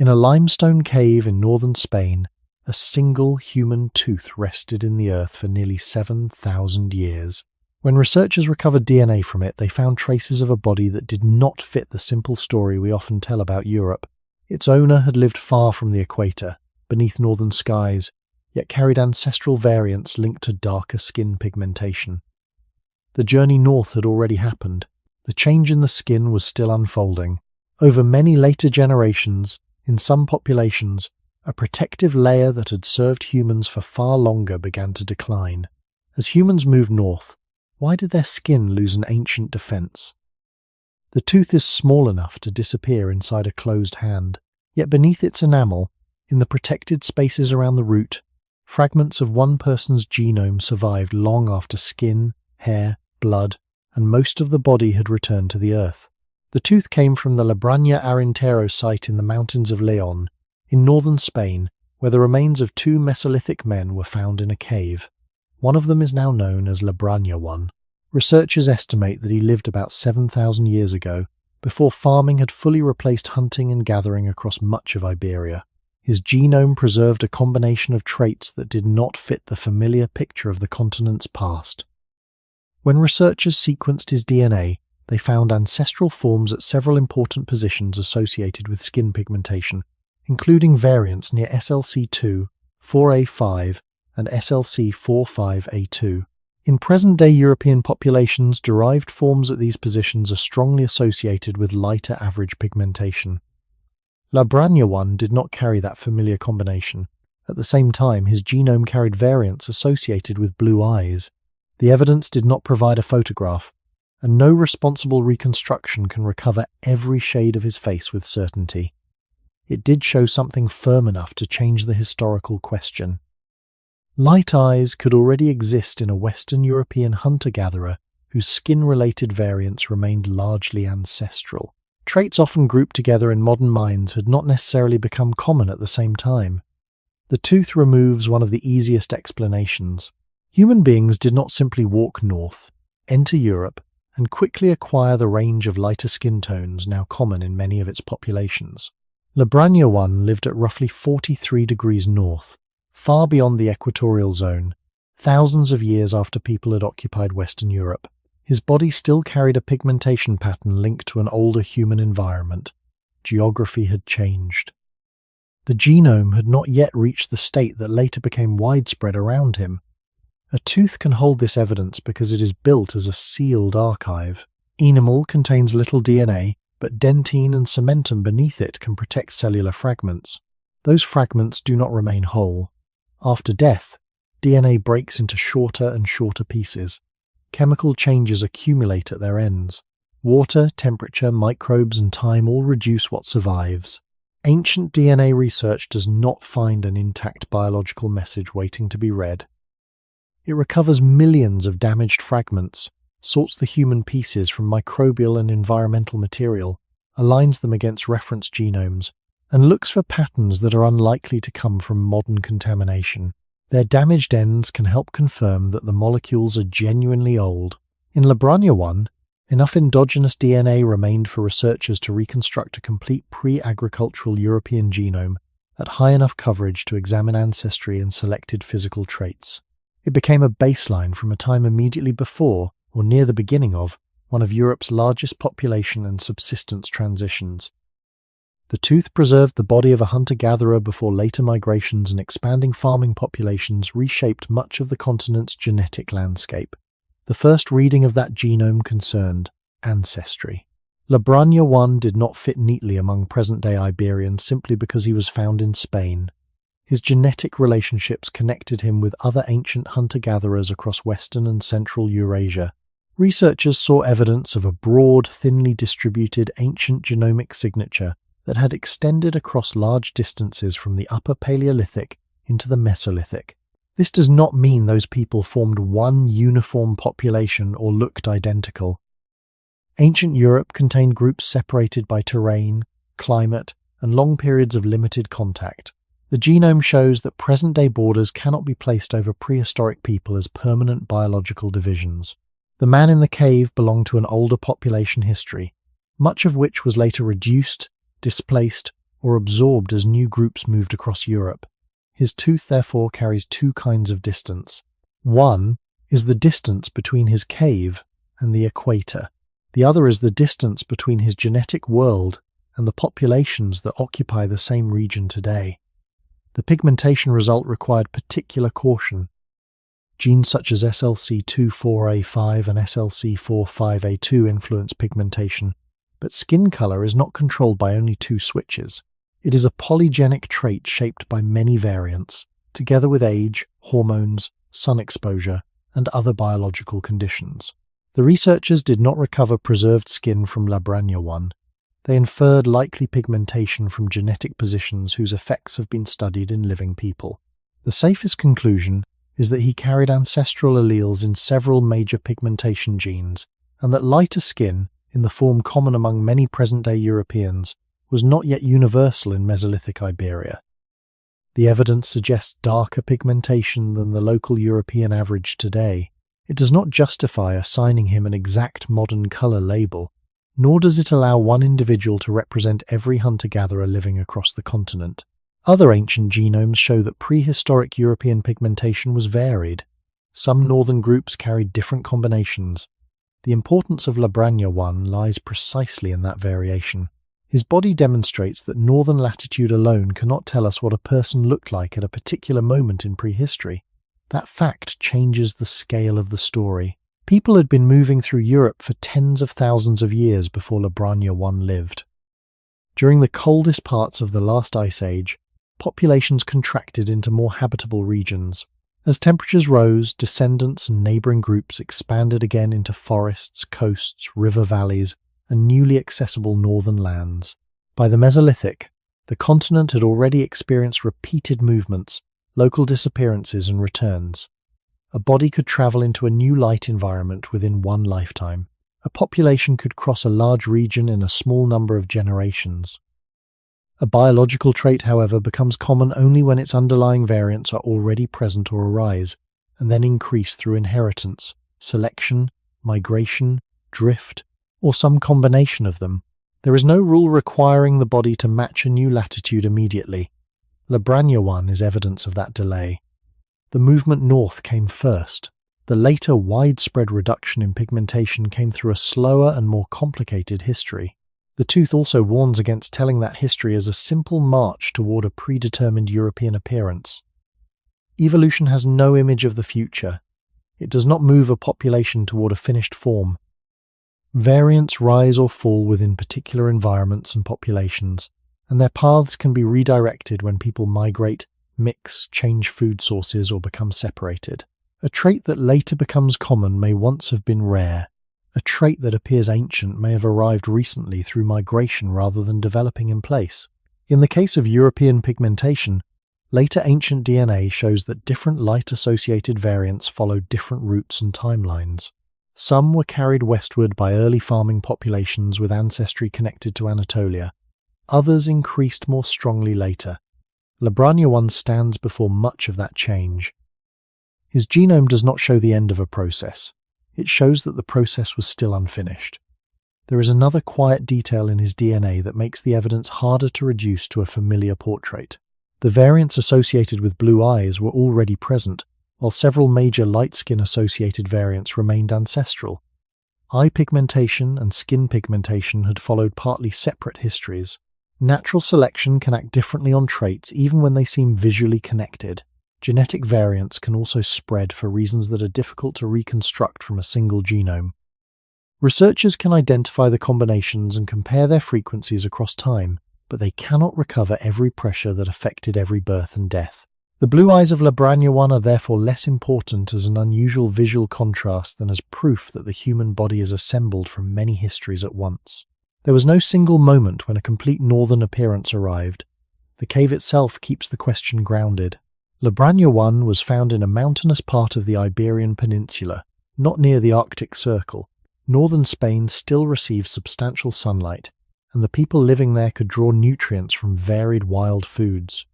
In a limestone cave in northern Spain, a single human tooth rested in the earth for nearly 7,000 years. When researchers recovered DNA from it, they found traces of a body that did not fit the simple story we often tell about Europe. Its owner had lived far from the equator, beneath northern skies, yet carried ancestral variants linked to darker skin pigmentation. The journey north had already happened. The change in the skin was still unfolding. Over many later generations, in some populations, a protective layer that had served humans for far longer began to decline. As humans moved north, why did their skin lose an ancient defense? The tooth is small enough to disappear inside a closed hand, yet beneath its enamel, in the protected spaces around the root, fragments of one person's genome survived long after skin, hair, blood, and most of the body had returned to the earth. The tooth came from the Braña Arintero site in the mountains of León, in northern Spain, where the remains of two Mesolithic men were found in a cave. One of them is now known as Braña 1. Researchers estimate that he lived about 7,000 years ago, before farming had fully replaced hunting and gathering across much of Iberia. His genome preserved a combination of traits that did not fit the familiar picture of the continent's past. When researchers sequenced his DNA, they found ancestral forms at several important positions associated with skin pigmentation, including variants near SLC2, 4A5, and SLC45A2. In present-day European populations, derived forms at these positions are strongly associated with lighter average pigmentation. Braña 1 did not carry that familiar combination. At the same time, his genome carried variants associated with blue eyes. The evidence did not provide a photograph, and no responsible reconstruction can recover every shade of his face with certainty. It did show something firm enough to change the historical question. Light eyes could already exist in a Western European hunter-gatherer whose skin-related variants remained largely ancestral. Traits often grouped together in modern minds had not necessarily become common at the same time. The tooth removes one of the easiest explanations. Human beings did not simply walk north, enter Europe, and quickly acquire the range of lighter skin tones now common in many of its populations. Braña 1 lived at roughly 43 degrees north, far beyond the equatorial zone, thousands of years after people had occupied Western Europe. His body still carried a pigmentation pattern linked to an older human environment. Geography had changed. The genome had not yet reached the state that later became widespread around him. A tooth can hold this evidence because it is built as a sealed archive. Enamel contains little DNA, but dentine and cementum beneath it can protect cellular fragments. Those fragments do not remain whole. After death, DNA breaks into shorter and shorter pieces. Chemical changes accumulate at their ends. Water, temperature, microbes, and time all reduce what survives. Ancient DNA research does not find an intact biological message waiting to be read. It recovers millions of damaged fragments, sorts the human pieces from microbial and environmental material, aligns them against reference genomes, and looks for patterns that are unlikely to come from modern contamination. Their damaged ends can help confirm that the molecules are genuinely old. In Braña 1, enough endogenous DNA remained for researchers to reconstruct a complete pre-agricultural European genome at high enough coverage to examine ancestry and selected physical traits. It became a baseline from a time immediately before, or near the beginning of, one of Europe's largest population and subsistence transitions. The tooth preserved the body of a hunter-gatherer before later migrations and expanding farming populations reshaped much of the continent's genetic landscape. The first reading of that genome concerned ancestry. Braña 1 did not fit neatly among present-day Iberians simply because he was found in Spain. His genetic relationships connected him with other ancient hunter-gatherers across western and central Eurasia. Researchers saw evidence of a broad, thinly distributed ancient genomic signature that had extended across large distances from the Upper Paleolithic into the Mesolithic. This does not mean those people formed one uniform population or looked identical. Ancient Europe contained groups separated by terrain, climate, and long periods of limited contact. The genome shows that present-day borders cannot be placed over prehistoric people as permanent biological divisions. The man in the cave belonged to an older population history, much of which was later reduced, displaced, or absorbed as new groups moved across Europe. His tooth therefore carries two kinds of distance. One is the distance between his cave and the equator. The other is the distance between his genetic world and the populations that occupy the same region today. The pigmentation result required particular caution. Genes such as SLC24A5 and SLC45A2 influence pigmentation, but skin color is not controlled by only two switches. It is a polygenic trait shaped by many variants, together with age, hormones, sun exposure, and other biological conditions. The researchers did not recover preserved skin from Braña 1. They inferred likely pigmentation from genetic positions whose effects have been studied in living people. The safest conclusion is that he carried ancestral alleles in several major pigmentation genes, and that lighter skin, in the form common among many present-day Europeans, was not yet universal in Mesolithic Iberia. The evidence suggests darker pigmentation than the local European average today. It does not justify assigning him an exact modern colour label, nor does it allow one individual to represent every hunter-gatherer living across the continent. Other ancient genomes show that prehistoric European pigmentation was varied. Some northern groups carried different combinations. The importance of Braña 1 lies precisely in that variation. His body demonstrates that northern latitude alone cannot tell us what a person looked like at a particular moment in prehistory. That fact changes the scale of the story. People had been moving through Europe for tens of thousands of years before Braña 1 lived. During the coldest parts of the last ice age, populations contracted into more habitable regions. As temperatures rose, descendants and neighbouring groups expanded again into forests, coasts, river valleys, and newly accessible northern lands. By the Mesolithic, the continent had already experienced repeated movements, local disappearances and returns. A body could travel into a new light environment within one lifetime. A population could cross a large region in a small number of generations. A biological trait, however, becomes common only when its underlying variants are already present or arise, and then increase through inheritance, selection, migration, drift, or some combination of them. There is no rule requiring the body to match a new latitude immediately. Braña 1 is evidence of that delay. The movement north came first. The later widespread reduction in pigmentation came through a slower and more complicated history. The tooth also warns against telling that history as a simple march toward a predetermined European appearance. Evolution has no image of the future. It does not move a population toward a finished form. Variants rise or fall within particular environments and populations, and their paths can be redirected when people migrate, mix, change food sources, or become separated. A trait that later becomes common may once have been rare. A trait that appears ancient may have arrived recently through migration rather than developing in place. In the case of European pigmentation, later ancient DNA shows that different light-associated variants followed different routes and timelines. Some were carried westward by early farming populations with ancestry connected to Anatolia. Others increased more strongly later. Braña 1 stands before much of that change. His genome does not show the end of a process. It shows that the process was still unfinished. There is another quiet detail in his DNA that makes the evidence harder to reduce to a familiar portrait. The variants associated with blue eyes were already present, while several major light skin-associated variants remained ancestral. Eye pigmentation and skin pigmentation had followed partly separate histories. Natural selection can act differently on traits even when they seem visually connected. Genetic variants can also spread for reasons that are difficult to reconstruct from a single genome. Researchers can identify the combinations and compare their frequencies across time, but they cannot recover every pressure that affected every birth and death. The blue eyes of Braña 1 are therefore less important as an unusual visual contrast than as proof that the human body is assembled from many histories at once. There was no single moment when a complete northern appearance arrived. The cave itself keeps the question grounded. Braña 1 was found in a mountainous part of the Iberian Peninsula, not near the Arctic Circle. Northern Spain still receives substantial sunlight, and the people living there could draw nutrients from varied wild foods.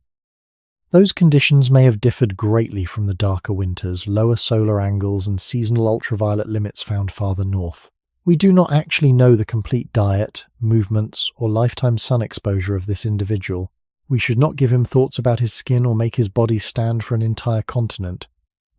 Those conditions may have differed greatly from the darker winters, lower solar angles, and seasonal ultraviolet limits found farther north. We do not actually know the complete diet, movements, or lifetime sun exposure of this individual. We should not give him thoughts about his skin or make his body stand for an entire continent.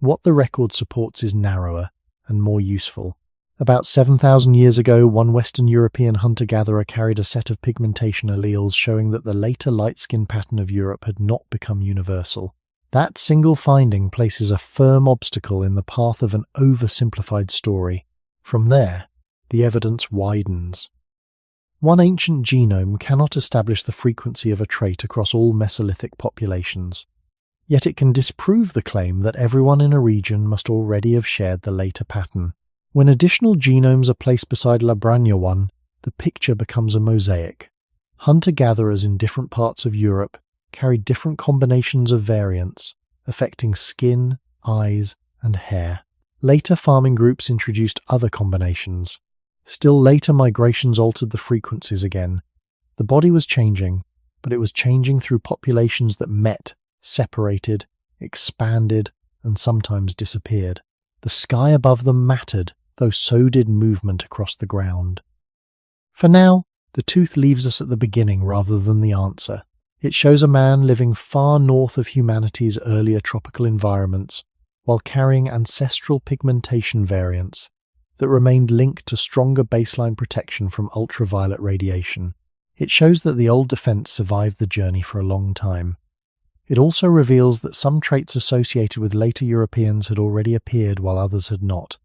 What the record supports is narrower and more useful. About 7,000 years ago, one Western European hunter-gatherer carried a set of pigmentation alleles showing that the later light skin pattern of Europe had not become universal. That single finding places a firm obstacle in the path of an oversimplified story. From there, the evidence widens. One ancient genome cannot establish the frequency of a trait across all Mesolithic populations. Yet it can disprove the claim that everyone in a region must already have shared the later pattern. When additional genomes are placed beside La Braña one, the picture becomes a mosaic. Hunter-gatherers in different parts of Europe carried different combinations of variants, affecting skin, eyes, and hair. Later farming groups introduced other combinations. Still later migrations altered the frequencies again. The body was changing, but it was changing through populations that met, separated, expanded, and sometimes disappeared. The sky above them mattered, though so did movement across the ground. For now, the tooth leaves us at the beginning rather than the answer. It shows a man living far north of humanity's earlier tropical environments, while carrying ancestral pigmentation variants that remained linked to stronger baseline protection from ultraviolet radiation. It shows that the old defense survived the journey for a long time. It also reveals that some traits associated with later Europeans had already appeared while others had not.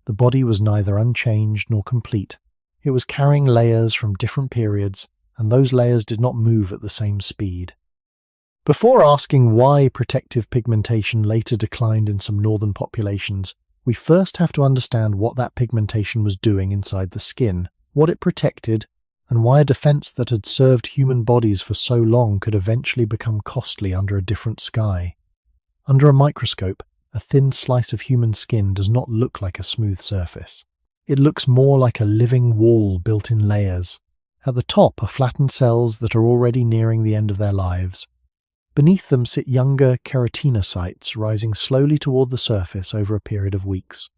The body was neither unchanged nor complete. It was carrying layers from different periods, and those layers did not move at the same speed. Before asking why protective pigmentation later declined in some northern populations, we first have to understand what that pigmentation was doing inside the skin, what it protected, and why a defense that had served human bodies for so long could eventually become costly under a different sky. Under a microscope, a thin slice of human skin does not look like a smooth surface. It looks more like a living wall built in layers. At the top are flattened cells that are already nearing the end of their lives. Beneath them sit younger keratinocytes rising slowly toward the surface over a period of weeks.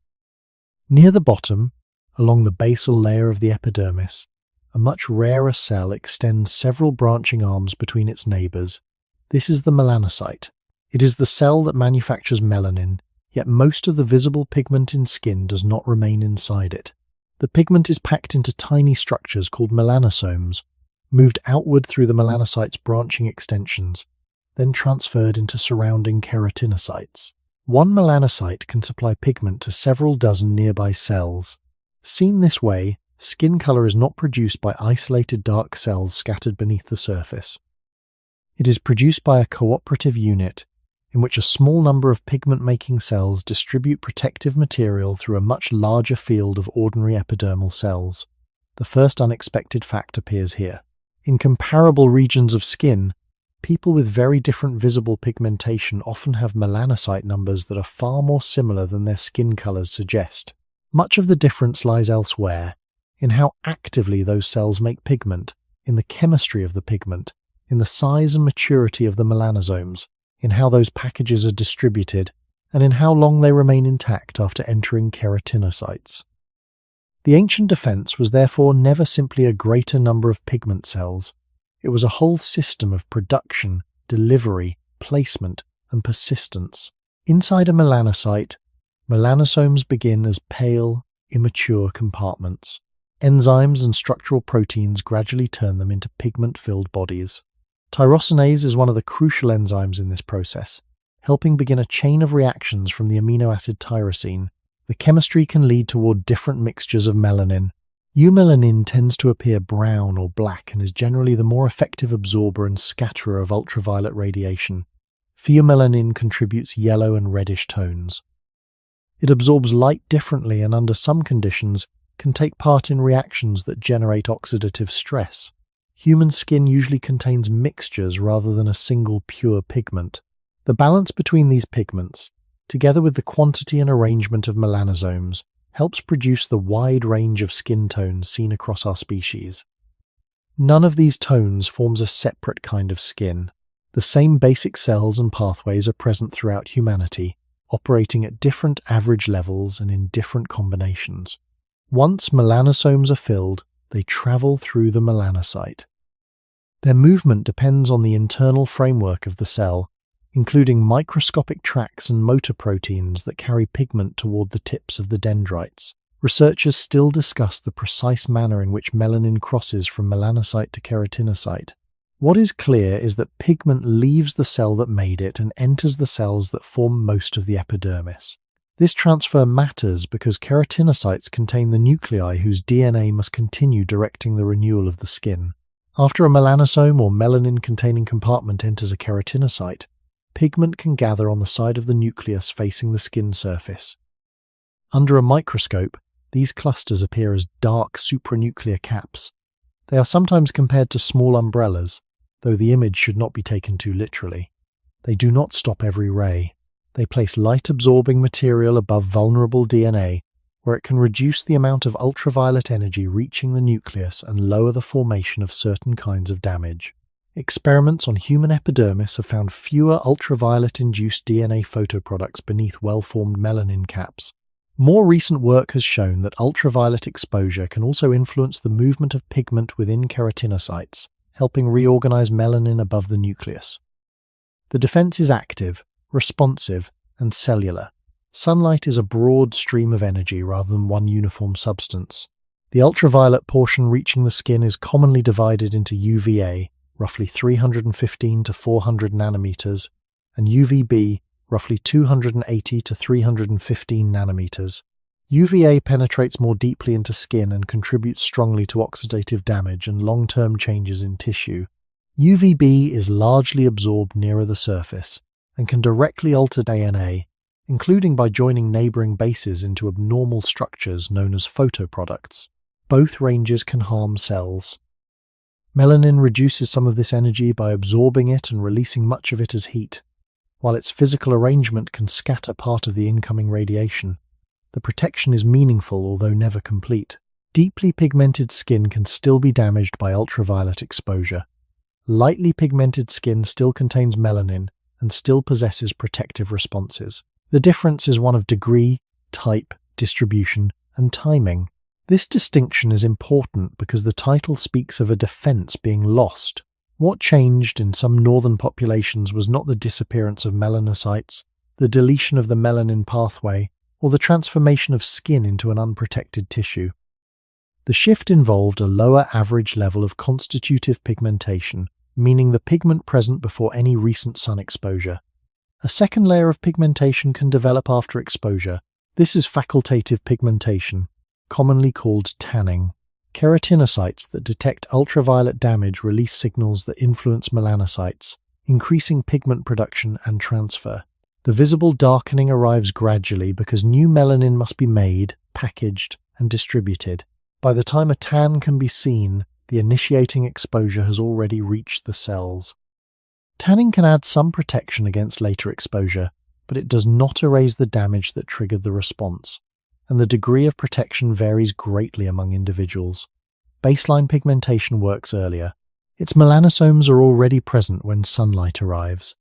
Near the bottom, along the basal layer of the epidermis, a much rarer cell extends several branching arms between its neighbours. This is the melanocyte. It is the cell that manufactures melanin, yet most of the visible pigment in skin does not remain inside it. The pigment is packed into tiny structures called melanosomes, moved outward through the melanocyte's branching extensions, then transferred into surrounding keratinocytes. One melanocyte can supply pigment to several dozen nearby cells. Seen this way, skin color is not produced by isolated dark cells scattered beneath the surface. It is produced by a cooperative unit in which a small number of pigment-making cells distribute protective material through a much larger field of ordinary epidermal cells. The first unexpected fact appears here. In comparable regions of skin, people with very different visible pigmentation often have melanocyte numbers that are far more similar than their skin colors suggest. Much of the difference lies elsewhere, in how actively those cells make pigment, in the chemistry of the pigment, in the size and maturity of the melanosomes, in how those packages are distributed, and in how long they remain intact after entering keratinocytes. The ancient defense was therefore never simply a greater number of pigment cells. It was a whole system of production, delivery, placement, and persistence. Inside a melanocyte, melanosomes begin as pale, immature compartments. Enzymes and structural proteins gradually turn them into pigment-filled bodies. Tyrosinase is one of the crucial enzymes in this process, helping begin a chain of reactions from the amino acid tyrosine. The chemistry can lead toward different mixtures of melanin. Eumelanin tends to appear brown or black and is generally the more effective absorber and scatterer of ultraviolet radiation. Pheomelanin contributes yellow and reddish tones. It absorbs light differently and under some conditions can take part in reactions that generate oxidative stress. Human skin usually contains mixtures rather than a single pure pigment. The balance between these pigments, together with the quantity and arrangement of melanosomes, helps produce the wide range of skin tones seen across our species. None of these tones forms a separate kind of skin. The same basic cells and pathways are present throughout humanity, operating at different average levels and in different combinations. Once melanosomes are filled, they travel through the melanocyte. Their movement depends on the internal framework of the cell, including microscopic tracts and motor proteins that carry pigment toward the tips of the dendrites. Researchers still discuss the precise manner in which melanin crosses from melanocyte to keratinocyte. What is clear is that pigment leaves the cell that made it and enters the cells that form most of the epidermis. This transfer matters because keratinocytes contain the nuclei whose DNA must continue directing the renewal of the skin. After a melanosome or melanin-containing compartment enters a keratinocyte, pigment can gather on the side of the nucleus facing the skin surface. Under a microscope, these clusters appear as dark supranuclear caps. They are sometimes compared to small umbrellas, though the image should not be taken too literally. They do not stop every ray. They place light-absorbing material above vulnerable DNA, where it can reduce the amount of ultraviolet energy reaching the nucleus and lower the formation of certain kinds of damage. Experiments on human epidermis have found fewer ultraviolet-induced DNA photoproducts beneath well-formed melanin caps. More recent work has shown that ultraviolet exposure can also influence the movement of pigment within keratinocytes, helping reorganize melanin above the nucleus. The defense is active, responsive, and cellular. Sunlight is a broad stream of energy rather than one uniform substance. The ultraviolet portion reaching the skin is commonly divided into UVA, roughly 315 to 400 nanometers, and UVB, roughly 280 to 315 nanometers. UVA penetrates more deeply into skin and contributes strongly to oxidative damage and long-term changes in tissue. UVB is largely absorbed nearer the surface and can directly alter DNA, including by joining neighboring bases into abnormal structures known as photoproducts. Both ranges can harm cells. Melanin reduces some of this energy by absorbing it and releasing much of it as heat, while its physical arrangement can scatter part of the incoming radiation. The protection is meaningful, although never complete. Deeply pigmented skin can still be damaged by ultraviolet exposure. Lightly pigmented skin still contains melanin and still possesses protective responses. The difference is one of degree, type, distribution, and timing. This distinction is important because the title speaks of a defense being lost. What changed in some northern populations was not the disappearance of melanocytes, the deletion of the melanin pathway, or the transformation of skin into an unprotected tissue. The shift involved a lower average level of constitutive pigmentation, meaning the pigment present before any recent sun exposure. A second layer of pigmentation can develop after exposure. This is facultative pigmentation, commonly called tanning. Keratinocytes that detect ultraviolet damage release signals that influence melanocytes, increasing pigment production and transfer. The visible darkening arrives gradually because new melanin must be made, packaged, and distributed. By the time a tan can be seen, the initiating exposure has already reached the cells. Tanning can add some protection against later exposure, but it does not erase the damage that triggered the response, and the degree of protection varies greatly among individuals. Baseline pigmentation works earlier. Its melanosomes are already present when sunlight arrives.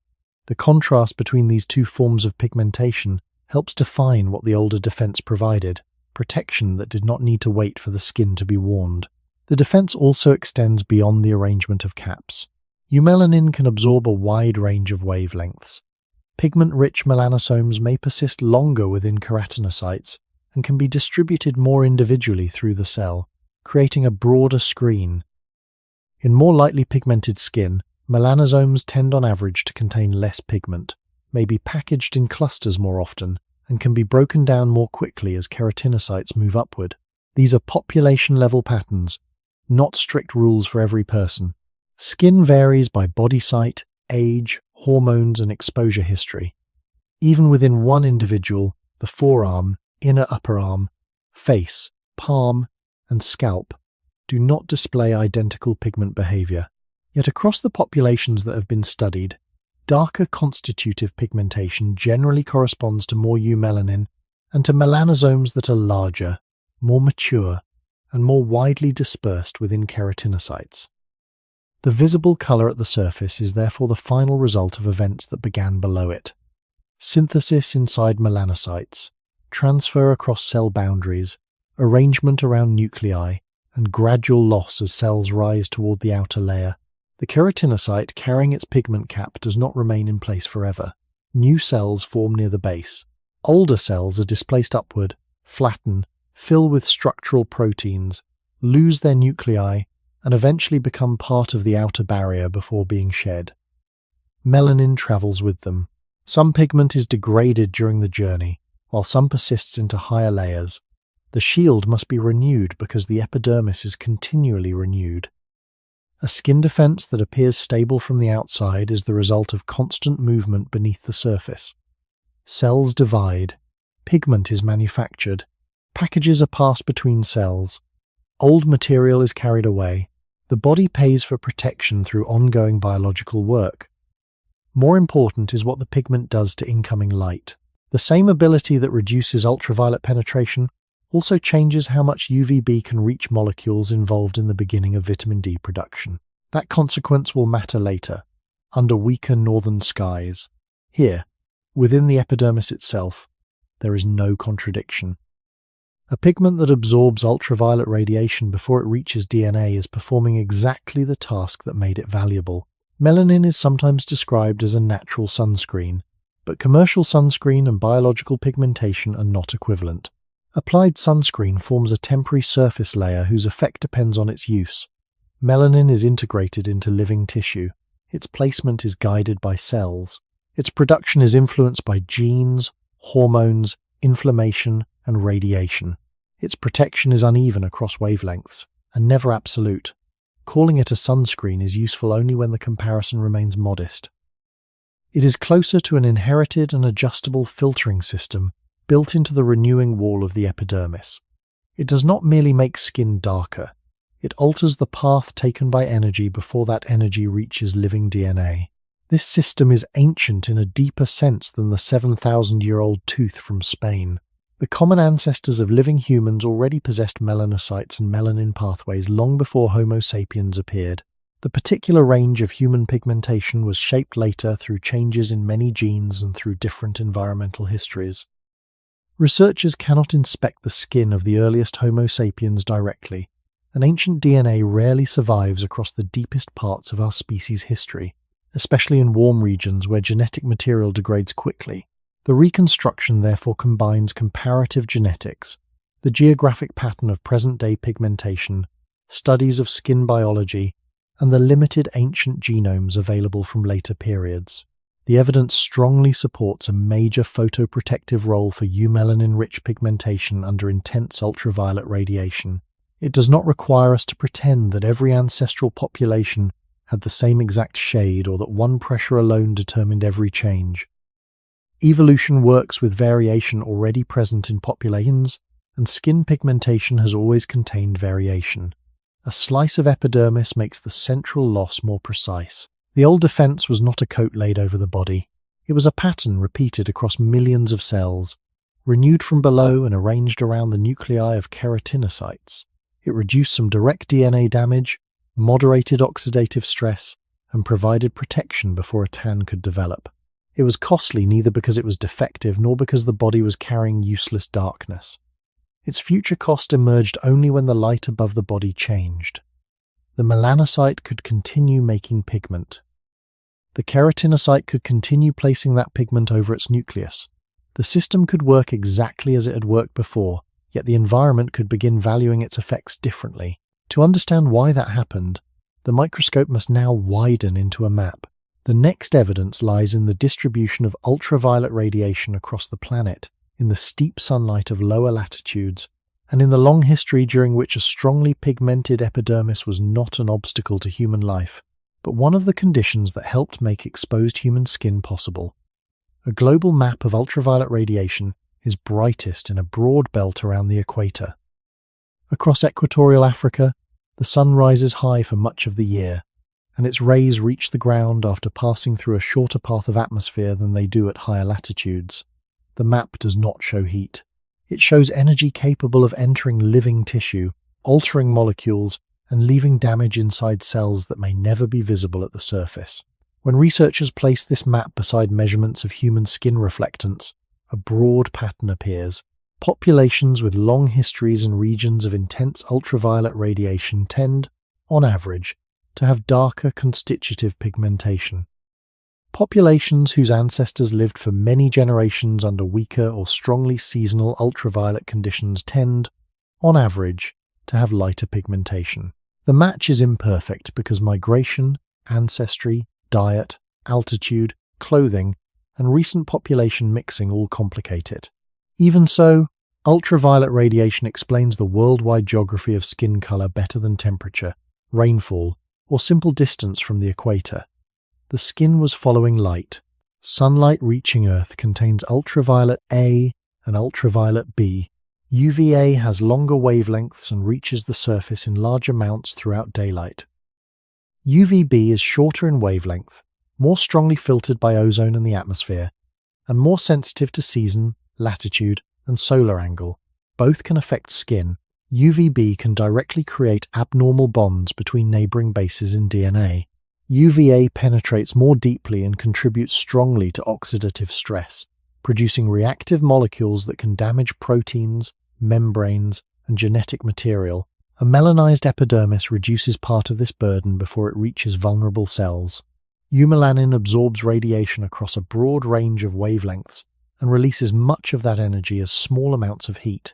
The contrast between these two forms of pigmentation helps define what the older defense provided, protection that did not need to wait for the skin to be warned. The defense also extends beyond the arrangement of caps. Eumelanin can absorb a wide range of wavelengths. Pigment-rich melanosomes may persist longer within keratinocytes and can be distributed more individually through the cell, creating a broader screen. In more lightly pigmented skin, melanosomes tend on average to contain less pigment, may be packaged in clusters more often, and can be broken down more quickly as keratinocytes move upward. These are population-level patterns, not strict rules for every person. Skin varies by body site, age, hormones, and exposure history. Even within one individual, the forearm, inner upper arm, face, palm, and scalp do not display identical pigment behavior. Yet across the populations that have been studied, darker constitutive pigmentation generally corresponds to more eumelanin and to melanosomes that are larger, more mature, and more widely dispersed within keratinocytes. The visible color at the surface is therefore the final result of events that began below it. Synthesis inside melanocytes, transfer across cell boundaries, arrangement around nuclei, and gradual loss as cells rise toward the outer layer. The keratinocyte carrying its pigment cap does not remain in place forever. New cells form near the base. Older cells are displaced upward, flatten, fill with structural proteins, lose their nuclei, and eventually become part of the outer barrier before being shed. Melanin travels with them. Some pigment is degraded during the journey, while some persists into higher layers. The shield must be renewed because the epidermis is continually renewed. A skin defense that appears stable from the outside is the result of constant movement beneath the surface. Cells divide. Pigment is manufactured. Packages are passed between cells. Old material is carried away. The body pays for protection through ongoing biological work. More important is what the pigment does to incoming light. The same ability that reduces ultraviolet penetration also changes how much UVB can reach molecules involved in the beginning of vitamin D production. That consequence will matter later, under weaker northern skies. Here, within the epidermis itself, there is no contradiction. A pigment that absorbs ultraviolet radiation before it reaches DNA is performing exactly the task that made it valuable. Melanin is sometimes described as a natural sunscreen, but commercial sunscreen and biological pigmentation are not equivalent. Applied sunscreen forms a temporary surface layer whose effect depends on its use. Melanin is integrated into living tissue. Its placement is guided by cells. Its production is influenced by genes, hormones, inflammation, and radiation. Its protection is uneven across wavelengths, and never absolute. Calling it a sunscreen is useful only when the comparison remains modest. It is closer to an inherited and adjustable filtering system built into the renewing wall of the epidermis. It does not merely make skin darker. It alters the path taken by energy before that energy reaches living DNA. This system is ancient in a deeper sense than the 7,000-year-old tooth from Spain. The common ancestors of living humans already possessed melanocytes and melanin pathways long before Homo sapiens appeared. The particular range of human pigmentation was shaped later through changes in many genes and through different environmental histories. Researchers cannot inspect the skin of the earliest Homo sapiens directly, and ancient DNA rarely survives across the deepest parts of our species' history, especially in warm regions where genetic material degrades quickly. The reconstruction therefore combines comparative genetics, the geographic pattern of present-day pigmentation, studies of skin biology, and the limited ancient genomes available from later periods. The evidence strongly supports a major photoprotective role for eumelanin-rich pigmentation under intense ultraviolet radiation. It does not require us to pretend that every ancestral population had the same exact shade or that one pressure alone determined every change. Evolution works with variation already present in populations, and skin pigmentation has always contained variation. A slice of epidermis makes the central loss more precise. The old defense was not a coat laid over the body. It was a pattern repeated across millions of cells, renewed from below and arranged around the nuclei of keratinocytes. It reduced some direct DNA damage, moderated oxidative stress, and provided protection before a tan could develop. It was costly neither because it was defective nor because the body was carrying useless darkness. Its future cost emerged only when the light above the body changed. The melanocyte could continue making pigment. The keratinocyte could continue placing that pigment over its nucleus. The system could work exactly as it had worked before, yet the environment could begin valuing its effects differently. To understand why that happened, the microscope must now widen into a map. The next evidence lies in the distribution of ultraviolet radiation across the planet, in the steep sunlight of lower latitudes, and in the long history during which a strongly pigmented epidermis was not an obstacle to human life, but one of the conditions that helped make exposed human skin possible. A global map of ultraviolet radiation is brightest in a broad belt around the equator. Across equatorial Africa, the sun rises high for much of the year, and its rays reach the ground after passing through a shorter path of atmosphere than they do at higher latitudes. The map does not show heat. It shows energy capable of entering living tissue, altering molecules, and leaving damage inside cells that may never be visible at the surface. When researchers place this map beside measurements of human skin reflectance, a broad pattern appears. Populations with long histories in regions of intense ultraviolet radiation tend, on average, to have darker constitutive pigmentation. Populations whose ancestors lived for many generations under weaker or strongly seasonal ultraviolet conditions tend, on average, to have lighter pigmentation. The match is imperfect because migration, ancestry, diet, altitude, clothing, and recent population mixing all complicate it. Even so, ultraviolet radiation explains the worldwide geography of skin color better than temperature, rainfall, or simple distance from the equator. The skin was following light. Sunlight reaching Earth contains ultraviolet A and ultraviolet B. UVA has longer wavelengths and reaches the surface in large amounts throughout daylight. UVB is shorter in wavelength, more strongly filtered by ozone and the atmosphere, and more sensitive to season, latitude, and solar angle. Both can affect skin. UVB can directly create abnormal bonds between neighboring bases in DNA. UVA penetrates more deeply and contributes strongly to oxidative stress, producing reactive molecules that can damage proteins, membranes, and genetic material. A melanized epidermis reduces part of this burden before it reaches vulnerable cells. Eumelanin absorbs radiation across a broad range of wavelengths and releases much of that energy as small amounts of heat.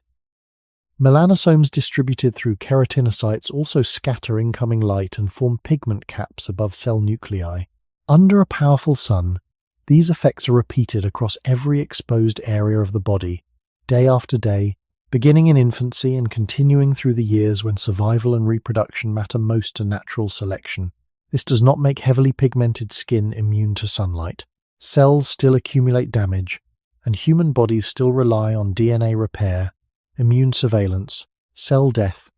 Melanosomes distributed through keratinocytes also scatter incoming light and form pigment caps above cell nuclei. Under a powerful sun, these effects are repeated across every exposed area of the body, day after day, beginning in infancy and continuing through the years when survival and reproduction matter most to natural selection. This does not make heavily pigmented skin immune to sunlight. Cells still accumulate damage, and human bodies still rely on DNA repair, immune surveillance, cell death,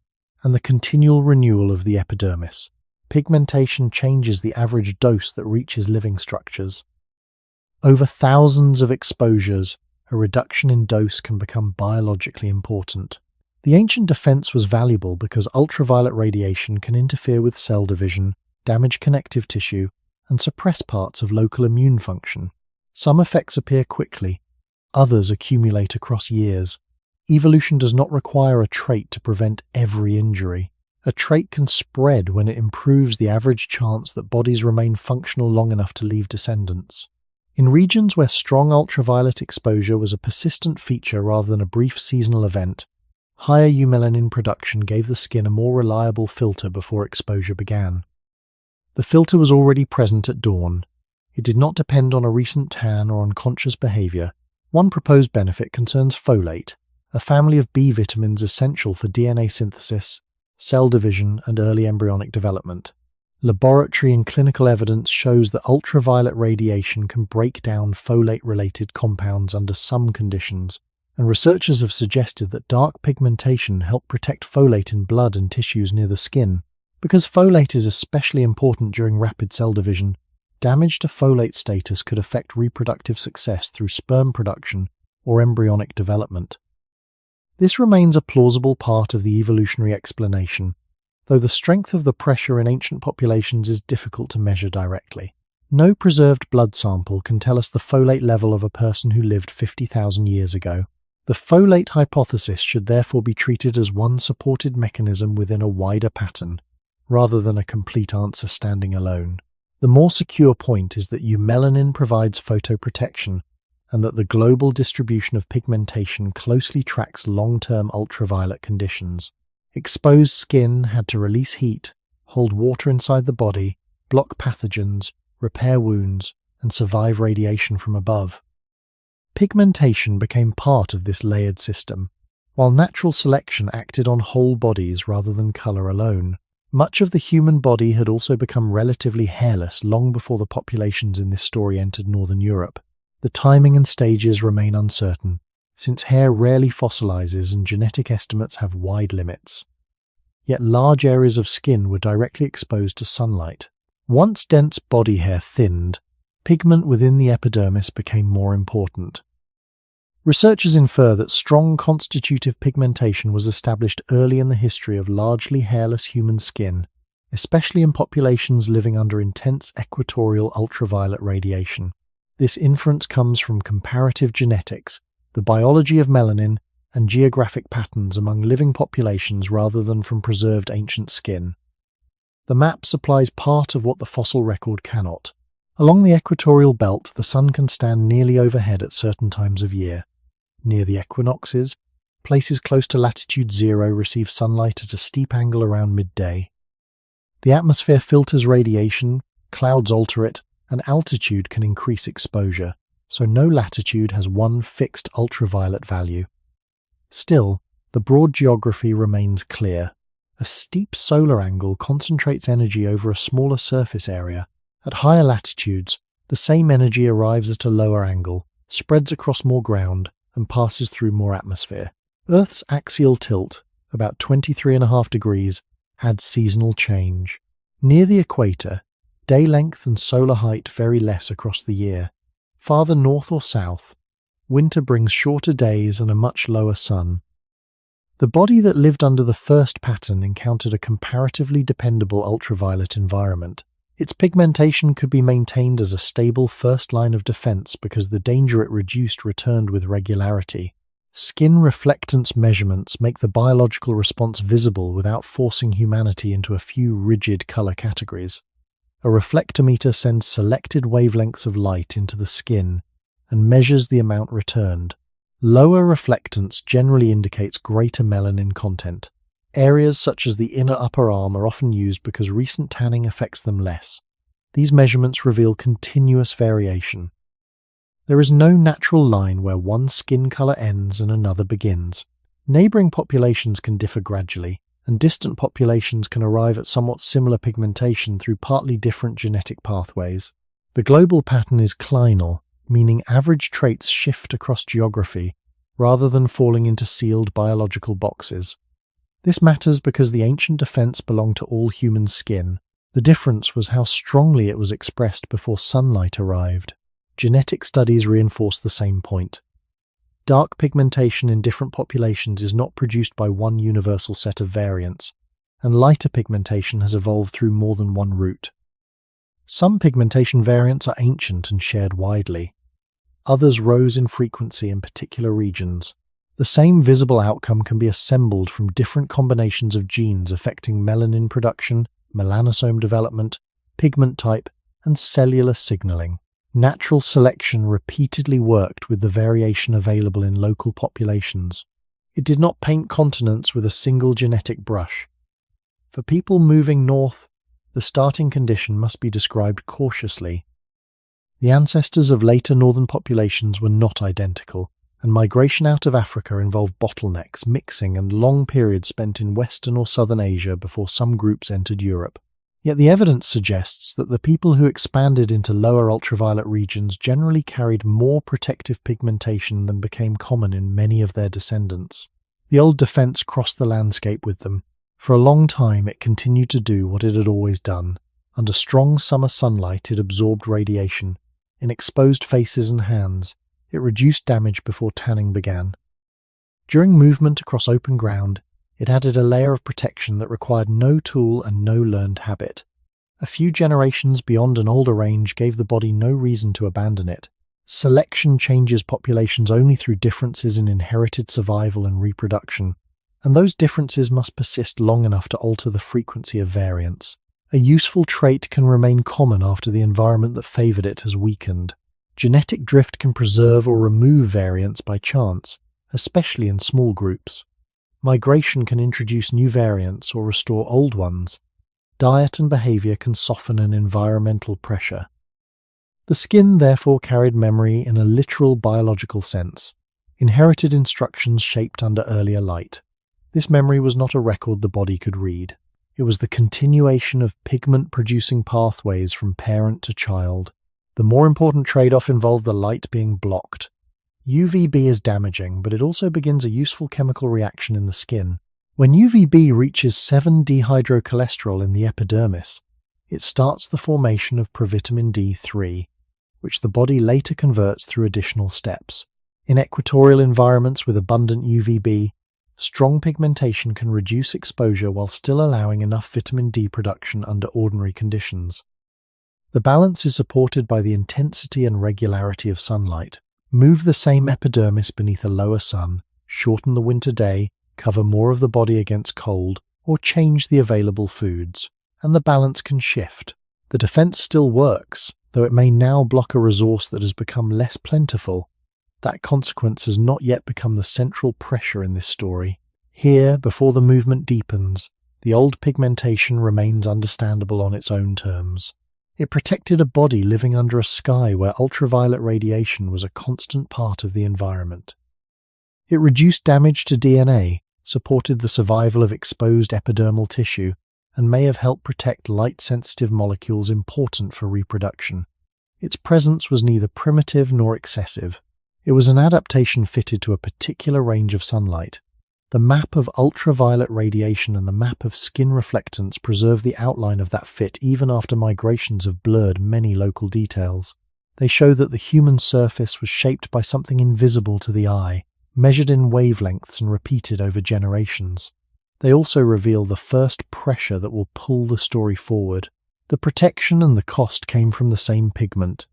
and the continual renewal of the epidermis. Pigmentation changes the average dose that reaches living structures. Over thousands of exposures, a reduction in dose can become biologically important. The ancient defense was valuable because ultraviolet radiation can interfere with cell division, damage connective tissue, and suppress parts of local immune function. Some effects appear quickly, others accumulate across years. Evolution does not require a trait to prevent every injury. A trait can spread when it improves the average chance that bodies remain functional long enough to leave descendants. In regions where strong ultraviolet exposure was a persistent feature rather than a brief seasonal event, higher eumelanin production gave the skin a more reliable filter before exposure began. The filter was already present at dawn. It did not depend on a recent tan or unconscious behavior. One proposed benefit concerns folate, a family of B vitamins essential for DNA synthesis, cell division, and early embryonic development. Laboratory and clinical evidence shows that ultraviolet radiation can break down folate-related compounds under some conditions, and researchers have suggested that dark pigmentation helps protect folate in blood and tissues near the skin. Because folate is especially important during rapid cell division, damage to folate status could affect reproductive success through sperm production or embryonic development. This remains a plausible part of the evolutionary explanation, though the strength of the pressure in ancient populations is difficult to measure directly. No preserved blood sample can tell us the folate level of a person who lived 50,000 years ago. The folate hypothesis should therefore be treated as one supported mechanism within a wider pattern, rather than a complete answer standing alone. The more secure point is that eumelanin provides photoprotection, and that the global distribution of pigmentation closely tracks long-term ultraviolet conditions. Exposed skin had to release heat, hold water inside the body, block pathogens, repair wounds, and survive radiation from above. Pigmentation became part of this layered system, while natural selection acted on whole bodies rather than color alone. Much of the human body had also become relatively hairless long before the populations in this story entered northern Europe. The timing and stages remain uncertain, since hair rarely fossilizes and genetic estimates have wide limits. Yet large areas of skin were directly exposed to sunlight. Once dense body hair thinned, pigment within the epidermis became more important. Researchers infer that strong constitutive pigmentation was established early in the history of largely hairless human skin, especially in populations living under intense equatorial ultraviolet radiation. This inference comes from comparative genetics, the biology of melanin, and geographic patterns among living populations rather than from preserved ancient skin. The map supplies part of what the fossil record cannot. Along the equatorial belt, the sun can stand nearly overhead at certain times of year. Near the equinoxes, places close to latitude 0 receive sunlight at a steep angle around midday. The atmosphere filters radiation, clouds alter it, and altitude can increase exposure, so no latitude has one fixed ultraviolet value. Still, the broad geography remains clear. A steep solar angle concentrates energy over a smaller surface area. At higher latitudes, the same energy arrives at a lower angle, spreads across more ground, and passes through more atmosphere. Earth's axial tilt, about 23.5 degrees, adds seasonal change. Near the equator, day length and solar height vary less across the year. Farther north or south, winter brings shorter days and a much lower sun. The body that lived under the first pattern encountered a comparatively dependable ultraviolet environment. Its pigmentation could be maintained as a stable first line of defense because the danger it reduced returned with regularity. Skin reflectance measurements make the biological response visible without forcing humanity into a few rigid color categories. A reflectometer sends selected wavelengths of light into the skin and measures the amount returned. Lower reflectance generally indicates greater melanin content. Areas such as the inner upper arm are often used because recent tanning affects them less. These measurements reveal continuous variation. There is no natural line where one skin color ends and another begins. Neighboring populations can differ gradually, and distant populations can arrive at somewhat similar pigmentation through partly different genetic pathways. The global pattern is clinal, meaning average traits shift across geography rather than falling into sealed biological boxes. This matters because the ancient defense belonged to all human skin. The difference was how strongly it was expressed before sunlight arrived. Genetic studies reinforce the same point. Dark pigmentation in different populations is not produced by one universal set of variants, and lighter pigmentation has evolved through more than one route. Some pigmentation variants are ancient and shared widely. Others rose in frequency in particular regions. The same visible outcome can be assembled from different combinations of genes affecting melanin production, melanosome development, pigment type, and cellular signaling. Natural selection repeatedly worked with the variation available in local populations. It did not paint continents with a single genetic brush. For people moving north, the starting condition must be described cautiously. The ancestors of later northern populations were not identical, and migration out of Africa involved bottlenecks, mixing, and long periods spent in Western or Southern Asia before some groups entered Europe. Yet the evidence suggests that the people who expanded into lower ultraviolet regions generally carried more protective pigmentation than became common in many of their descendants. The old defense crossed the landscape with them. For a long time it continued to do what it had always done. Under strong summer sunlight it absorbed radiation. In exposed faces and hands, it reduced damage before tanning began. During movement across open ground, it added a layer of protection that required no tool and no learned habit. A few generations beyond an older range gave the body no reason to abandon it. Selection changes populations only through differences in inherited survival and reproduction, and those differences must persist long enough to alter the frequency of variance. A useful trait can remain common after the environment that favored it has weakened. Genetic drift can preserve or remove variants by chance, especially in small groups. Migration can introduce new variants or restore old ones. Diet and behavior can soften an environmental pressure. The skin therefore carried memory in a literal biological sense, inherited instructions shaped under earlier light. This memory was not a record the body could read. It was the continuation of pigment-producing pathways from parent to child. The more important trade-off involved the light being blocked. UVB is damaging, but it also begins a useful chemical reaction in the skin. When UVB reaches 7-dehydrocholesterol in the epidermis, it starts the formation of provitamin D3, which the body later converts through additional steps. In equatorial environments with abundant UVB, strong pigmentation can reduce exposure while still allowing enough vitamin D production under ordinary conditions. The balance is supported by the intensity and regularity of sunlight. Move the same epidermis beneath a lower sun, shorten the winter day, cover more of the body against cold, or change the available foods, and the balance can shift. The defense still works, though it may now block a resource that has become less plentiful. That consequence has not yet become the central pressure in this story. Here, before the movement deepens, the old pigmentation remains understandable on its own terms. It protected a body living under a sky where ultraviolet radiation was a constant part of the environment. It reduced damage to DNA, supported the survival of exposed epidermal tissue, and may have helped protect light-sensitive molecules important for reproduction. Its presence was neither primitive nor excessive. It was an adaptation fitted to a particular range of sunlight. The map of ultraviolet radiation and the map of skin reflectance preserve the outline of that fit even after migrations have blurred many local details. They show that the human surface was shaped by something invisible to the eye, measured in wavelengths and repeated over generations. They also reveal the first pressure that will pull the story forward. The protection and the cost came from the same pigment.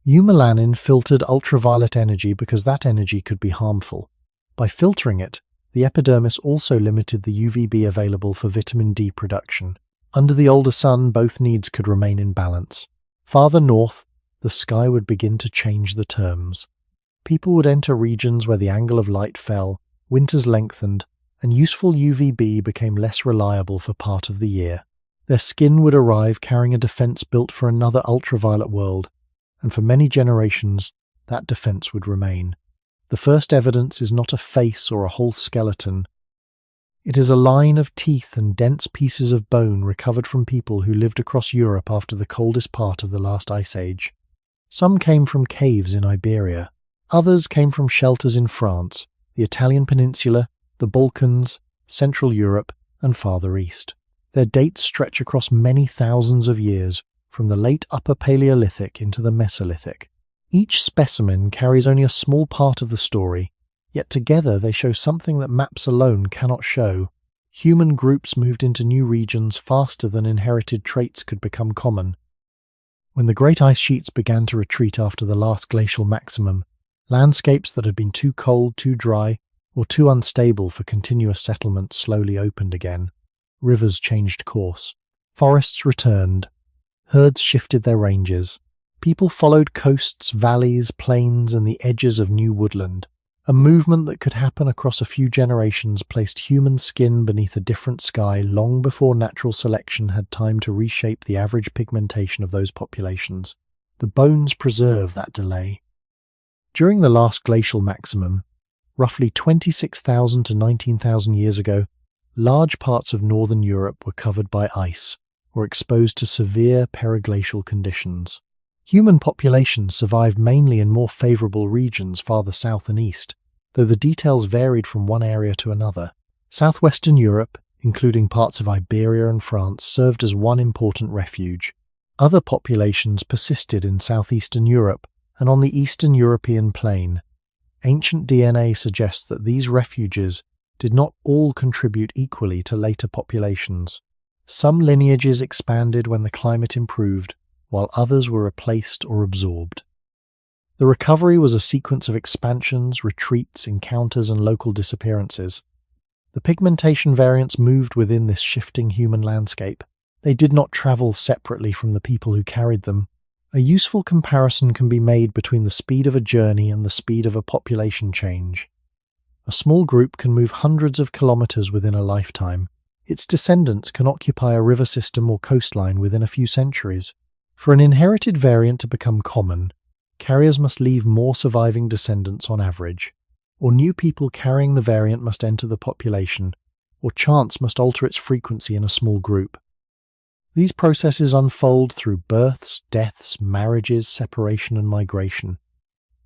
Eumelanin filtered ultraviolet energy because that energy could be harmful. By filtering it, the epidermis also limited the UVB available for vitamin D production. Under the older sun, both needs could remain in balance. Farther north, the sky would begin to change the terms. People would enter regions where the angle of light fell, winters lengthened, and useful UVB became less reliable for part of the year. Their skin would arrive carrying a defense built for another ultraviolet world, and for many generations, that defense would remain. The first evidence is not a face or a whole skeleton. It is a line of teeth and dense pieces of bone recovered from people who lived across Europe after the coldest part of the last ice age. Some came from caves in Iberia. Others came from shelters in France, the Italian peninsula, the Balkans, Central Europe, and farther east. Their dates stretch across many thousands of years, from the late Upper Paleolithic into the Mesolithic. Each specimen carries only a small part of the story, yet together they show something that maps alone cannot show. Human groups moved into new regions faster than inherited traits could become common. When the great ice sheets began to retreat after the last glacial maximum, landscapes that had been too cold, too dry, or too unstable for continuous settlement slowly opened again. Rivers changed course. Forests returned. Herds shifted their ranges. People followed coasts, valleys, plains, and the edges of new woodland. A movement that could happen across a few generations placed human skin beneath a different sky long before natural selection had time to reshape the average pigmentation of those populations. The bones preserve that delay. During the last glacial maximum, roughly 26,000 to 19,000 years ago, large parts of northern Europe were covered by ice or exposed to severe periglacial conditions. Human populations survived mainly in more favourable regions farther south and east, though the details varied from one area to another. Southwestern Europe, including parts of Iberia and France, served as one important refuge. Other populations persisted in southeastern Europe and on the Eastern European plain. Ancient DNA suggests that these refuges did not all contribute equally to later populations. Some lineages expanded when the climate improved, while others were replaced or absorbed. The recovery was a sequence of expansions, retreats, encounters, and local disappearances. The pigmentation variants moved within this shifting human landscape. They did not travel separately from the people who carried them. A useful comparison can be made between the speed of a journey and the speed of a population change. A small group can move hundreds of kilometers within a lifetime. Its descendants can occupy a river system or coastline within a few centuries. For an inherited variant to become common, carriers must leave more surviving descendants on average, or new people carrying the variant must enter the population, or chance must alter its frequency in a small group. These processes unfold through births, deaths, marriages, separation, and migration.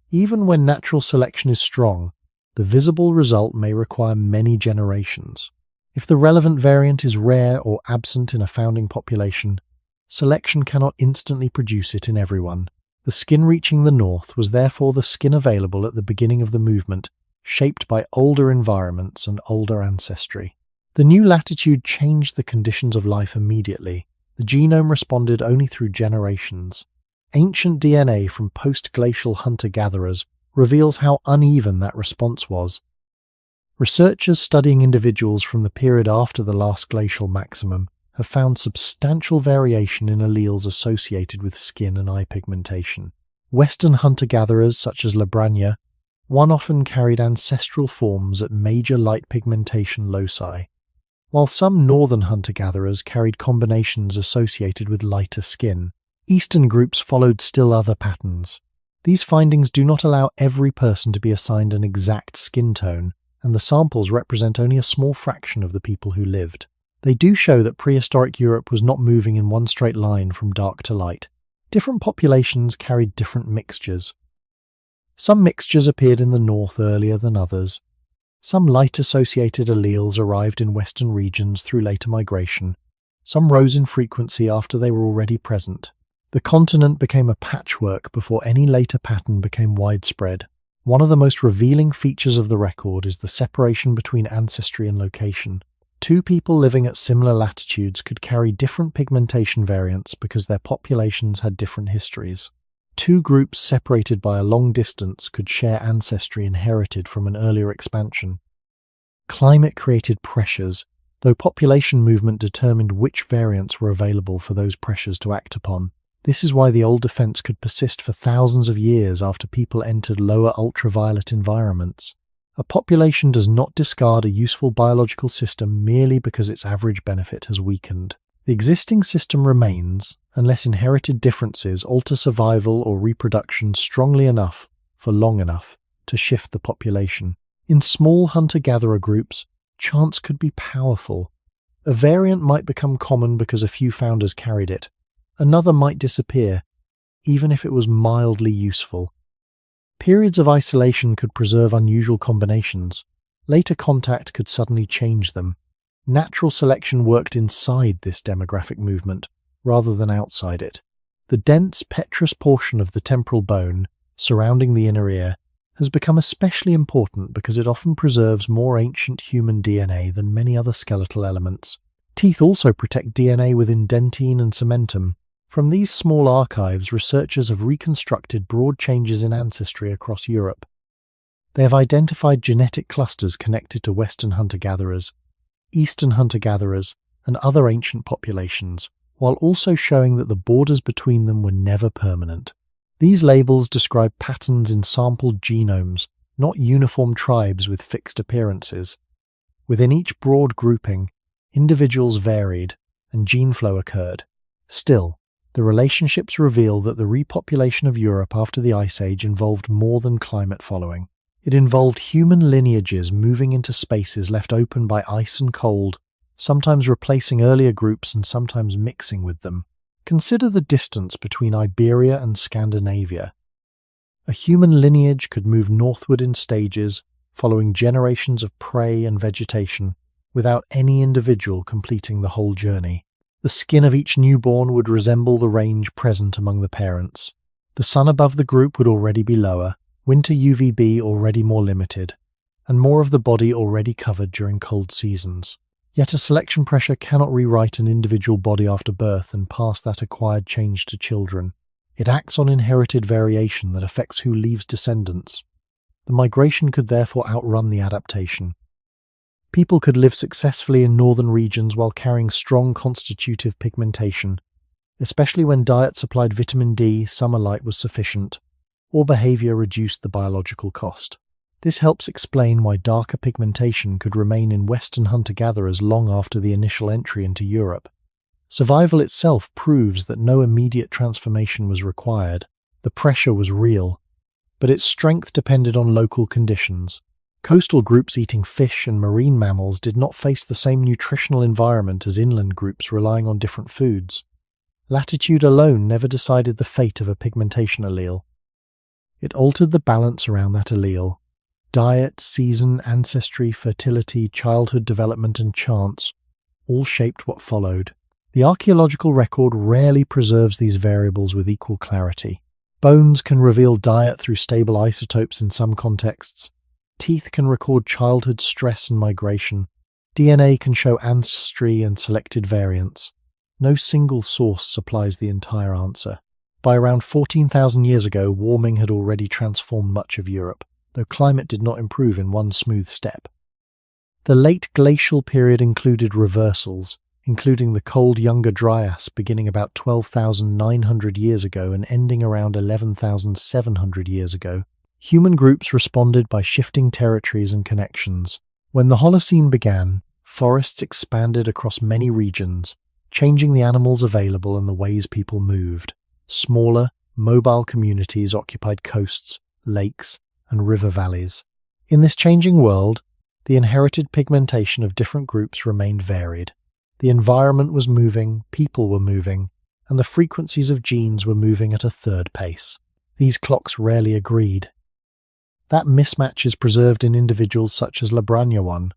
Even when natural selection is strong, the visible result may require many generations. If the relevant variant is rare or absent in a founding population, selection cannot instantly produce it in everyone. The skin reaching the north was therefore the skin available at the beginning of the movement, shaped by older environments and older ancestry. The new latitude changed the conditions of life immediately. The genome responded only through generations. Ancient DNA from post-glacial hunter-gatherers reveals how uneven that response was. Researchers studying individuals from the period after the last glacial maximum have found substantial variation in alleles associated with skin and eye pigmentation. Western hunter-gatherers such as Braña, one often carried ancestral forms at major light pigmentation loci, while some northern hunter-gatherers carried combinations associated with lighter skin. Eastern groups followed still other patterns. These findings do not allow every person to be assigned an exact skin tone, and the samples represent only a small fraction of the people who lived. They do show that prehistoric Europe was not moving in one straight line from dark to light. Different populations carried different mixtures. Some mixtures appeared in the north earlier than others. Some light-associated alleles arrived in western regions through later migration. Some rose in frequency after they were already present. The continent became a patchwork before any later pattern became widespread. One of the most revealing features of the record is the separation between ancestry and location. Two people living at similar latitudes could carry different pigmentation variants because their populations had different histories. Two groups separated by a long distance could share ancestry inherited from an earlier expansion. Climate created pressures, though population movement determined which variants were available for those pressures to act upon. This is why the old defense could persist for thousands of years after people entered lower ultraviolet environments. A population does not discard a useful biological system merely because its average benefit has weakened. The existing system remains, unless inherited differences alter survival or reproduction strongly enough for long enough to shift the population. In small hunter-gatherer groups, chance could be powerful. A variant might become common because a few founders carried it. Another might disappear, even if it was mildly useful. Periods of isolation could preserve unusual combinations. Later contact could suddenly change them. Natural selection worked inside this demographic movement, rather than outside it. The dense petrous portion of the temporal bone, surrounding the inner ear, has become especially important because it often preserves more ancient human DNA than many other skeletal elements. Teeth also protect DNA within dentine and cementum. From these small archives, researchers have reconstructed broad changes in ancestry across Europe. They have identified genetic clusters connected to Western hunter-gatherers, Eastern hunter-gatherers, and other ancient populations, while also showing that the borders between them were never permanent. These labels describe patterns in sampled genomes, not uniform tribes with fixed appearances. Within each broad grouping, individuals varied, and gene flow occurred. Still, the relationships reveal that the repopulation of Europe after the Ice Age involved more than climate following. It involved human lineages moving into spaces left open by ice and cold, sometimes replacing earlier groups and sometimes mixing with them. Consider the distance between Iberia and Scandinavia. A human lineage could move northward in stages, following generations of prey and vegetation, without any individual completing the whole journey. The skin of each newborn would resemble the range present among the parents. The sun above the group would already be lower, winter UVB already more limited, and more of the body already covered during cold seasons. Yet a selection pressure cannot rewrite an individual body after birth and pass that acquired change to children. It acts on inherited variation that affects who leaves descendants. The migration could therefore outrun the adaptation. People could live successfully in northern regions while carrying strong constitutive pigmentation, especially when diet supplied vitamin D, summer light was sufficient, or behavior reduced the biological cost. This helps explain why darker pigmentation could remain in Western hunter-gatherers long after the initial entry into Europe. Survival itself proves that no immediate transformation was required. The pressure was real, but its strength depended on local conditions. Coastal groups eating fish and marine mammals did not face the same nutritional environment as inland groups relying on different foods. Latitude alone never decided the fate of a pigmentation allele. It altered the balance around that allele. Diet, season, ancestry, fertility, childhood development, and chance all shaped what followed. The archaeological record rarely preserves these variables with equal clarity. Bones can reveal diet through stable isotopes in some contexts. Teeth can record childhood stress and migration. DNA can show ancestry and selected variants. No single source supplies the entire answer. By around 14,000 years ago, warming had already transformed much of Europe, though climate did not improve in one smooth step. The late glacial period included reversals, including the cold Younger Dryas beginning about 12,900 years ago and ending around 11,700 years ago. Human groups responded by shifting territories and connections. When the Holocene began, forests expanded across many regions, changing the animals available and the ways people moved. Smaller, mobile communities occupied coasts, lakes, and river valleys. In this changing world, the inherited pigmentation of different groups remained varied. The environment was moving, people were moving, and the frequencies of genes were moving at a third pace. These clocks rarely agreed. That mismatch is preserved in individuals such as Braña 1,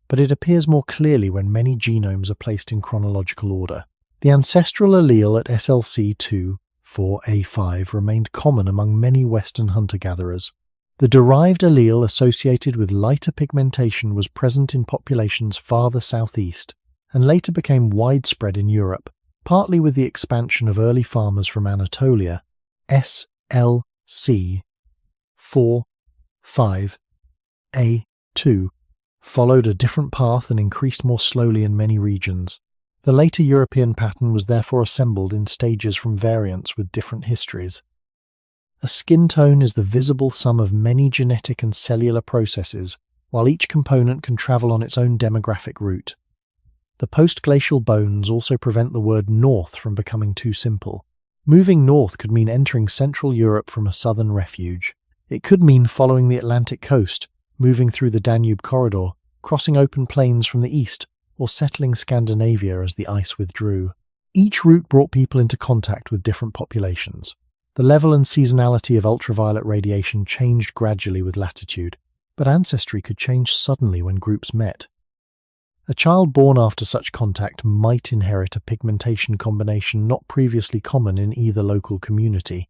but it appears more clearly when many genomes are placed in chronological order. The ancestral allele at SLC2-4A5 remained common among many Western hunter-gatherers. The derived allele associated with lighter pigmentation was present in populations farther southeast, and later became widespread in Europe, partly with the expansion of early farmers from Anatolia. SLC4-5A2 followed a different path and increased more slowly in many regions. The later European pattern was therefore assembled in stages from variants with different histories. A skin tone is the visible sum of many genetic and cellular processes, while each component can travel on its own demographic route. The post-glacial bones also prevent the word north from becoming too simple. Moving north could mean entering Central Europe from a southern refuge. It could mean following the Atlantic coast, moving through the Danube corridor, crossing open plains from the east, or settling Scandinavia as the ice withdrew. Each route brought people into contact with different populations. The level and seasonality of ultraviolet radiation changed gradually with latitude, but ancestry could change suddenly when groups met. A child born after such contact might inherit a pigmentation combination not previously common in either local community.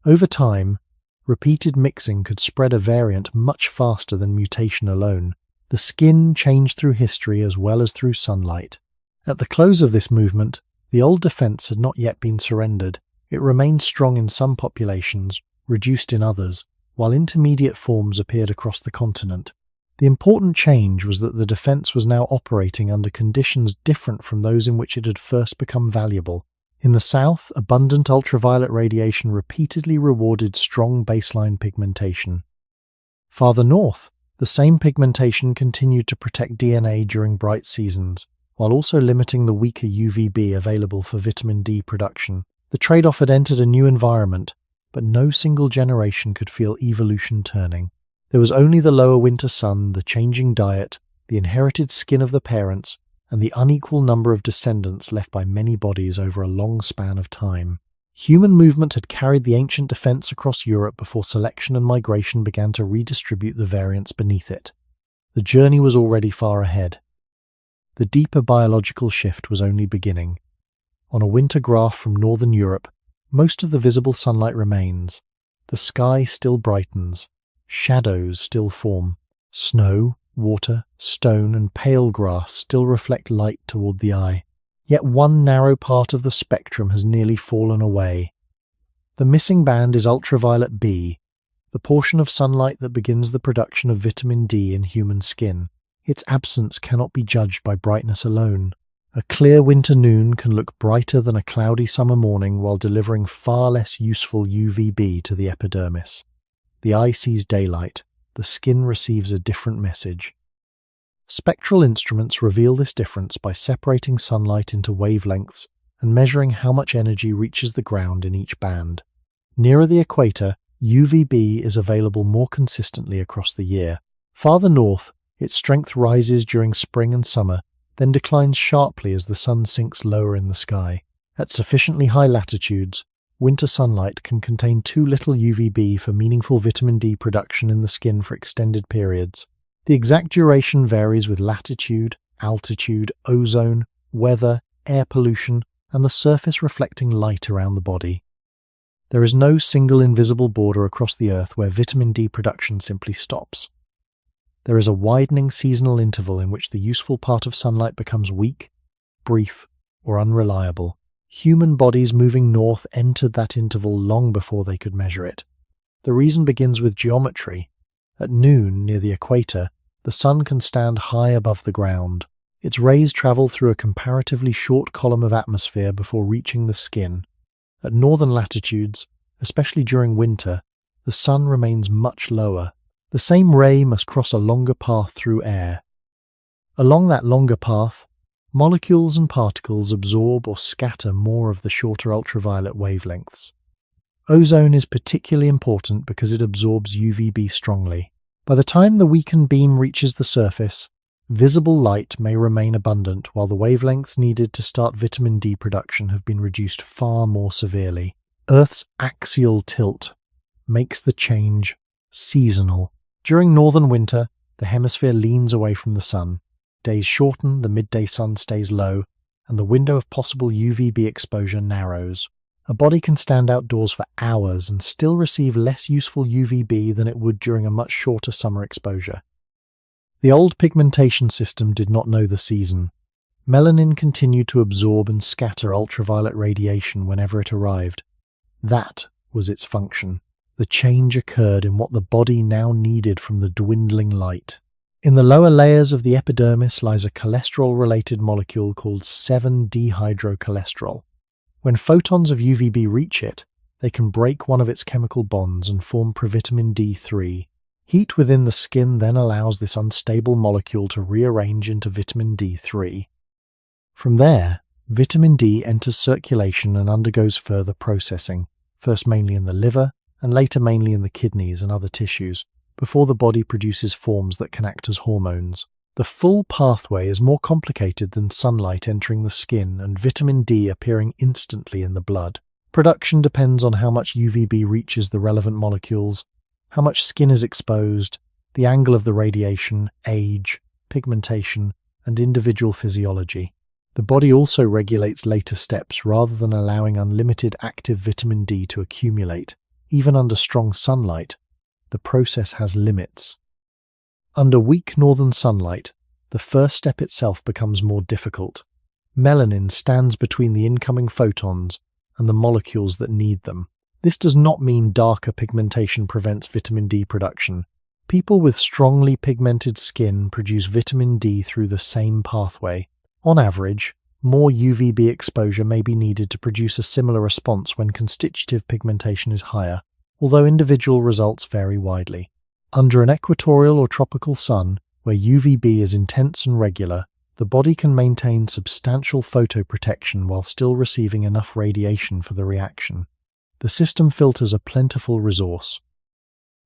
Over time, repeated mixing could spread a variant much faster than mutation alone. The skin changed through history as well as through sunlight. At the close of this movement, the old defense had not yet been surrendered. It remained strong in some populations, reduced in others, while intermediate forms appeared across the continent. The important change was that the defense was now operating under conditions different from those in which it had first become valuable. In the south, abundant ultraviolet radiation repeatedly rewarded strong baseline pigmentation. Farther north, the same pigmentation continued to protect DNA during bright seasons, while also limiting the weaker UVB available for vitamin D production. The trade-off had entered a new environment, but no single generation could feel evolution turning. There was only the lower winter sun, the changing diet, the inherited skin of the parents, and the unequal number of descendants left by many bodies over a long span of time. Human movement had carried the ancient defense across Europe before selection and migration began to redistribute the variants beneath it. The journey was already far ahead. The deeper biological shift was only beginning. On a winter graph from northern Europe, most of the visible sunlight remains. The sky still brightens. Shadows still form. Snow, water, stone, and pale grass still reflect light toward the eye. Yet one narrow part of the spectrum has nearly fallen away. The missing band is ultraviolet B, the portion of sunlight that begins the production of vitamin D in human skin. Its absence cannot be judged by brightness alone. A clear winter noon can look brighter than a cloudy summer morning while delivering far less useful UVB to the epidermis. The eye sees daylight, the skin receives a different message. Spectral instruments reveal this difference by separating sunlight into wavelengths and measuring how much energy reaches the ground in each band. Nearer the equator, UVB is available more consistently across the year. Farther north, its strength rises during spring and summer, then declines sharply as the sun sinks lower in the sky. At sufficiently high latitudes, winter sunlight can contain too little UVB for meaningful vitamin D production in the skin for extended periods. The exact duration varies with latitude, altitude, ozone, weather, air pollution, and the surface reflecting light around the body. There is no single invisible border across the Earth where vitamin D production simply stops. There is a widening seasonal interval in which the useful part of sunlight becomes weak, brief, or unreliable. Human bodies moving north entered that interval long before they could measure it. The reason begins with geometry. At noon, near the equator, the sun can stand high above the ground. Its rays travel through a comparatively short column of atmosphere before reaching the skin. At northern latitudes, especially during winter, the sun remains much lower. The same ray must cross a longer path through air. Along that longer path, molecules and particles absorb or scatter more of the shorter ultraviolet wavelengths. Ozone is particularly important because it absorbs UVB strongly. By the time the weakened beam reaches the surface, visible light may remain abundant while the wavelengths needed to start vitamin D production have been reduced far more severely. Earth's axial tilt makes the change seasonal. During northern winter, the hemisphere leans away from the sun. Days shorten, the midday sun stays low, and the window of possible UVB exposure narrows. A body can stand outdoors for hours and still receive less useful UVB than it would during a much shorter summer exposure. The old pigmentation system did not know the season. Melanin continued to absorb and scatter ultraviolet radiation whenever it arrived. That was its function. The change occurred in what the body now needed from the dwindling light. In the lower layers of the epidermis lies a cholesterol-related molecule called 7-dehydrocholesterol. When photons of UVB reach it, they can break one of its chemical bonds and form provitamin D3. Heat within the skin then allows this unstable molecule to rearrange into vitamin D3. From there, vitamin D enters circulation and undergoes further processing, first mainly in the liver and later mainly in the kidneys and other tissues, before the body produces forms that can act as hormones. The full pathway is more complicated than sunlight entering the skin and vitamin D appearing instantly in the blood. Production depends on how much UVB reaches the relevant molecules, how much skin is exposed, the angle of the radiation, age, pigmentation, and individual physiology. The body also regulates later steps rather than allowing unlimited active vitamin D to accumulate. Even under strong sunlight, the process has limits. Under weak northern sunlight, the first step itself becomes more difficult. Melanin stands between the incoming photons and the molecules that need them. This does not mean darker pigmentation prevents vitamin D production. People with strongly pigmented skin produce vitamin D through the same pathway. On average, more UVB exposure may be needed to produce a similar response when constitutive pigmentation is higher, although individual results vary widely. Under an equatorial or tropical sun, where UVB is intense and regular, the body can maintain substantial photoprotection while still receiving enough radiation for the reaction. The system filters a plentiful resource.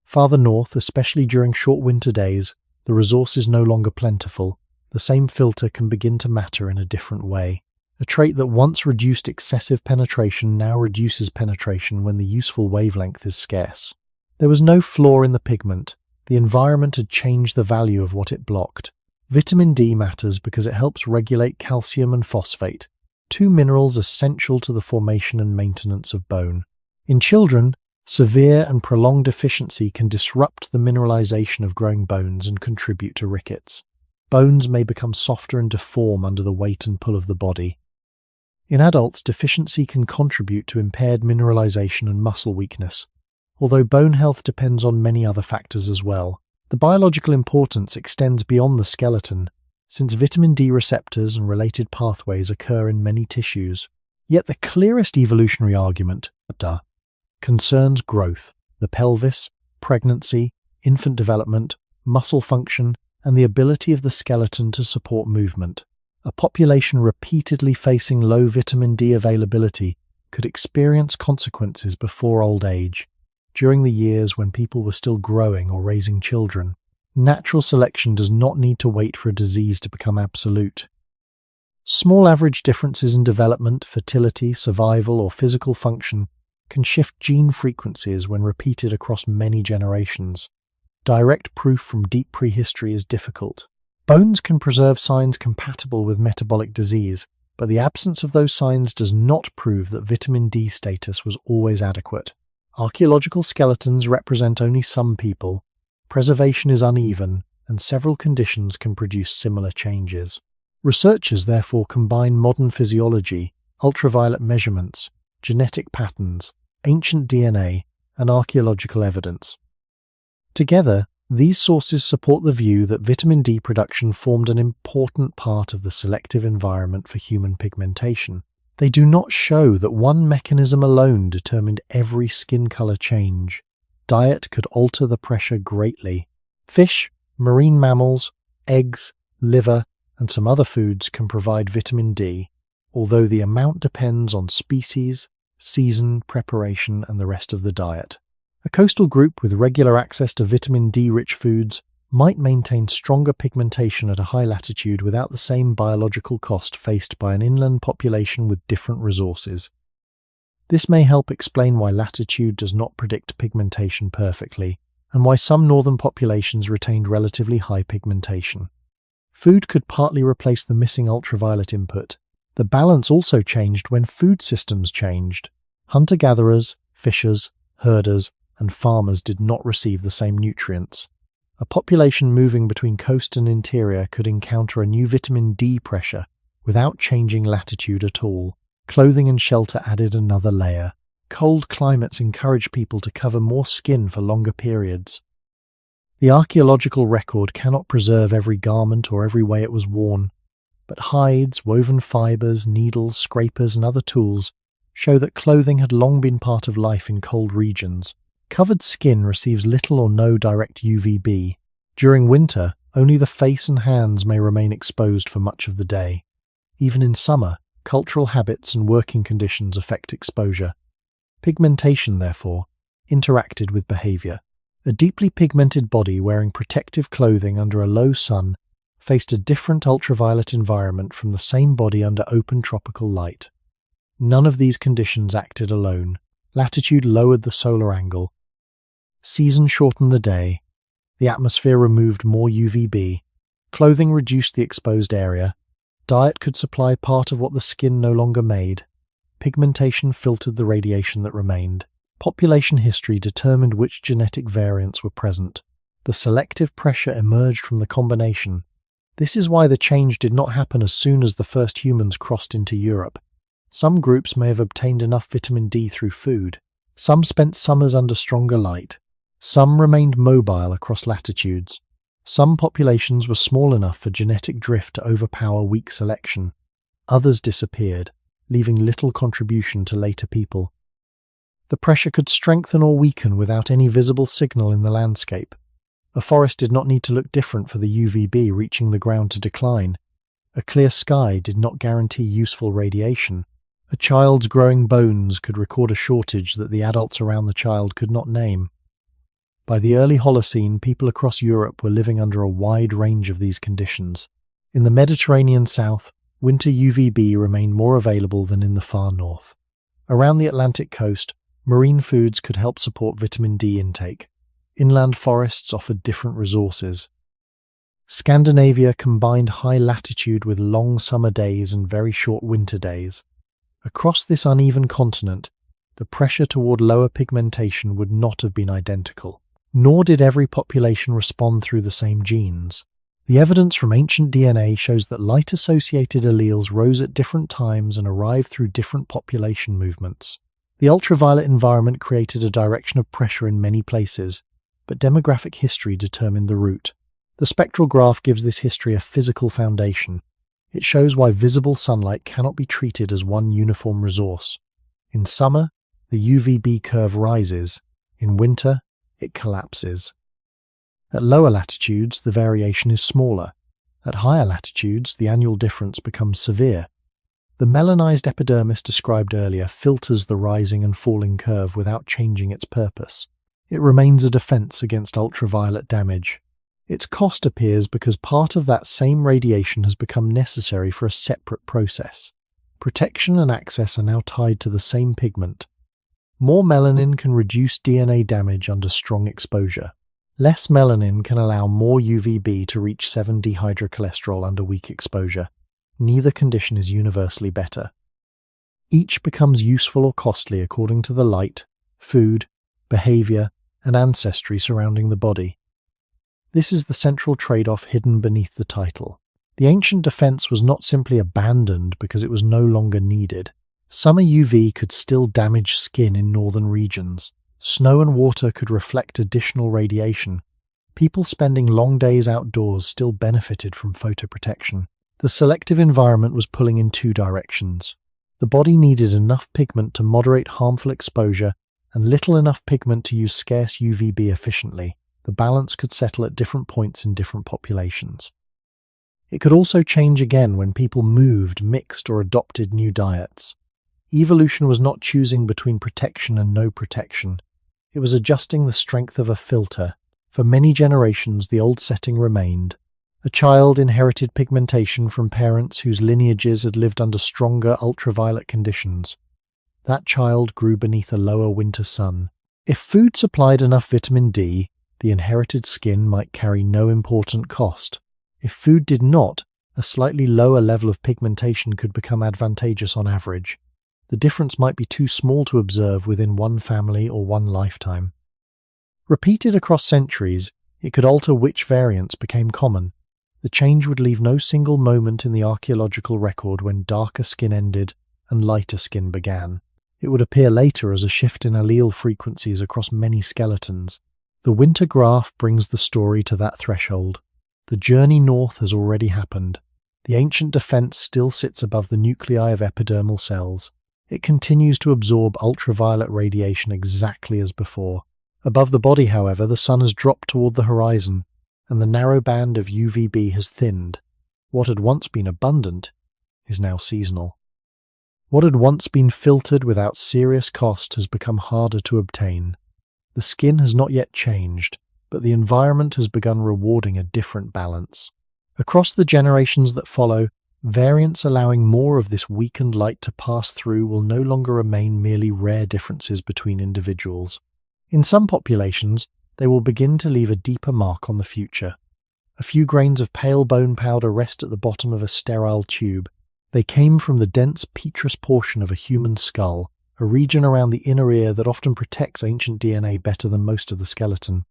Farther north, especially during short winter days, the resource is no longer plentiful. The same filter can begin to matter in a different way. A trait that once reduced excessive penetration now reduces penetration when the useful wavelength is scarce. There was no flaw in the pigment. The environment had changed the value of what it blocked. Vitamin D matters because it helps regulate calcium and phosphate, two minerals essential to the formation and maintenance of bone. In children, severe and prolonged deficiency can disrupt the mineralization of growing bones and contribute to rickets. Bones may become softer and deform under the weight and pull of the body. In adults, deficiency can contribute to impaired mineralization and muscle weakness, although bone health depends on many other factors as well. The biological importance extends beyond the skeleton, since vitamin D receptors and related pathways occur in many tissues. Yet the clearest evolutionary argument concerns growth, the pelvis, pregnancy, infant development, muscle function, and the ability of the skeleton to support movement. A population repeatedly facing low vitamin D availability could experience consequences before old age, during the years when people were still growing or raising children. Natural selection does not need to wait for a disease to become absolute. Small average differences in development, fertility, survival, or physical function can shift gene frequencies when repeated across many generations. Direct proof from deep prehistory is difficult. Bones can preserve signs compatible with metabolic disease, but the absence of those signs does not prove that vitamin D status was always adequate. Archaeological skeletons represent only some people. Preservation is uneven, and several conditions can produce similar changes. Researchers therefore combine modern physiology, ultraviolet measurements, genetic patterns, ancient DNA, and archaeological evidence. Together, These sources support the view that vitamin D production formed an important part of the selective environment for human pigmentation. They do not show that one mechanism alone determined every skin color change. Diet could alter the pressure greatly. Fish, marine mammals, eggs, liver, and some other foods can provide vitamin D, although the amount depends on species, season, preparation, and the rest of the diet. A coastal group with regular access to vitamin D-rich foods might maintain stronger pigmentation at a high latitude without the same biological cost faced by an inland population with different resources. This may help explain why latitude does not predict pigmentation perfectly, and why some northern populations retained relatively high pigmentation. Food could partly replace the missing ultraviolet input. The balance also changed when food systems changed. Hunter-gatherers, fishers, herders, and farmers did not receive the same nutrients. A population moving between coast and interior could encounter a new vitamin D pressure without changing latitude at all. Clothing and shelter added another layer. Cold climates encouraged people to cover more skin for longer periods. The archaeological record cannot preserve every garment or every way it was worn, but hides, woven fibers, needles, scrapers, and other tools show that clothing had long been part of life in cold regions. Covered skin receives little or no direct UVB. During winter, only the face and hands may remain exposed for much of the day. Even in summer, cultural habits and working conditions affect exposure. Pigmentation, therefore, interacted with behavior. A deeply pigmented body wearing protective clothing under a low sun faced a different ultraviolet environment from the same body under open tropical light. None of these conditions acted alone. Latitude lowered the solar angle. Season shortened the day. The atmosphere removed more UVB. Clothing reduced the exposed area. Diet could supply part of what the skin no longer made. Pigmentation filtered the radiation that remained. Population history determined which genetic variants were present. The selective pressure emerged from the combination. This is why the change did not happen as soon as the first humans crossed into Europe. Some groups may have obtained enough vitamin D through food. Some spent summers under stronger light. Some remained mobile across latitudes. Some populations were small enough for genetic drift to overpower weak selection. Others disappeared, leaving little contribution to later people. The pressure could strengthen or weaken without any visible signal in the landscape. A forest did not need to look different for the UVB reaching the ground to decline. A clear sky did not guarantee useful radiation. A child's growing bones could record a shortage that the adults around the child could not name. By the early Holocene, people across Europe were living under a wide range of these conditions. In the Mediterranean south, winter UVB remained more available than in the far north. Around the Atlantic coast, marine foods could help support vitamin D intake. Inland forests offered different resources. Scandinavia combined high latitude with long summer days and very short winter days. Across this uneven continent, the pressure toward lower pigmentation would not have been identical. Nor did every population respond through the same genes. The evidence from ancient DNA shows that light-associated alleles rose at different times and arrived through different population movements. The ultraviolet environment created a direction of pressure in many places, but demographic history determined the route. The spectral graph gives this history a physical foundation. It shows why visible sunlight cannot be treated as one uniform resource. In summer, the UVB curve rises. In winter, it collapses. At lower latitudes, the variation is smaller. At higher latitudes, the annual difference becomes severe. The melanized epidermis described earlier filters the rising and falling curve without changing its purpose. It remains a defense against ultraviolet damage. Its cost appears because part of that same radiation has become necessary for a separate process. Protection and access are now tied to the same pigment. More melanin can reduce DNA damage under strong exposure. Less melanin can allow more UVB to reach 7-dehydrocholesterol under weak exposure. Neither condition is universally better. Each becomes useful or costly according to the light, food, behavior, and ancestry surrounding the body. This is the central trade-off hidden beneath the title. The ancient defense was not simply abandoned because it was no longer needed. Summer UV could still damage skin in northern regions. Snow and water could reflect additional radiation. people spending long days outdoors still benefited from photoprotection. The selective environment was pulling in two directions. The body needed enough pigment to moderate harmful exposure and little enough pigment to use scarce UVB efficiently. The balance could settle at different points in different populations. It could also change again when people moved, mixed, or adopted new diets. Evolution was not choosing between protection and no protection. It was adjusting the strength of a filter. For many generations, the old setting remained. A child inherited pigmentation from parents whose lineages had lived under stronger ultraviolet conditions. That child grew beneath a lower winter sun. If food supplied enough vitamin D, the inherited skin might carry no important cost. If food did not, a slightly lower level of pigmentation could become advantageous on average. The difference might be too small to observe within one family or one lifetime. Repeated across centuries, it could alter which variants became common. The change would leave no single moment in the archaeological record when darker skin ended and lighter skin began. It would appear later as a shift in allele frequencies across many skeletons. The winter graph brings the story to that threshold. The journey north has already happened. The ancient defense still sits above the nuclei of epidermal cells. It continues to absorb ultraviolet radiation exactly as before. Above the body, however, the sun has dropped toward the horizon, and the narrow band of UVB has thinned. What had once been abundant is now seasonal. What had once been filtered without serious cost has become harder to obtain. The skin has not yet changed, but the environment has begun rewarding a different balance. Across the generations that follow, variants allowing more of this weakened light to pass through will no longer remain merely rare differences between individuals. In some populations, they will begin to leave a deeper mark on the future. A few grains of pale bone powder rest at the bottom of a sterile tube. They came from the dense petrous portion of a human skull, a region around the inner ear that often protects ancient DNA better than most of the skeleton.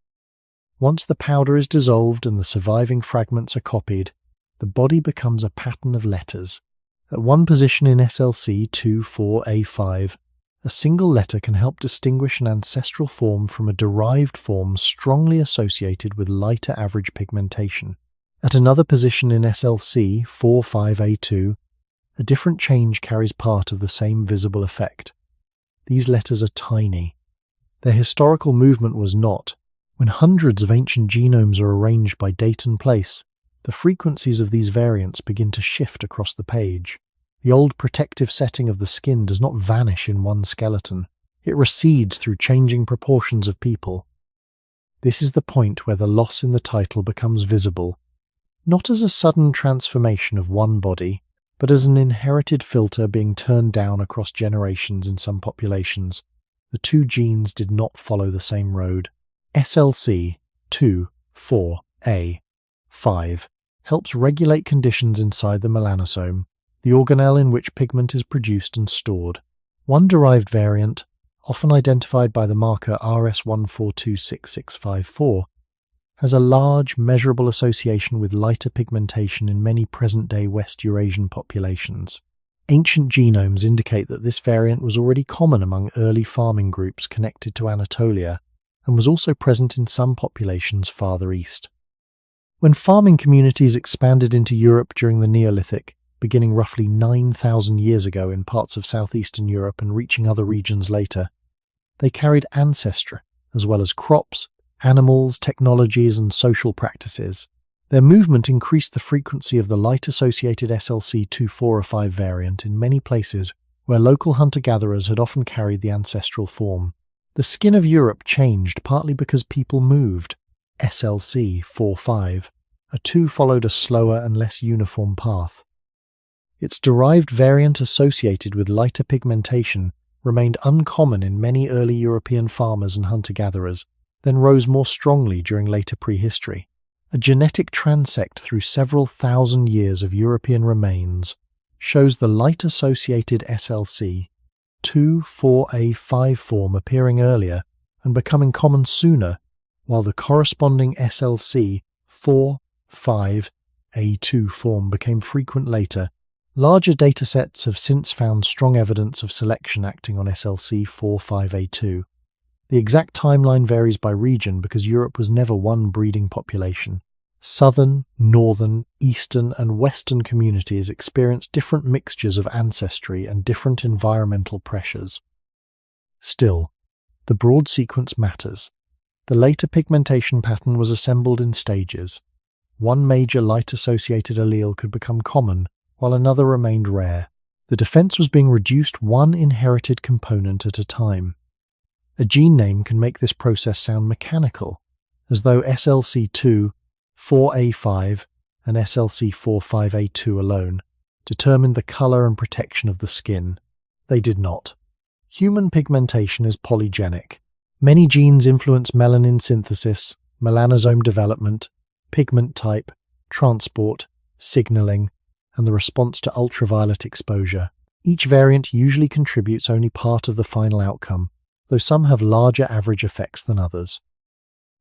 Once the powder is dissolved and the surviving fragments are copied, the body becomes a pattern of letters. At one position in SLC 24A5, a single letter can help distinguish an ancestral form from a derived form strongly associated with lighter average pigmentation. At another position in SLC 45A2, a different change carries part of the same visible effect. These letters are tiny. Their historical movement was not. When hundreds of ancient genomes are arranged by date and place, the frequencies of these variants begin to shift across the page. The old protective setting of the skin does not vanish in one skeleton. It recedes through changing proportions of people. This is the point where the loss in the title becomes visible, not as a sudden transformation of one body, but as an inherited filter being turned down across generations in some populations. The two genes did not follow the same road. SLC 24A5 helps regulate conditions inside the melanosome, the organelle in which pigment is produced and stored. One derived variant, often identified by the marker RS1426654, has a large, measurable association with lighter pigmentation in many present-day West Eurasian populations. Ancient genomes indicate that this variant was already common among early farming groups connected to Anatolia, and was also present in some populations farther east. When farming communities expanded into Europe during the Neolithic, beginning roughly 9,000 years ago in parts of southeastern Europe and reaching other regions later, they carried ancestry, as well as crops, animals, technologies, and social practices. Their movement increased the frequency of the light-associated SLC24A5 variant in many places where local hunter-gatherers had often carried the ancestral form. The skin of Europe changed partly because people moved. SLC45, a two followed a slower and less uniform path. Its derived variant associated with lighter pigmentation remained uncommon in many early European farmers and hunter-gatherers, then rose more strongly during later prehistory. A genetic transect through several thousand years of European remains shows the light-associated SLC24A5 form appearing earlier and becoming common sooner, while the corresponding SLC45A2 form became frequent later. Larger datasets have since found strong evidence of selection acting on SLC45A2. The exact timeline varies by region because Europe was never one breeding population. Southern, northern, eastern, and western communities experienced different mixtures of ancestry and different environmental pressures. Still, the broad sequence matters. The later pigmentation pattern was assembled in stages. One major light-associated allele could become common, while another remained rare. The defense was being reduced one inherited component at a time. A gene name can make this process sound mechanical, as though SLC2, 4A5, and SLC45A2 alone determined the color and protection of the skin. They did not. Human pigmentation is polygenic. Many genes influence melanin synthesis, melanosome development, pigment type, transport, signaling, and the response to ultraviolet exposure. Each variant usually contributes only part of the final outcome, though some have larger average effects than others.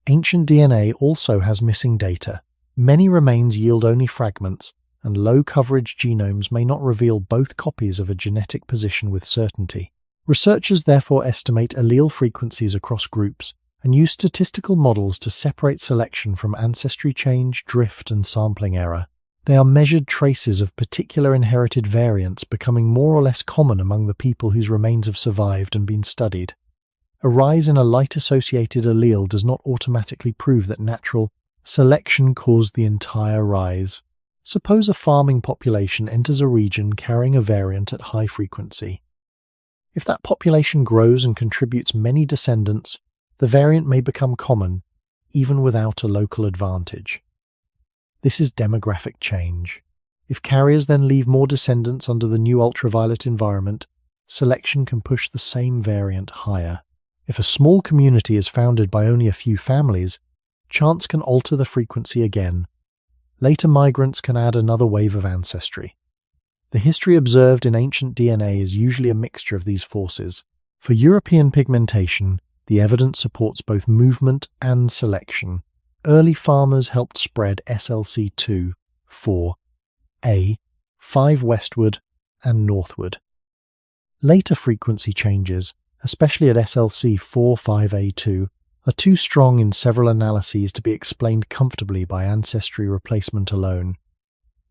Ancient DNA also has missing data. Many remains yield only fragments, and low-coverage genomes may not reveal both copies of a genetic position with certainty. Researchers therefore estimate allele frequencies across groups and use statistical models to separate selection from ancestry change, drift, and sampling error. They are measured traces of particular inherited variants becoming more or less common among the people whose remains have survived and been studied. A rise in a light-associated allele does not automatically prove that natural selection caused the entire rise. Suppose a farming population enters a region carrying a variant at high frequency. If that population grows and contributes many descendants, the variant may become common, even without a local advantage. This is demographic change. If carriers then leave more descendants under the new ultraviolet environment, selection can push the same variant higher. If a small community is founded by only a few families, chance can alter the frequency again. Later migrants can add another wave of ancestry. The history observed in ancient DNA is usually a mixture of these forces. For European pigmentation, the evidence supports both movement and selection. Early farmers helped spread SLC2, 4A, 5 westward and northward. Later frequency changes, especially at SLC45A2, are too strong in several analyses to be explained comfortably by ancestry replacement alone.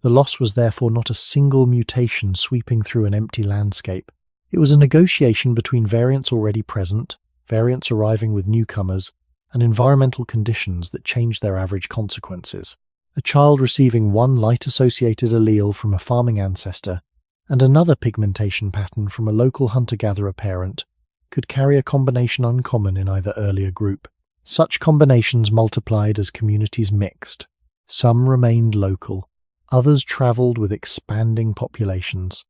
The loss was therefore not a single mutation sweeping through an empty landscape. It was a negotiation between variants already present, variants arriving with newcomers, and environmental conditions that changed their average consequences. A child receiving one light-associated allele from a farming ancestor and another pigmentation pattern from a local hunter-gatherer parent could carry a combination uncommon in either earlier group. Such combinations multiplied as communities mixed. Some remained local. Others travelled with expanding populations.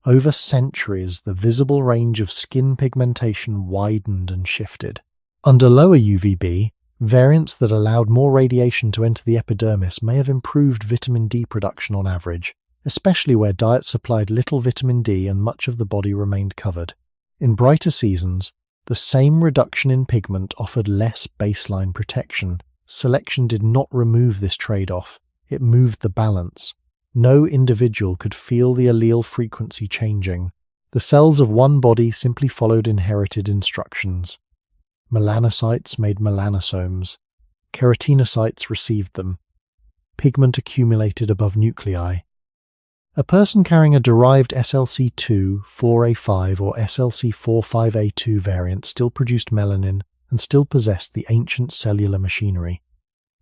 Over centuries, the visible range of skin pigmentation widened and shifted. Under lower UVB, variants that allowed more radiation to enter the epidermis may have improved vitamin D production on average, especially where diets supplied little vitamin D and much of the body remained covered. In brighter seasons, the same reduction in pigment offered less baseline protection. Selection did not remove this trade-off. It moved the balance. No individual could feel the allele frequency changing. The cells of one body simply followed inherited instructions. Melanocytes made melanosomes. Keratinocytes received them. Pigment accumulated above nuclei. A person carrying a derived SLC2, 4A5 or SLC45A2 variant still produced melanin and still possessed the ancient cellular machinery.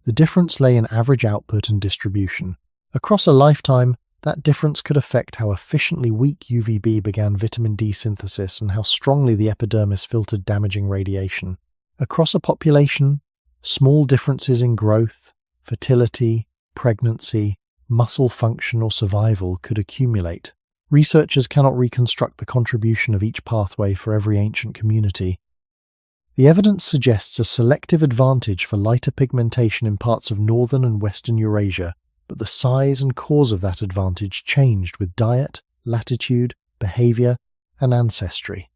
The difference lay in average output and distribution. Across a lifetime, that difference could affect how efficiently weak UVB began vitamin D synthesis and how strongly the epidermis filtered damaging radiation. Across a population, small differences in growth, fertility, pregnancy, muscle function or survival could accumulate. Researchers cannot reconstruct the contribution of each pathway for every ancient community. The evidence suggests a selective advantage for lighter pigmentation in parts of northern and western Eurasia, but the size and cause of that advantage changed with diet, latitude, behavior, and ancestry.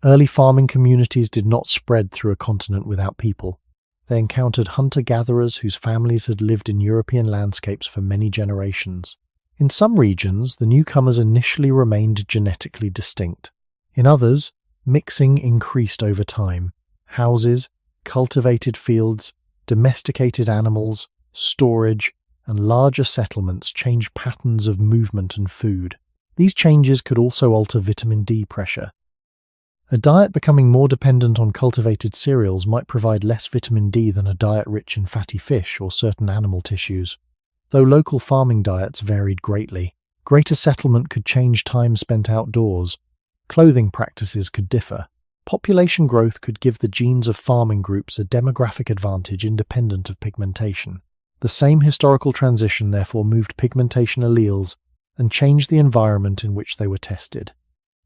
Early farming communities did not spread through a continent without people. They encountered hunter-gatherers whose families had lived in European landscapes for many generations. In some regions, the newcomers initially remained genetically distinct. In others, mixing increased over time. houses, cultivated fields, domesticated animals, storage, and larger settlements changed patterns of movement and food. These changes could also alter vitamin D pressure. A diet becoming more dependent on cultivated cereals might provide less vitamin D than a diet rich in fatty fish or certain animal tissues. Though local farming diets varied greatly, greater settlement could change time spent outdoors. Clothing practices could differ. Population growth could give the genes of farming groups a demographic advantage independent of pigmentation. The same historical transition therefore moved pigmentation alleles and changed the environment in which they were tested.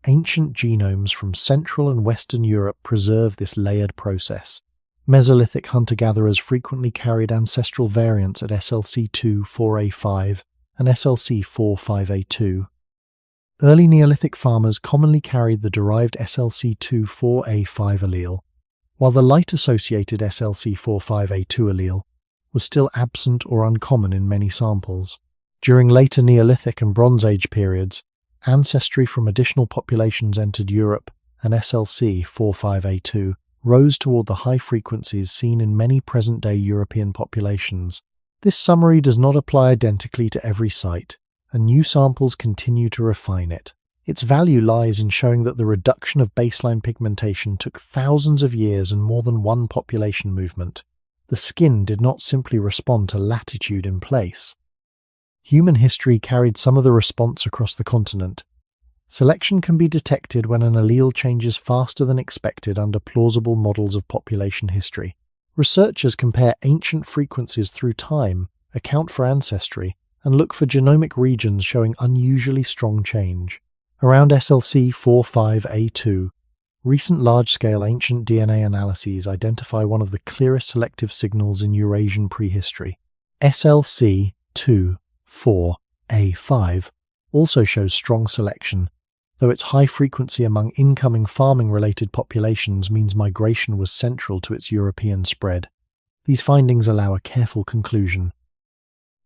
Ancient genomes from Central and Western Europe preserve this layered process. Mesolithic hunter-gatherers frequently carried ancestral variants at SLC2-4A5 and SLC4-5A2. Early Neolithic farmers commonly carried the derived SLC2-4A5 allele, while the light-associated SLC4-5A2 allele was still absent or uncommon in many samples. During later Neolithic and Bronze Age periods, ancestry from additional populations entered Europe, and SLC4-5A2 rose toward the high frequencies seen in many present-day European populations. This summary does not apply identically to every site, and new samples continue to refine it. Its value lies in showing that the reduction of baseline pigmentation took thousands of years and more than one population movement. The skin did not simply respond to latitude in place. Human history carried some of the response across the continent. Selection can be detected when an allele changes faster than expected under plausible models of population history. Researchers compare ancient frequencies through time, account for ancestry, and look for genomic regions showing unusually strong change. Around SLC4-5A2, recent large-scale ancient DNA analyses identify one of the clearest selective signals in Eurasian prehistory. SLC2-4A5 also shows strong selection, though its high frequency among incoming farming-related populations means migration was central to its European spread. These findings allow a careful conclusion.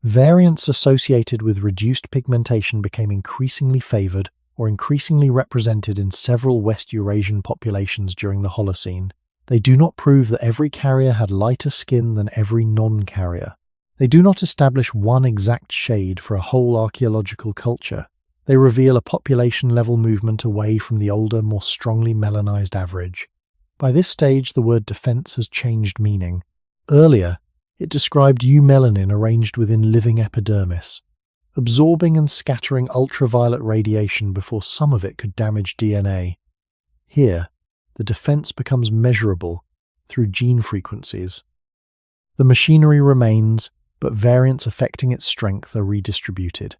Variants associated with reduced pigmentation became increasingly favored or increasingly represented in several West Eurasian populations during the Holocene. They do not prove that every carrier had lighter skin than every non-carrier. They do not establish one exact shade for a whole archaeological culture. They reveal a population-level movement away from the older, more strongly melanized average. By this stage, the word defense has changed meaning. Earlier, it described eumelanin arranged within living epidermis, absorbing and scattering ultraviolet radiation before some of it could damage DNA. Here, the defense becomes measurable through gene frequencies. The machinery remains, but variants affecting its strength are redistributed.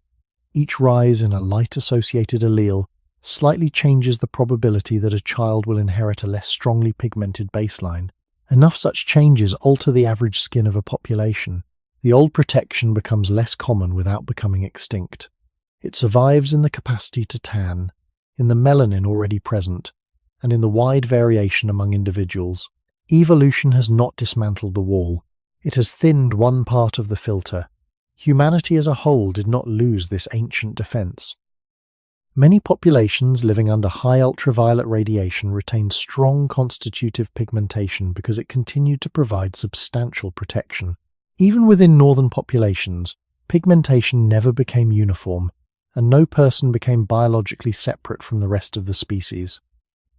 Each rise in a light-associated allele slightly changes the probability that a child will inherit a less strongly pigmented baseline. Enough such changes alter the average skin of a population. The old protection becomes less common without becoming extinct. It survives in the capacity to tan, in the melanin already present, and in the wide variation among individuals. Evolution has not dismantled the wall. It has thinned one part of the filter. Humanity as a whole did not lose this ancient defense. Many populations living under high ultraviolet radiation retained strong constitutive pigmentation because it continued to provide substantial protection. Even within northern populations, pigmentation never became uniform, and no person became biologically separate from the rest of the species.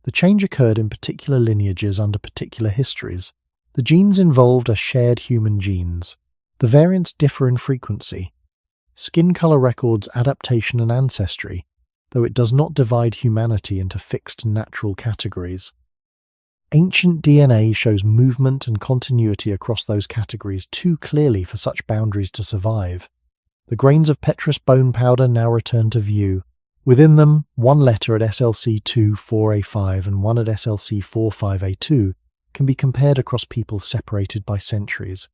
The change occurred in particular lineages under particular histories. The genes involved are shared human genes. The variants differ in frequency. Skin color records adaptation and ancestry, though it does not divide humanity into fixed natural categories. Ancient DNA shows movement and continuity across those categories too clearly for such boundaries to survive. The grains of petrous bone powder now return to view. Within them, one letter at SLC2-4A5 and one at SLC4-5A2 can be compared across people separated by centuries.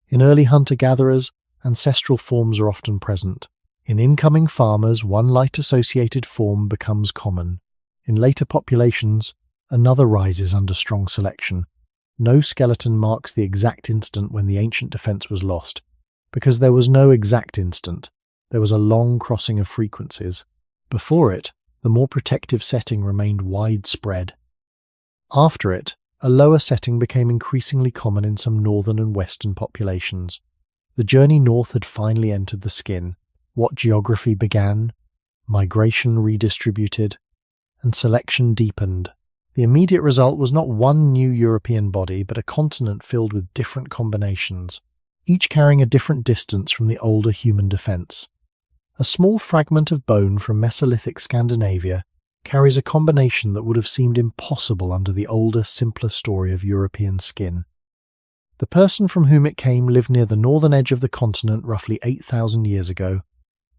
In early hunter-gatherers, ancestral forms are often present. In incoming farmers, one light-associated form becomes common. In later populations, another rises under strong selection. No skeleton marks the exact instant when the ancient defense was lost. Because there was no exact instant, there was a long crossing of frequencies. Before it, the more protective setting remained widespread. After it, a lower setting became increasingly common in some northern and western populations. The journey north had finally entered the skin. What geography began, migration redistributed, and selection deepened. The immediate result was not one new European body, but a continent filled with different combinations, each carrying a different distance from the older human defense. A small fragment of bone from Mesolithic Scandinavia carries a combination that would have seemed impossible under the older, simpler story of European skin. The person from whom it came lived near the northern edge of the continent roughly 8,000 years ago,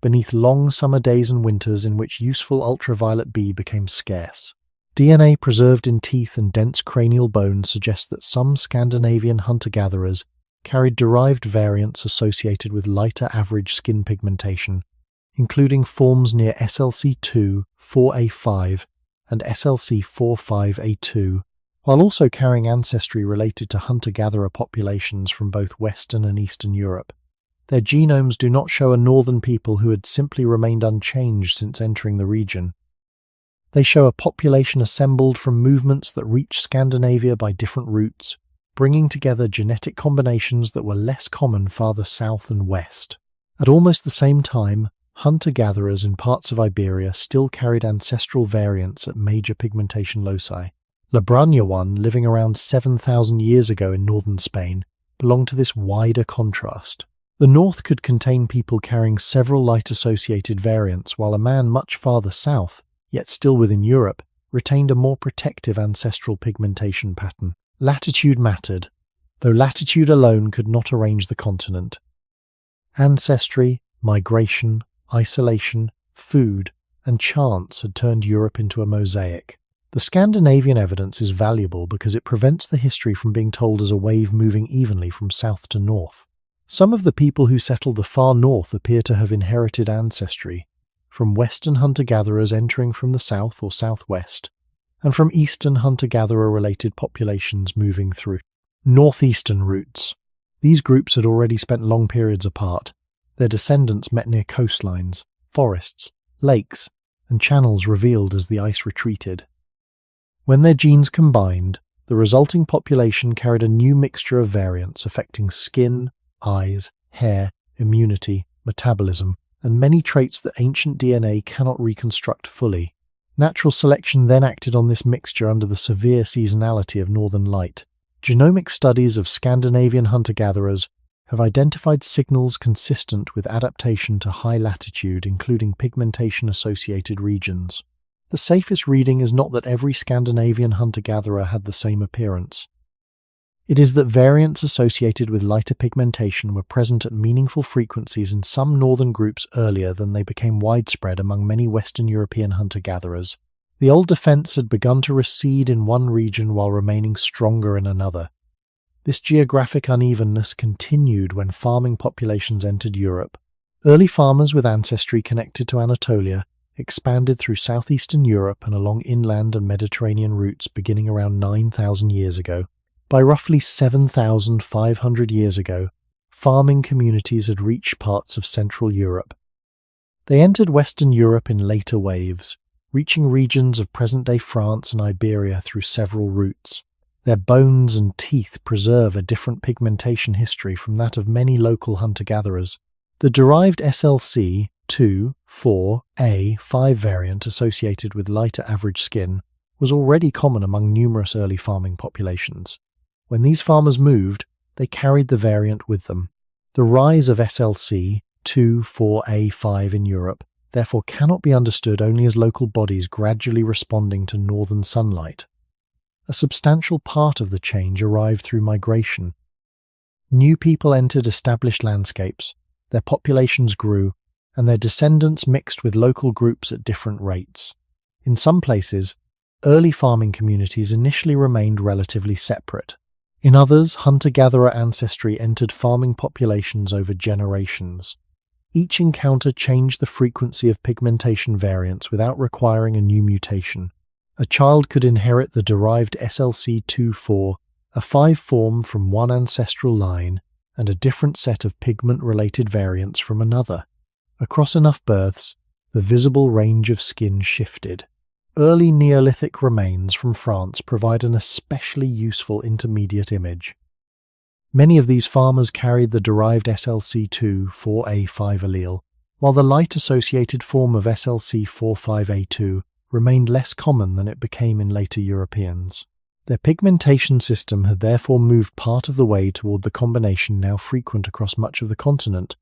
beneath long summer days and winters in which useful ultraviolet B became scarce. DNA preserved in teeth and dense cranial bone suggests that some Scandinavian hunter-gatherers carried derived variants associated with lighter average skin pigmentation, including forms near SLC2, 4A5 and SLC45A2, while also carrying ancestry related to hunter-gatherer populations from both Western and Eastern Europe. Their genomes do not show a northern people who had simply remained unchanged since entering the region. They show a population assembled from movements that reached Scandinavia by different routes, bringing together genetic combinations that were less common farther south and west. At almost the same time, hunter-gatherers in parts of Iberia still carried ancestral variants at major pigmentation loci. The Braña one, living around 7,000 years ago in northern Spain, belonged to this wider contrast. The north could contain people carrying several light-associated variants, while a man much farther south, yet still within Europe, retained a more protective ancestral pigmentation pattern. Latitude mattered, though latitude alone could not arrange the continent. Ancestry, migration, isolation, food, and chance had turned Europe into a mosaic. The Scandinavian evidence is valuable because it prevents the history from being told as a wave moving evenly from south to north. Some of the people who settled the far north appear to have inherited ancestry from western hunter-gatherers entering from the south or southwest, and from eastern hunter-gatherer-related populations moving through. Northeastern roots. These groups had already spent long periods apart. Their descendants met near coastlines, forests, lakes, and channels revealed as the ice retreated. When their genes combined, the resulting population carried a new mixture of variants affecting skin, eyes, hair, immunity, metabolism, and many traits that ancient DNA cannot reconstruct fully. Natural selection then acted on this mixture under the severe seasonality of northern light. Genomic studies of Scandinavian hunter-gatherers have identified signals consistent with adaptation to high latitude, including pigmentation-associated regions. The safest reading is not that every Scandinavian hunter-gatherer had the same appearance. It is that variants associated with lighter pigmentation were present at meaningful frequencies in some northern groups earlier than they became widespread among many Western European hunter-gatherers. The old defense had begun to recede in one region while remaining stronger in another. This geographic unevenness continued when farming populations entered Europe. Early farmers with ancestry connected to Anatolia expanded through southeastern Europe and along inland and Mediterranean routes beginning around 9,000 years ago. By roughly 7,500 years ago, farming communities had reached parts of Central Europe. They entered Western Europe in later waves, reaching regions of present-day France and Iberia through several routes. Their bones and teeth preserve a different pigmentation history from that of many local hunter-gatherers. The derived SLC 2, 4, A, 5 variant associated with lighter average skin was already common among numerous early farming populations. When these farmers moved, they carried the variant with them. The rise of SLC 2, 4, A5 in Europe therefore cannot be understood only as local bodies gradually responding to northern sunlight. A substantial part of the change arrived through migration. New people entered established landscapes, their populations grew, and their descendants mixed with local groups at different rates. In some places, early farming communities initially remained relatively separate. In others, hunter-gatherer ancestry entered farming populations over generations. Each encounter changed the frequency of pigmentation variants without requiring a new mutation. A child could inherit the derived SLC24, a 5 form from one ancestral line, and a different set of pigment-related variants from another. Across enough births, the visible range of skin shifted. Early Neolithic remains from France provide an especially useful intermediate image. Many of these farmers carried the derived SLC2-4A5 allele, while the light-associated form of SLC45A2 remained less common than it became in later Europeans. Their pigmentation system had therefore moved part of the way toward the combination now frequent across much of the continent,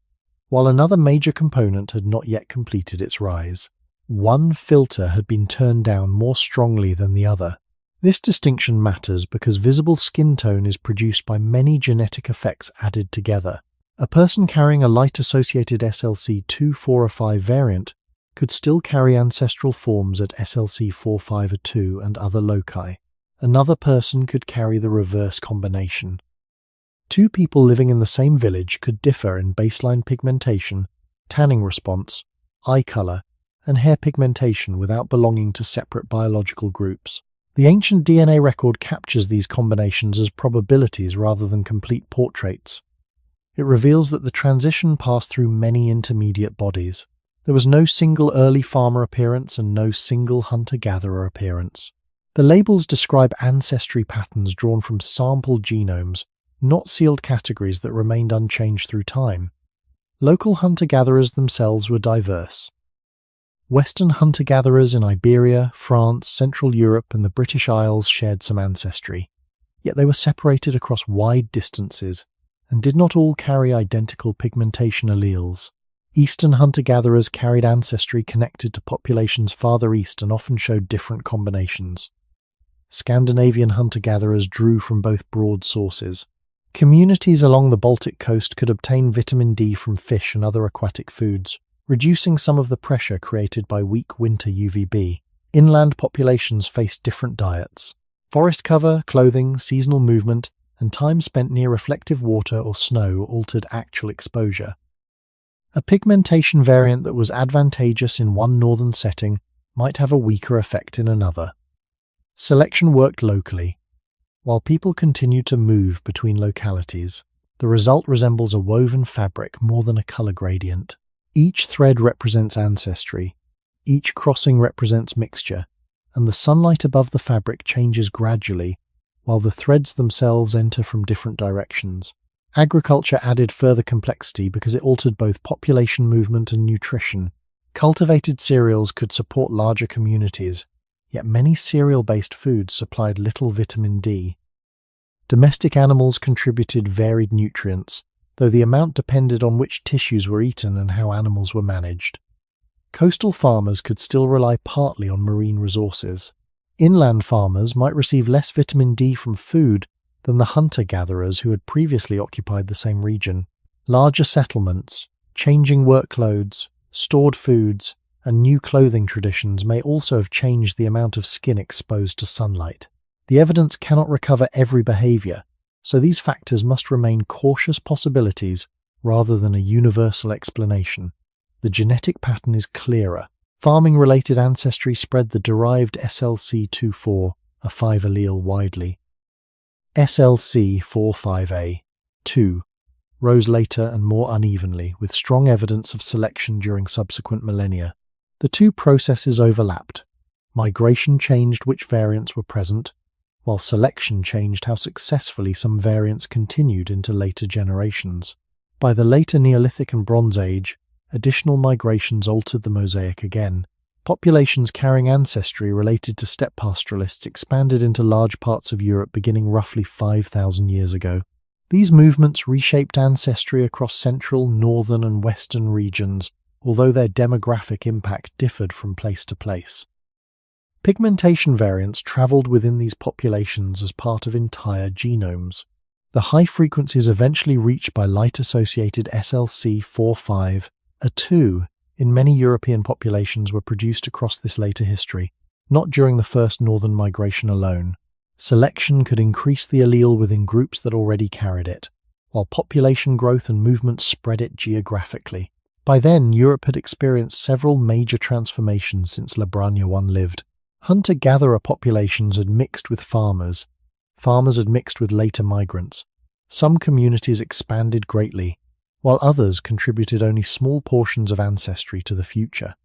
while another major component had not yet completed its rise. One filter had been turned down more strongly than the other. This distinction matters because visible skin tone is produced by many genetic effects added together. A person carrying a light-associated SLC2-4A5 variant could still carry ancestral forms at SLC45A2 and other loci. Another person could carry the reverse combination. Two people living in the same village could differ in baseline pigmentation, tanning response, eye color, and hair pigmentation without belonging to separate biological groups. The ancient DNA record captures these combinations as probabilities rather than complete portraits. It reveals that the transition passed through many intermediate bodies. There was no single early farmer appearance and no single hunter-gatherer appearance. The labels describe ancestry patterns drawn from sampled genomes, not sealed categories that remained unchanged through time. Local hunter-gatherers themselves were diverse. Western hunter-gatherers in Iberia, France, Central Europe, and the British Isles shared some ancestry, yet they were separated across wide distances and did not all carry identical pigmentation alleles. Eastern hunter-gatherers carried ancestry connected to populations farther east and often showed different combinations. Scandinavian hunter-gatherers drew from both broad sources. Communities along the Baltic coast could obtain vitamin D from fish and other aquatic foods, reducing some of the pressure created by weak winter UVB. Inland populations faced different diets. Forest cover, clothing, seasonal movement, and time spent near reflective water or snow altered actual exposure. A pigmentation variant that was advantageous in one northern setting might have a weaker effect in another. Selection worked locally. While people continued to move between localities, the result resembles a woven fabric more than a color gradient. Each thread represents ancestry, each crossing represents mixture, and the sunlight above the fabric changes gradually, while the threads themselves enter from different directions. Agriculture added further complexity because it altered both population movement and nutrition. Cultivated cereals could support larger communities, yet many cereal-based foods supplied little vitamin D. Domestic animals contributed varied nutrients, though the amount depended on which tissues were eaten and how animals were managed. Coastal farmers could still rely partly on marine resources. Inland farmers might receive less vitamin D from food than the hunter-gatherers who had previously occupied the same region. Larger settlements, changing workloads, stored foods, and new clothing traditions may also have changed the amount of skin exposed to sunlight. The evidence cannot recover every behavior, so these factors must remain cautious possibilities rather than a universal explanation. The genetic pattern is clearer. Farming-related ancestry spread the derived SLC24, a 5 allele widely. SLC45A2 rose later and more unevenly, with strong evidence of selection during subsequent millennia. The two processes overlapped. Migration changed which variants were present, while selection changed how successfully some variants continued into later generations. By the later Neolithic and Bronze Age, additional migrations altered the mosaic again. Populations carrying ancestry related to steppe pastoralists expanded into large parts of Europe beginning roughly 5,000 years ago. These movements reshaped ancestry across central, northern, and western regions, although their demographic impact differed from place to place. Pigmentation variants traveled within these populations as part of entire genomes. The high frequencies eventually reached by light-associated SLC45A2 in many European populations were produced across this later history, not during the first northern migration alone. Selection could increase the allele within groups that already carried it, while population growth and movement spread it geographically. By then, Europe had experienced several major transformations since Braña I lived. Hunter-gatherer populations had mixed with farmers. Farmers had mixed with later migrants. Some communities expanded greatly, while others contributed only small portions of ancestry to the future.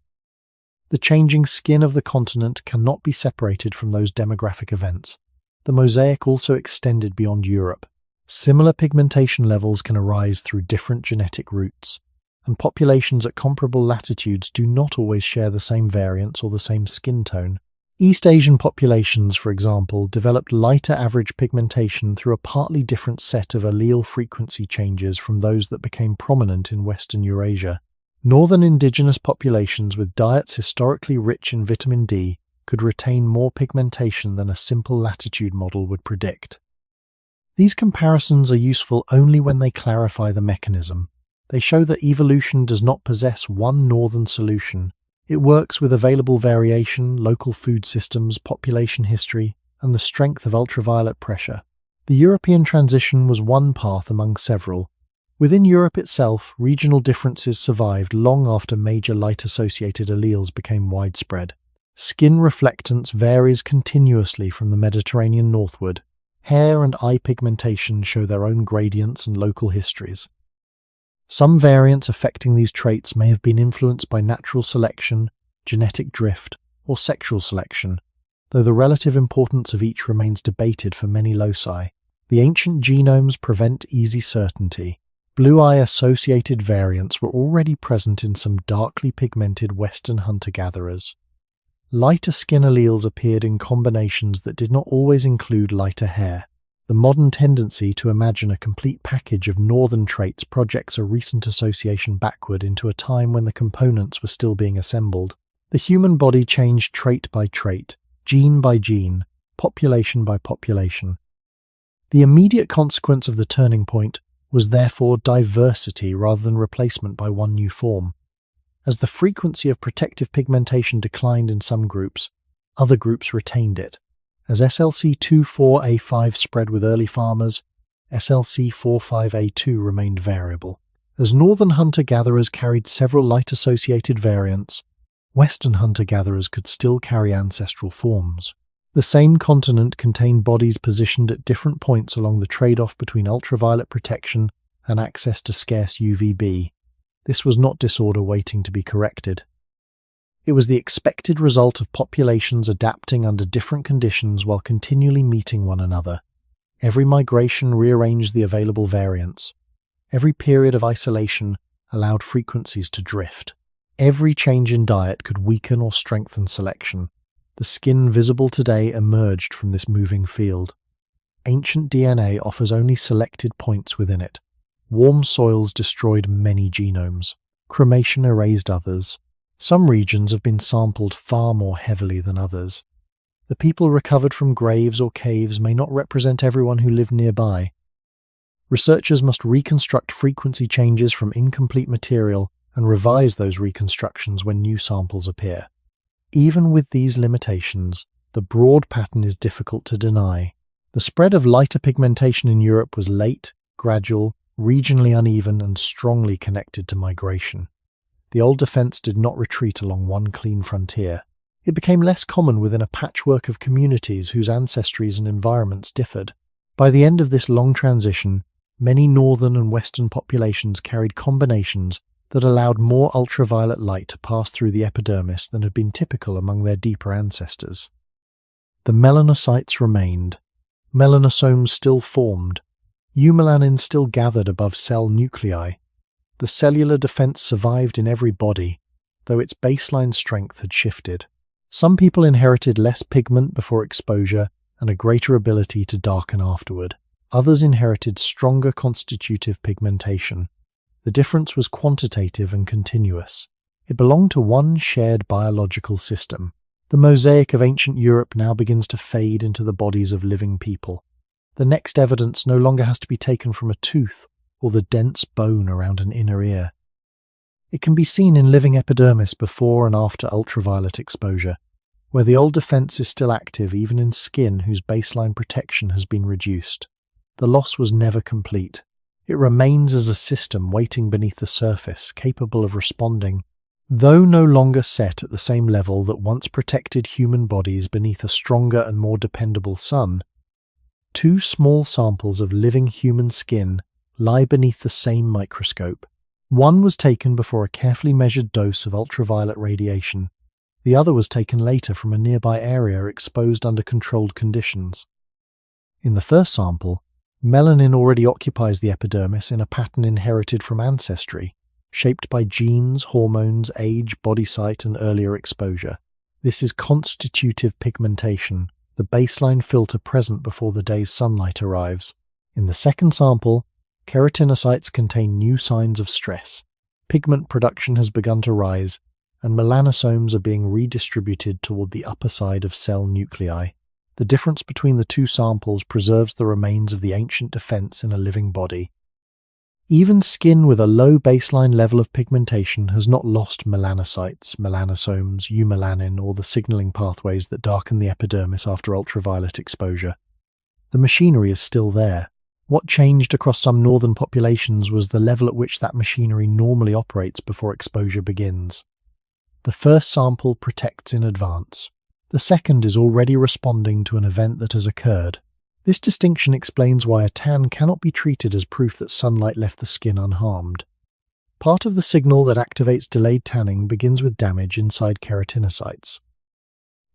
The changing skin of the continent cannot be separated from those demographic events. The mosaic also extended beyond Europe. Similar pigmentation levels can arise through different genetic routes, and populations at comparable latitudes do not always share the same variants or the same skin tone. East Asian populations, for example, developed lighter average pigmentation through a partly different set of allele frequency changes from those that became prominent in Western Eurasia. Northern indigenous populations with diets historically rich in vitamin D could retain more pigmentation than a simple latitude model would predict. These comparisons are useful only when they clarify the mechanism. They show that evolution does not possess one northern solution. It works with available variation, local food systems, population history, and the strength of ultraviolet pressure. The European transition was one path among several. Within Europe itself, regional differences survived long after major light-associated alleles became widespread. Skin reflectance varies continuously from the Mediterranean northward. Hair and eye pigmentation show their own gradients and local histories. Some variants affecting these traits may have been influenced by natural selection, genetic drift, or sexual selection, though the relative importance of each remains debated for many loci. The ancient genomes prevent easy certainty. Blue eye-associated variants were already present in some darkly pigmented Western hunter-gatherers. Lighter skin alleles appeared in combinations that did not always include lighter hair. The modern tendency to imagine a complete package of northern traits projects a recent association backward into a time when the components were still being assembled. The human body changed trait by trait, gene by gene, population by population. The immediate consequence of the turning point was therefore diversity rather than replacement by one new form. As the frequency of protective pigmentation declined in some groups, other groups retained it. As SLC24A5 spread with early farmers, SLC45A2 remained variable. As northern hunter-gatherers carried several light-associated variants, western hunter-gatherers could still carry ancestral forms. The same continent contained bodies positioned at different points along the trade-off between ultraviolet protection and access to scarce UVB. This was not disorder waiting to be corrected. It was the expected result of populations adapting under different conditions while continually meeting one another. Every migration rearranged the available variants. Every period of isolation allowed frequencies to drift. Every change in diet could weaken or strengthen selection. The skin visible today emerged from this moving field. Ancient DNA offers only selected points within it. Warm soils destroyed many genomes. Cremation erased others. Some regions have been sampled far more heavily than others. The people recovered from graves or caves may not represent everyone who lived nearby. Researchers must reconstruct frequency changes from incomplete material and revise those reconstructions when new samples appear. Even with these limitations, the broad pattern is difficult to deny. The spread of lighter pigmentation in Europe was late, gradual, regionally uneven, and strongly connected to migration. The old defense did not retreat along one clean frontier. It became less common within a patchwork of communities whose ancestries and environments differed. By the end of this long transition, many northern and western populations carried combinations that allowed more ultraviolet light to pass through the epidermis than had been typical among their deeper ancestors. The melanocytes remained. Melanosomes still formed. Eumelanin still gathered above cell nuclei. The cellular defense survived in every body, though its baseline strength had shifted. Some people inherited less pigment before exposure and a greater ability to darken afterward. Others inherited stronger constitutive pigmentation. The difference was quantitative and continuous. It belonged to one shared biological system. The mosaic of ancient Europe now begins to fade into the bodies of living people. The next evidence no longer has to be taken from a tooth or the dense bone around an inner ear. It can be seen in living epidermis before and after ultraviolet exposure, where the old defense is still active even in skin whose baseline protection has been reduced. The loss was never complete. It remains as a system waiting beneath the surface, capable of responding, though no longer set at the same level that once protected human bodies beneath a stronger and more dependable sun. Two small samples of living human skin lie beneath the same microscope. One was taken before a carefully measured dose of ultraviolet radiation. The other was taken later from a nearby area exposed under controlled conditions. In the first sample, melanin already occupies the epidermis in a pattern inherited from ancestry, shaped by genes, hormones, age, body site, and earlier exposure. This is constitutive pigmentation, the baseline filter present before the day's sunlight arrives. In the second sample, keratinocytes contain new signs of stress. Pigment production has begun to rise, and melanosomes are being redistributed toward the upper side of cell nuclei. The difference between the two samples preserves the remains of the ancient defense in a living body. Even skin with a low baseline level of pigmentation has not lost melanocytes, melanosomes, eumelanin, or the signaling pathways that darken the epidermis after ultraviolet exposure. The machinery is still there. What changed across some northern populations was the level at which that machinery normally operates before exposure begins. The first sample protects in advance. The second is already responding to an event that has occurred. This distinction explains why a tan cannot be treated as proof that sunlight left the skin unharmed. Part of the signal that activates delayed tanning begins with damage inside keratinocytes.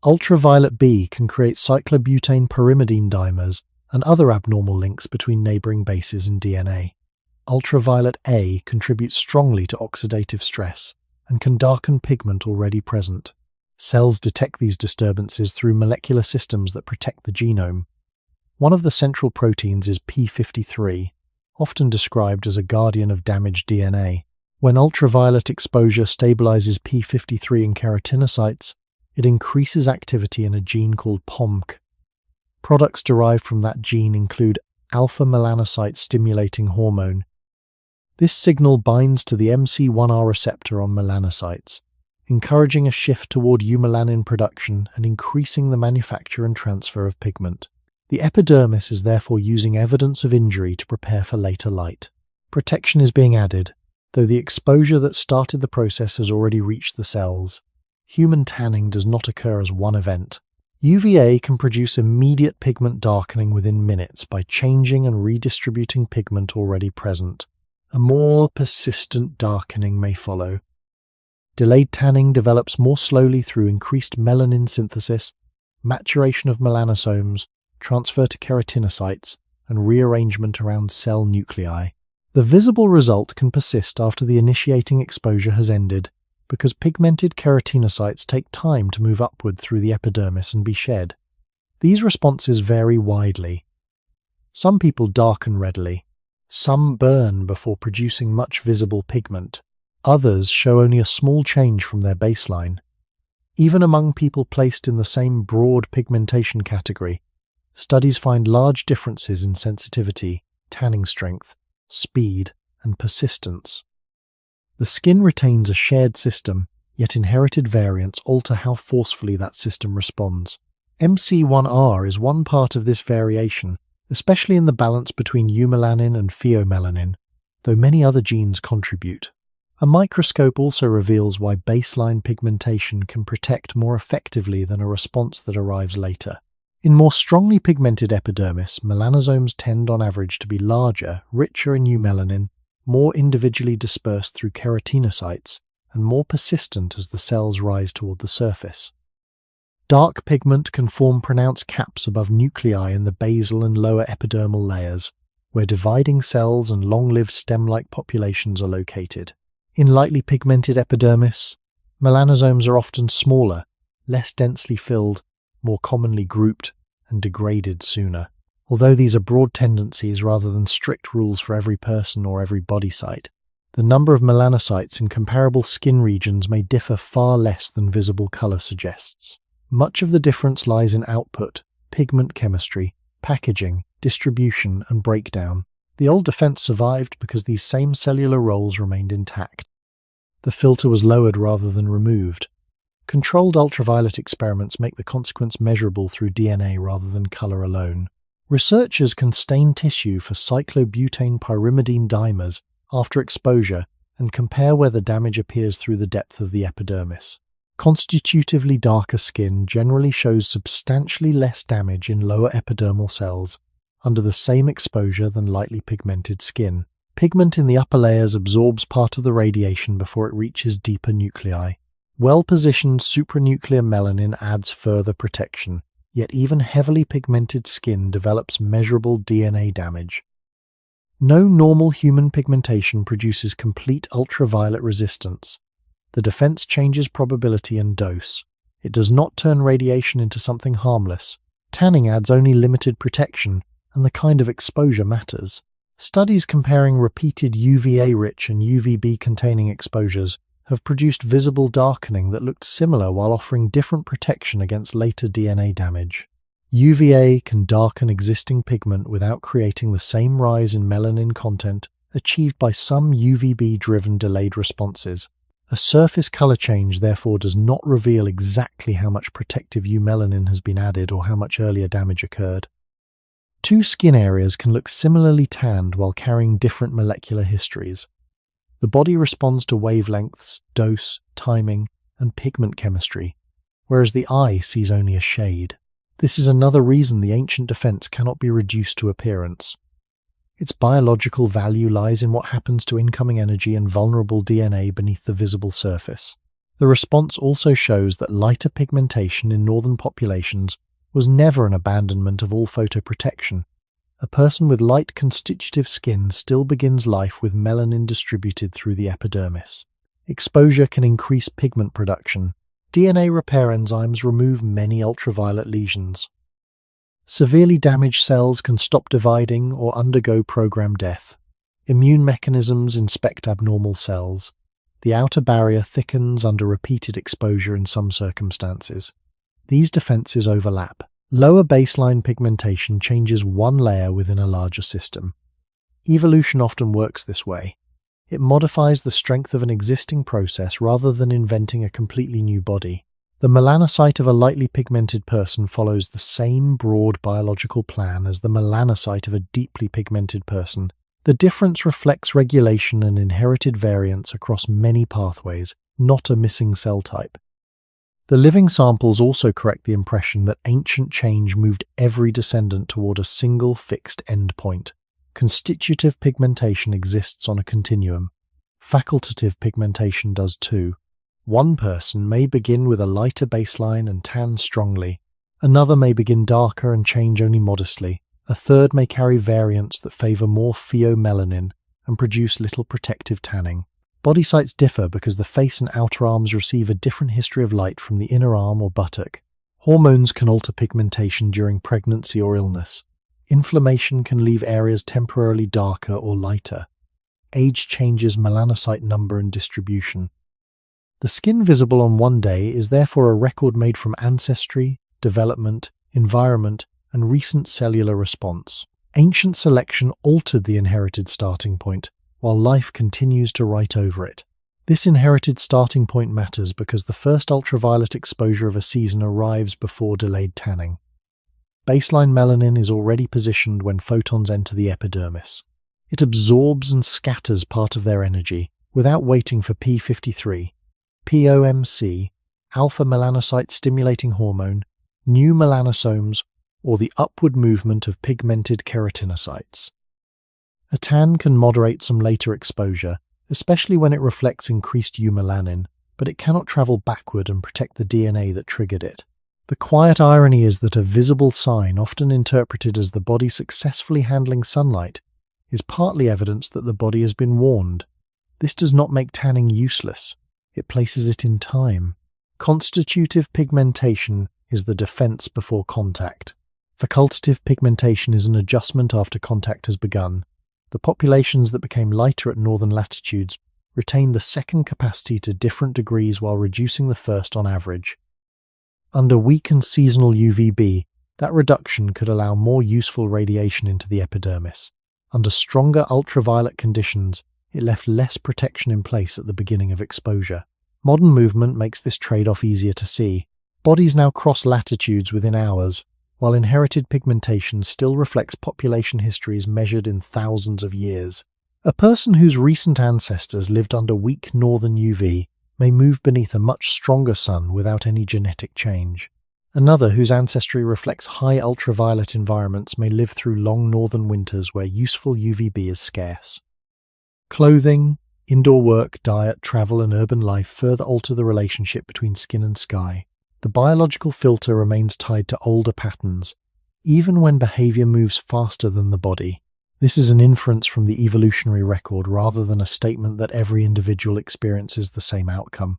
Ultraviolet B can create cyclobutane pyrimidine dimers and other abnormal links between neighboring bases in DNA. Ultraviolet A contributes strongly to oxidative stress and can darken pigment already present. Cells detect these disturbances through molecular systems that protect the genome. One of the central proteins is p53, often described as a guardian of damaged DNA. When ultraviolet exposure stabilizes p53 in keratinocytes, it increases activity in a gene called POMC. Products derived from that gene include alpha-melanocyte stimulating hormone. This signal binds to the MC1R receptor on melanocytes, encouraging a shift toward eumelanin production and increasing the manufacture and transfer of pigment. The epidermis is therefore using evidence of injury to prepare for later light. Protection is being added, though the exposure that started the process has already reached the cells. Human tanning does not occur as one event. UVA can produce immediate pigment darkening within minutes by changing and redistributing pigment already present. A more persistent darkening may follow. Delayed tanning develops more slowly through increased melanin synthesis, maturation of melanosomes, transfer to keratinocytes, and rearrangement around cell nuclei. The visible result can persist after the initiating exposure has ended, because pigmented keratinocytes take time to move upward through the epidermis and be shed. These responses vary widely. Some people darken readily. Some burn before producing much visible pigment. Others show only a small change from their baseline. Even among people placed in the same broad pigmentation category, studies find large differences in sensitivity, tanning strength, speed, and persistence. The skin retains a shared system, yet inherited variants alter how forcefully that system responds. MC1R is one part of this variation, especially in the balance between eumelanin and pheomelanin, though many other genes contribute. A microscope also reveals why baseline pigmentation can protect more effectively than a response that arrives later. In more strongly pigmented epidermis, melanosomes tend on average to be larger, richer in eumelanin, more individually dispersed through keratinocytes, and more persistent as the cells rise toward the surface. Dark pigment can form pronounced caps above nuclei in the basal and lower epidermal layers, where dividing cells and long-lived stem-like populations are located. In lightly pigmented epidermis, melanosomes are often smaller, less densely filled, more commonly grouped, and degraded sooner. Although these are broad tendencies rather than strict rules for every person or every body site, the number of melanocytes in comparable skin regions may differ far less than visible color suggests. Much of the difference lies in output, pigment chemistry, packaging, distribution, and breakdown. The old defense survived because these same cellular roles remained intact. The filter was lowered rather than removed. Controlled ultraviolet experiments make the consequence measurable through DNA rather than color alone. Researchers can stain tissue for cyclobutane pyrimidine dimers after exposure and compare whether damage appears through the depth of the epidermis. Constitutively darker skin generally shows substantially less damage in lower epidermal cells under the same exposure than lightly pigmented skin. Pigment in the upper layers absorbs part of the radiation before it reaches deeper nuclei. Well-positioned supranuclear melanin adds further protection, yet even heavily pigmented skin develops measurable DNA damage. No normal human pigmentation produces complete ultraviolet resistance. The defense changes probability and dose. It does not turn radiation into something harmless. Tanning adds only limited protection, and the kind of exposure matters. Studies comparing repeated UVA-rich and UVB-containing exposures have produced visible darkening that looked similar while offering different protection against later DNA damage. UVA can darken existing pigment without creating the same rise in melanin content achieved by some UVB-driven delayed responses. A surface color change therefore does not reveal exactly how much protective eumelanin has been added or how much earlier damage occurred. Two skin areas can look similarly tanned while carrying different molecular histories. The body responds to wavelengths, dose, timing, and pigment chemistry, whereas the eye sees only a shade. This is another reason the ancient defense cannot be reduced to appearance. Its biological value lies in what happens to incoming energy and vulnerable DNA beneath the visible surface. The response also shows that lighter pigmentation in northern populations was never an abandonment of all photoprotection. A person with light constitutive skin still begins life with melanin distributed through the epidermis. Exposure can increase pigment production. DNA repair enzymes remove many ultraviolet lesions. Severely damaged cells can stop dividing or undergo programmed death. Immune mechanisms inspect abnormal cells. The outer barrier thickens under repeated exposure in some circumstances. These defenses overlap. Lower baseline pigmentation changes one layer within a larger system. Evolution often works this way. It modifies the strength of an existing process rather than inventing a completely new body. The melanocyte of a lightly pigmented person follows the same broad biological plan as the melanocyte of a deeply pigmented person. The difference reflects regulation and inherited variants across many pathways, not a missing cell type. The living samples also correct the impression that ancient change moved every descendant toward a single fixed endpoint. Constitutive pigmentation exists on a continuum. Facultative pigmentation does too. One person may begin with a lighter baseline and tan strongly. Another may begin darker and change only modestly. A third may carry variants that favor more pheomelanin and produce little protective tanning. Body sites differ because the face and outer arms receive a different history of light from the inner arm or buttock. Hormones can alter pigmentation during pregnancy or illness. Inflammation can leave areas temporarily darker or lighter. Age changes melanocyte number and distribution. The skin visible on one day is therefore a record made from ancestry, development, environment, and recent cellular response. Ancient selection altered the inherited starting point, while life continues to write over it. This inherited starting point matters because the first ultraviolet exposure of a season arrives before delayed tanning. Baseline melanin is already positioned when photons enter the epidermis. It absorbs and scatters part of their energy without waiting for p53, POMC, alpha melanocyte stimulating hormone, new melanosomes, or the upward movement of pigmented keratinocytes. A tan can moderate some later exposure, especially when it reflects increased eumelanin, but it cannot travel backward and protect the DNA that triggered it. The quiet irony is that a visible sign, often interpreted as the body successfully handling sunlight, is partly evidence that the body has been warned. This does not make tanning useless. It places it in time. Constitutive pigmentation is the defense before contact. Facultative pigmentation is an adjustment after contact has begun. The populations that became lighter at northern latitudes retain the second capacity to different degrees while reducing the first on average. Under weakened seasonal UVB, that reduction could allow more useful radiation into the epidermis. Under stronger ultraviolet conditions, it left less protection in place at the beginning of exposure. Modern movement makes this trade-off easier to see. Bodies now cross latitudes within hours, while inherited pigmentation still reflects population histories measured in thousands of years. A person whose recent ancestors lived under weak northern UV may move beneath a much stronger sun without any genetic change. Another whose ancestry reflects high ultraviolet environments may live through long northern winters where useful UVB is scarce. Clothing, Indoor work, diet, travel, and urban life further alter the relationship between skin and sky. The biological filter remains tied to older patterns, even when behavior moves faster than the body. This is an inference from the evolutionary record rather than a statement that every individual experiences the same outcome.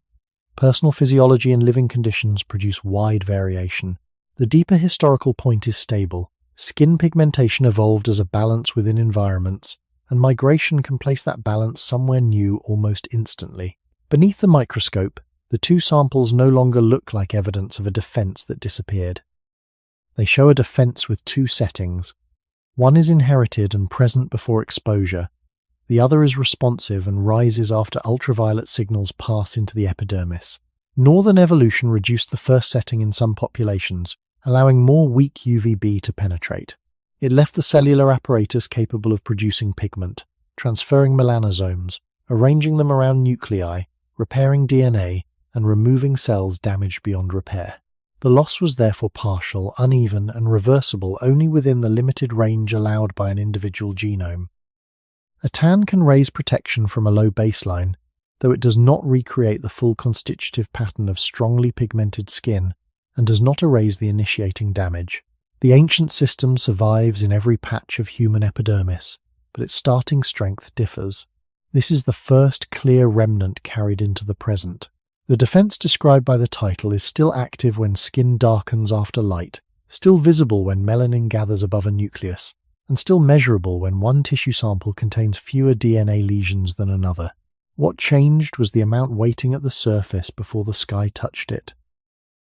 Personal physiology and living conditions produce wide variation. The deeper historical point is stable. Skin pigmentation evolved as a balance within environments, and migration can place that balance somewhere new almost instantly. Beneath the microscope, the two samples no longer look like evidence of a defense that disappeared. They show a defense with two settings. One is inherited and present before exposure. The other is responsive and rises after ultraviolet signals pass into the epidermis. Northern evolution reduced the first setting in some populations, allowing more weak UVB to penetrate. It left the cellular apparatus capable of producing pigment, transferring melanosomes, arranging them around nuclei, repairing DNA, and removing cells damaged beyond repair. The loss was therefore partial, uneven, and reversible only within the limited range allowed by an individual genome. A tan can raise protection from a low baseline, though it does not recreate the full constitutive pattern of strongly pigmented skin and does not erase the initiating damage. The ancient system survives in every patch of human epidermis, but its starting strength differs. This is the first clear remnant carried into the present. The defense described by the title is still active when skin darkens after light, still visible when melanin gathers above a nucleus, and still measurable when one tissue sample contains fewer DNA lesions than another. What changed was the amount waiting at the surface before the sky touched it.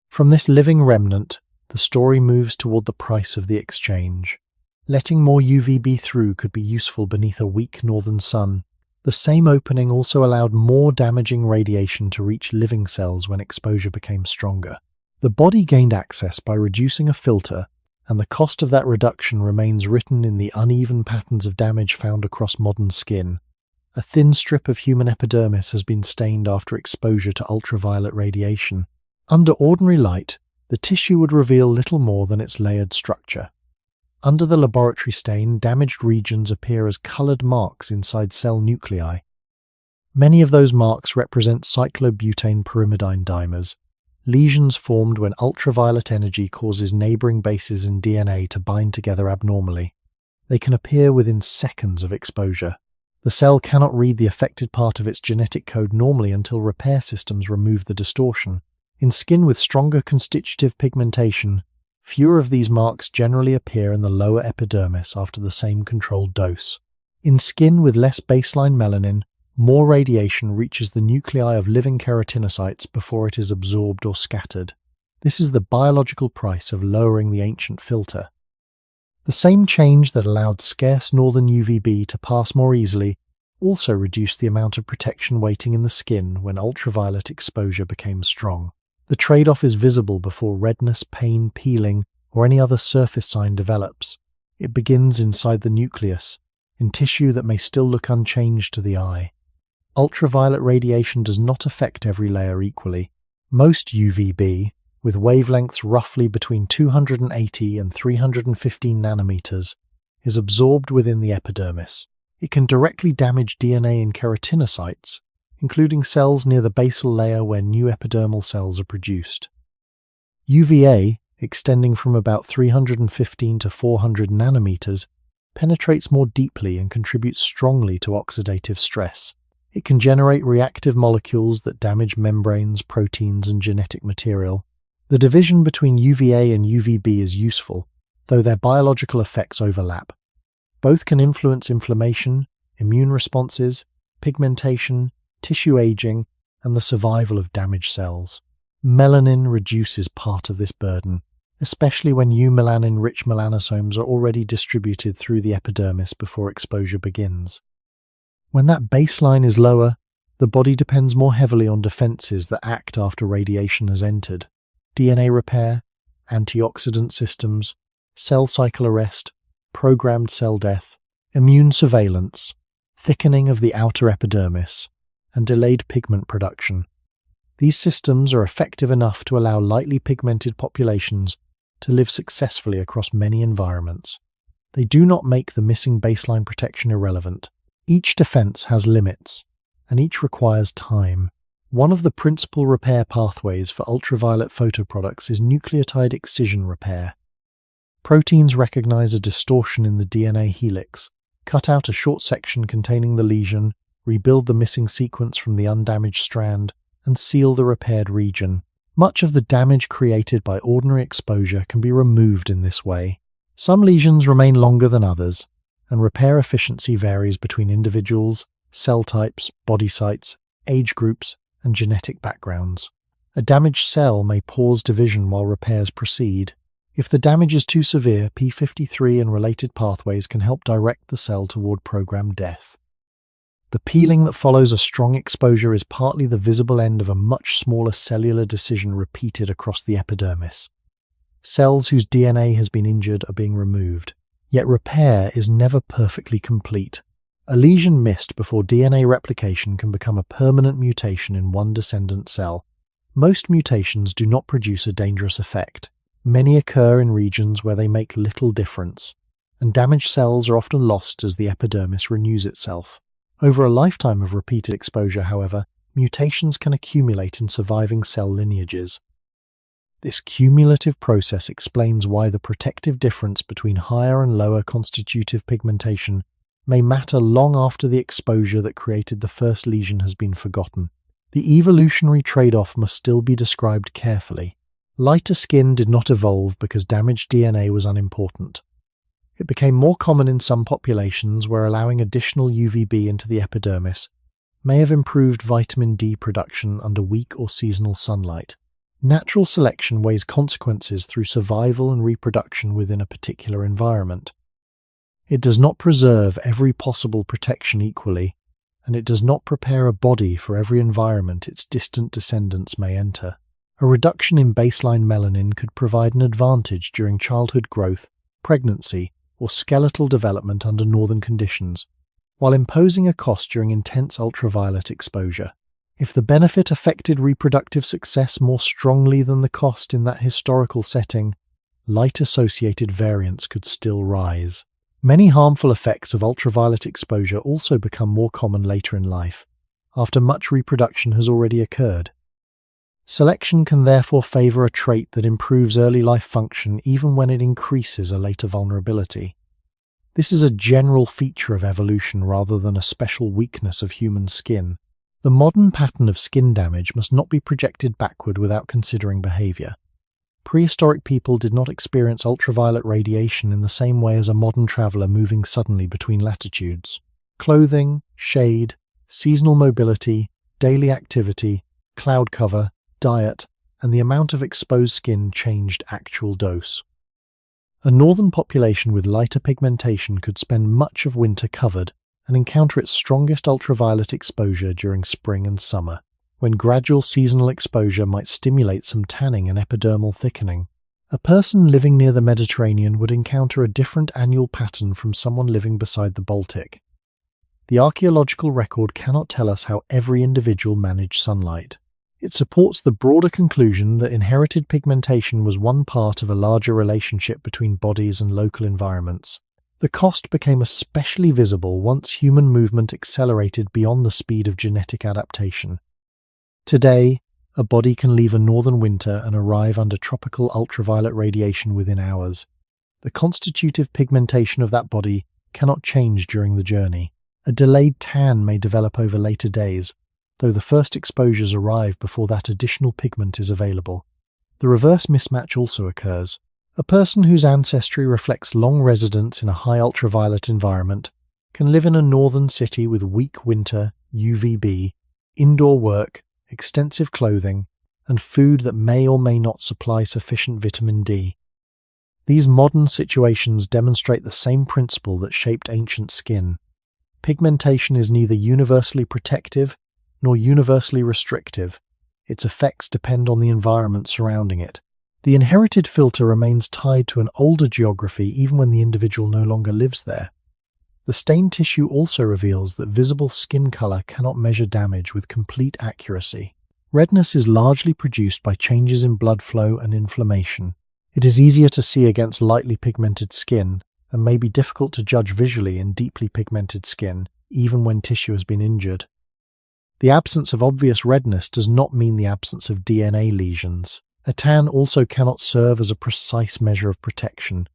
From this living remnant, the story moves toward the price of the exchange. Letting more UVB through could be useful beneath a weak northern sun. The same opening also allowed more damaging radiation to reach living cells when exposure became stronger. The body gained access by reducing a filter, and the cost of that reduction remains written in the uneven patterns of damage found across modern skin. A thin strip of human epidermis has been stained after exposure to ultraviolet radiation. Under ordinary light, the tissue would reveal little more than its layered structure. Under the laboratory stain, damaged regions appear as colored marks inside cell nuclei. Many of those marks represent cyclobutane pyrimidine dimers, lesions formed when ultraviolet energy causes neighboring bases in DNA to bind together abnormally. They can appear within seconds of exposure. The cell cannot read the affected part of its genetic code normally until repair systems remove the distortion. In skin with stronger constitutive pigmentation, fewer of these marks generally appear in the lower epidermis after the same controlled dose. In skin with less baseline melanin, more radiation reaches the nuclei of living keratinocytes before it is absorbed or scattered. This is the biological price of lowering the ancient filter. The same change that allowed scarce northern UVB to pass more easily also reduced the amount of protection waiting in the skin when ultraviolet exposure became strong. The trade-off is visible before redness, pain, peeling, or any other surface sign develops. It begins inside the nucleus, in tissue that may still look unchanged to the eye. Ultraviolet radiation does not affect every layer equally. Most UVB, with wavelengths roughly between 280 and 315 nanometers, is absorbed within the epidermis. It can directly damage DNA in keratinocytes, including cells near the basal layer where new epidermal cells are produced. UVA, extending from about 315 to 400 nanometers, penetrates more deeply and contributes strongly to oxidative stress. It can generate reactive molecules that damage membranes, proteins, and genetic material. The division between UVA and UVB is useful, though their biological effects overlap. Both can influence inflammation, immune responses, pigmentation, tissue aging, and the survival of damaged cells. Melanin reduces part of this burden, especially when eumelanin-rich melanosomes are already distributed through the epidermis before exposure begins. When that baseline is lower, the body depends more heavily on defenses that act after radiation has entered. DNA repair, antioxidant systems, cell cycle arrest, programmed cell death, immune surveillance, thickening of the outer epidermis, and delayed pigment production. These systems are effective enough to allow lightly pigmented populations to live successfully across many environments. They do not make the missing baseline protection irrelevant. Each defense has limits, and each requires time. One of the principal repair pathways for ultraviolet photoproducts is nucleotide excision repair. Proteins recognize a distortion in the DNA helix, cut out a short section containing the lesion, rebuild the missing sequence from the undamaged strand, and seal the repaired region. Much of the damage created by ordinary exposure can be removed in this way. Some lesions remain longer than others, and repair efficiency varies between individuals, cell types, body sites, age groups, and genetic backgrounds. A damaged cell may pause division while repairs proceed. If the damage is too severe, p53 and related pathways can help direct the cell toward programmed death. The peeling that follows a strong exposure is partly the visible end of a much smaller cellular decision repeated across the epidermis. Cells whose DNA has been injured are being removed, yet repair is never perfectly complete. A lesion missed before DNA replication can become a permanent mutation in one descendant cell. Most mutations do not produce a dangerous effect. Many occur in regions where they make little difference, and damaged cells are often lost as the epidermis renews itself. Over a lifetime of repeated exposure, however, mutations can accumulate in surviving cell lineages. This cumulative process explains why the protective difference between higher and lower constitutive pigmentation may matter long after the exposure that created the first lesion has been forgotten. The evolutionary trade-off must still be described carefully. Lighter skin did not evolve because damaged DNA was unimportant. It became more common in some populations where allowing additional UVB into the epidermis may have improved vitamin D production under weak or seasonal sunlight. Natural selection weighs consequences through survival and reproduction within a particular environment. It does not preserve every possible protection equally, and it does not prepare a body for every environment its distant descendants may enter. A reduction in baseline melanin could provide an advantage during childhood growth, pregnancy, or skeletal development under northern conditions, while imposing a cost during intense ultraviolet exposure. If the benefit affected reproductive success more strongly than the cost in that historical setting, light-associated variants could still rise. Many harmful effects of ultraviolet exposure also become more common later in life, after much reproduction has already occurred. Selection can therefore favor a trait that improves early life function even when it increases a later vulnerability. This is a general feature of evolution rather than a special weakness of human skin. The modern pattern of skin damage must not be projected backward without considering behavior. Prehistoric people did not experience ultraviolet radiation in the same way as a modern traveler moving suddenly between latitudes. Clothing, shade, seasonal mobility, daily activity, cloud cover, diet, and the amount of exposed skin changed actual dose. A northern population with lighter pigmentation could spend much of winter covered and encounter its strongest ultraviolet exposure during spring and summer, when gradual seasonal exposure might stimulate some tanning and epidermal thickening. A person living near the Mediterranean would encounter a different annual pattern from someone living beside the Baltic. The archaeological record cannot tell us how every individual managed sunlight. It supports the broader conclusion that inherited pigmentation was one part of a larger relationship between bodies and local environments. The cost became especially visible once human movement accelerated beyond the speed of genetic adaptation. Today, a body can leave a northern winter and arrive under tropical ultraviolet radiation within hours. The constitutive pigmentation of that body cannot change during the journey. A delayed tan may develop over later days, though the first exposures arrive before that additional pigment is available. The reverse mismatch also occurs. A person whose ancestry reflects long residence in a high ultraviolet environment can live in a northern city with weak winter, UVB, indoor work, extensive clothing, and food that may or may not supply sufficient vitamin D. These modern situations demonstrate the same principle that shaped ancient skin. Pigmentation is neither universally protective nor universally restrictive. Its effects depend on the environment surrounding it. The inherited filter remains tied to an older geography even when the individual no longer lives there. The stained tissue also reveals that visible skin color cannot measure damage with complete accuracy. Redness is largely produced by changes in blood flow and inflammation. It is easier to see against lightly pigmented skin and may be difficult to judge visually in deeply pigmented skin, even when tissue has been injured. The absence of obvious redness does not mean the absence of DNA lesions. A tan also cannot serve as a precise measure of protection,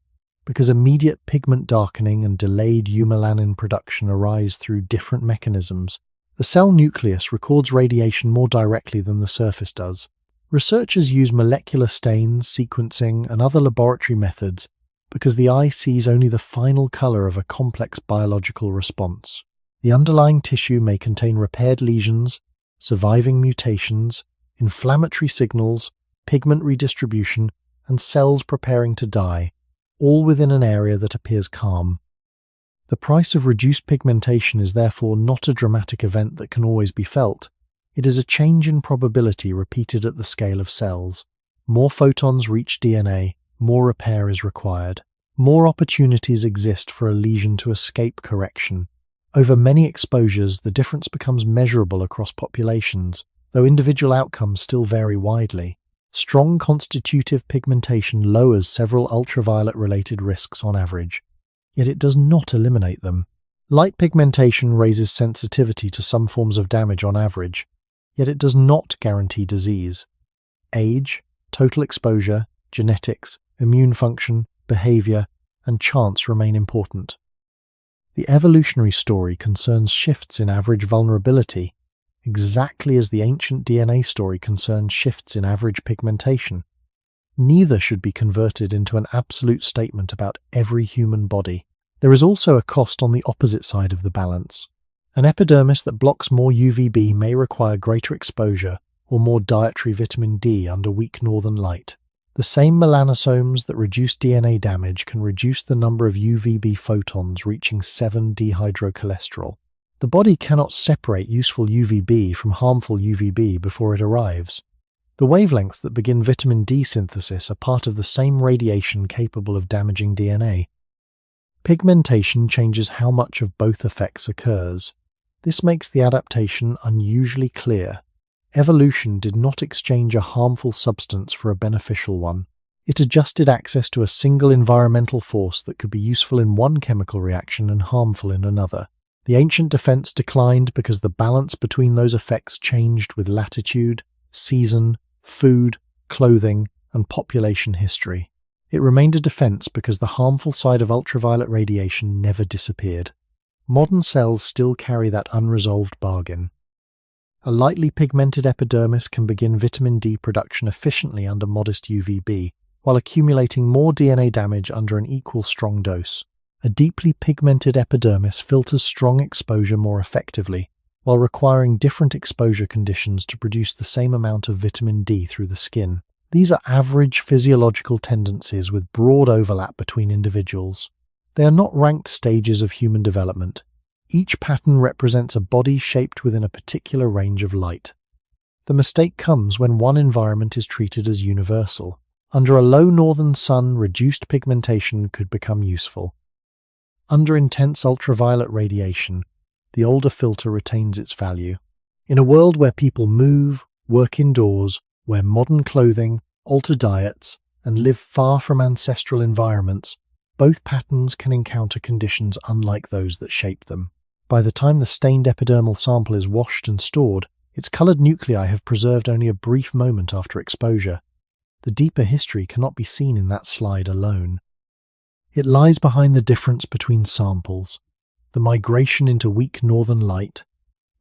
because immediate pigment darkening and delayed eumelanin production arise through different mechanisms. The cell nucleus records radiation more directly than the surface does. Researchers use molecular stains, sequencing, and other laboratory methods because the eye sees only the final color of a complex biological response. The underlying tissue may contain repaired lesions, surviving mutations, inflammatory signals, pigment redistribution, and cells preparing to die, all within an area that appears calm. The price of reduced pigmentation is therefore not a dramatic event that can always be felt. It is a change in probability repeated at the scale of cells. More photons reach DNA, more repair is required. More opportunities exist for a lesion to escape correction. Over many exposures, the difference becomes measurable across populations, though individual outcomes still vary widely. Strong constitutive pigmentation lowers several ultraviolet-related risks on average, yet it does not eliminate them. Light pigmentation raises sensitivity to some forms of damage on average, yet it does not guarantee disease. Age, total exposure, genetics, immune function, behavior, and chance remain important. The evolutionary story concerns shifts in average vulnerability, exactly as the ancient DNA story concerned shifts in average pigmentation. Neither should be converted into an absolute statement about every human body. There is also a cost on the opposite side of the balance. An epidermis that blocks more UVB may require greater exposure or more dietary vitamin D under weak northern light. The same melanosomes that reduce DNA damage can reduce the number of UVB photons reaching 7-dehydrocholesterol. The body cannot separate useful UVB from harmful UVB before it arrives. The wavelengths that begin vitamin D synthesis are part of the same radiation capable of damaging DNA. Pigmentation changes how much of both effects occurs. This makes the adaptation unusually clear. Evolution did not exchange a harmful substance for a beneficial one. It adjusted access to a single environmental force that could be useful in one chemical reaction and harmful in another. The ancient defense declined because the balance between those effects changed with latitude, season, food, clothing, and population history. It remained a defense because the harmful side of ultraviolet radiation never disappeared. Modern cells still carry that unresolved bargain. A lightly pigmented epidermis can begin vitamin D production efficiently under modest UVB, while accumulating more DNA damage under an equal strong dose. A deeply pigmented epidermis filters strong exposure more effectively, while requiring different exposure conditions to produce the same amount of vitamin D through the skin. These are average physiological tendencies with broad overlap between individuals. They are not ranked stages of human development. Each pattern represents a body shaped within a particular range of light. The mistake comes when one environment is treated as universal. Under a low northern sun, reduced pigmentation could become useful. Under intense ultraviolet radiation, the older filter retains its value. In a world where people move, work indoors, wear modern clothing, alter diets, and live far from ancestral environments, both patterns can encounter conditions unlike those that shape them. By the time the stained epidermal sample is washed and stored, its colored nuclei have preserved only a brief moment after exposure. The deeper history cannot be seen in that slide alone. It lies behind the difference between samples, the migration into weak northern light,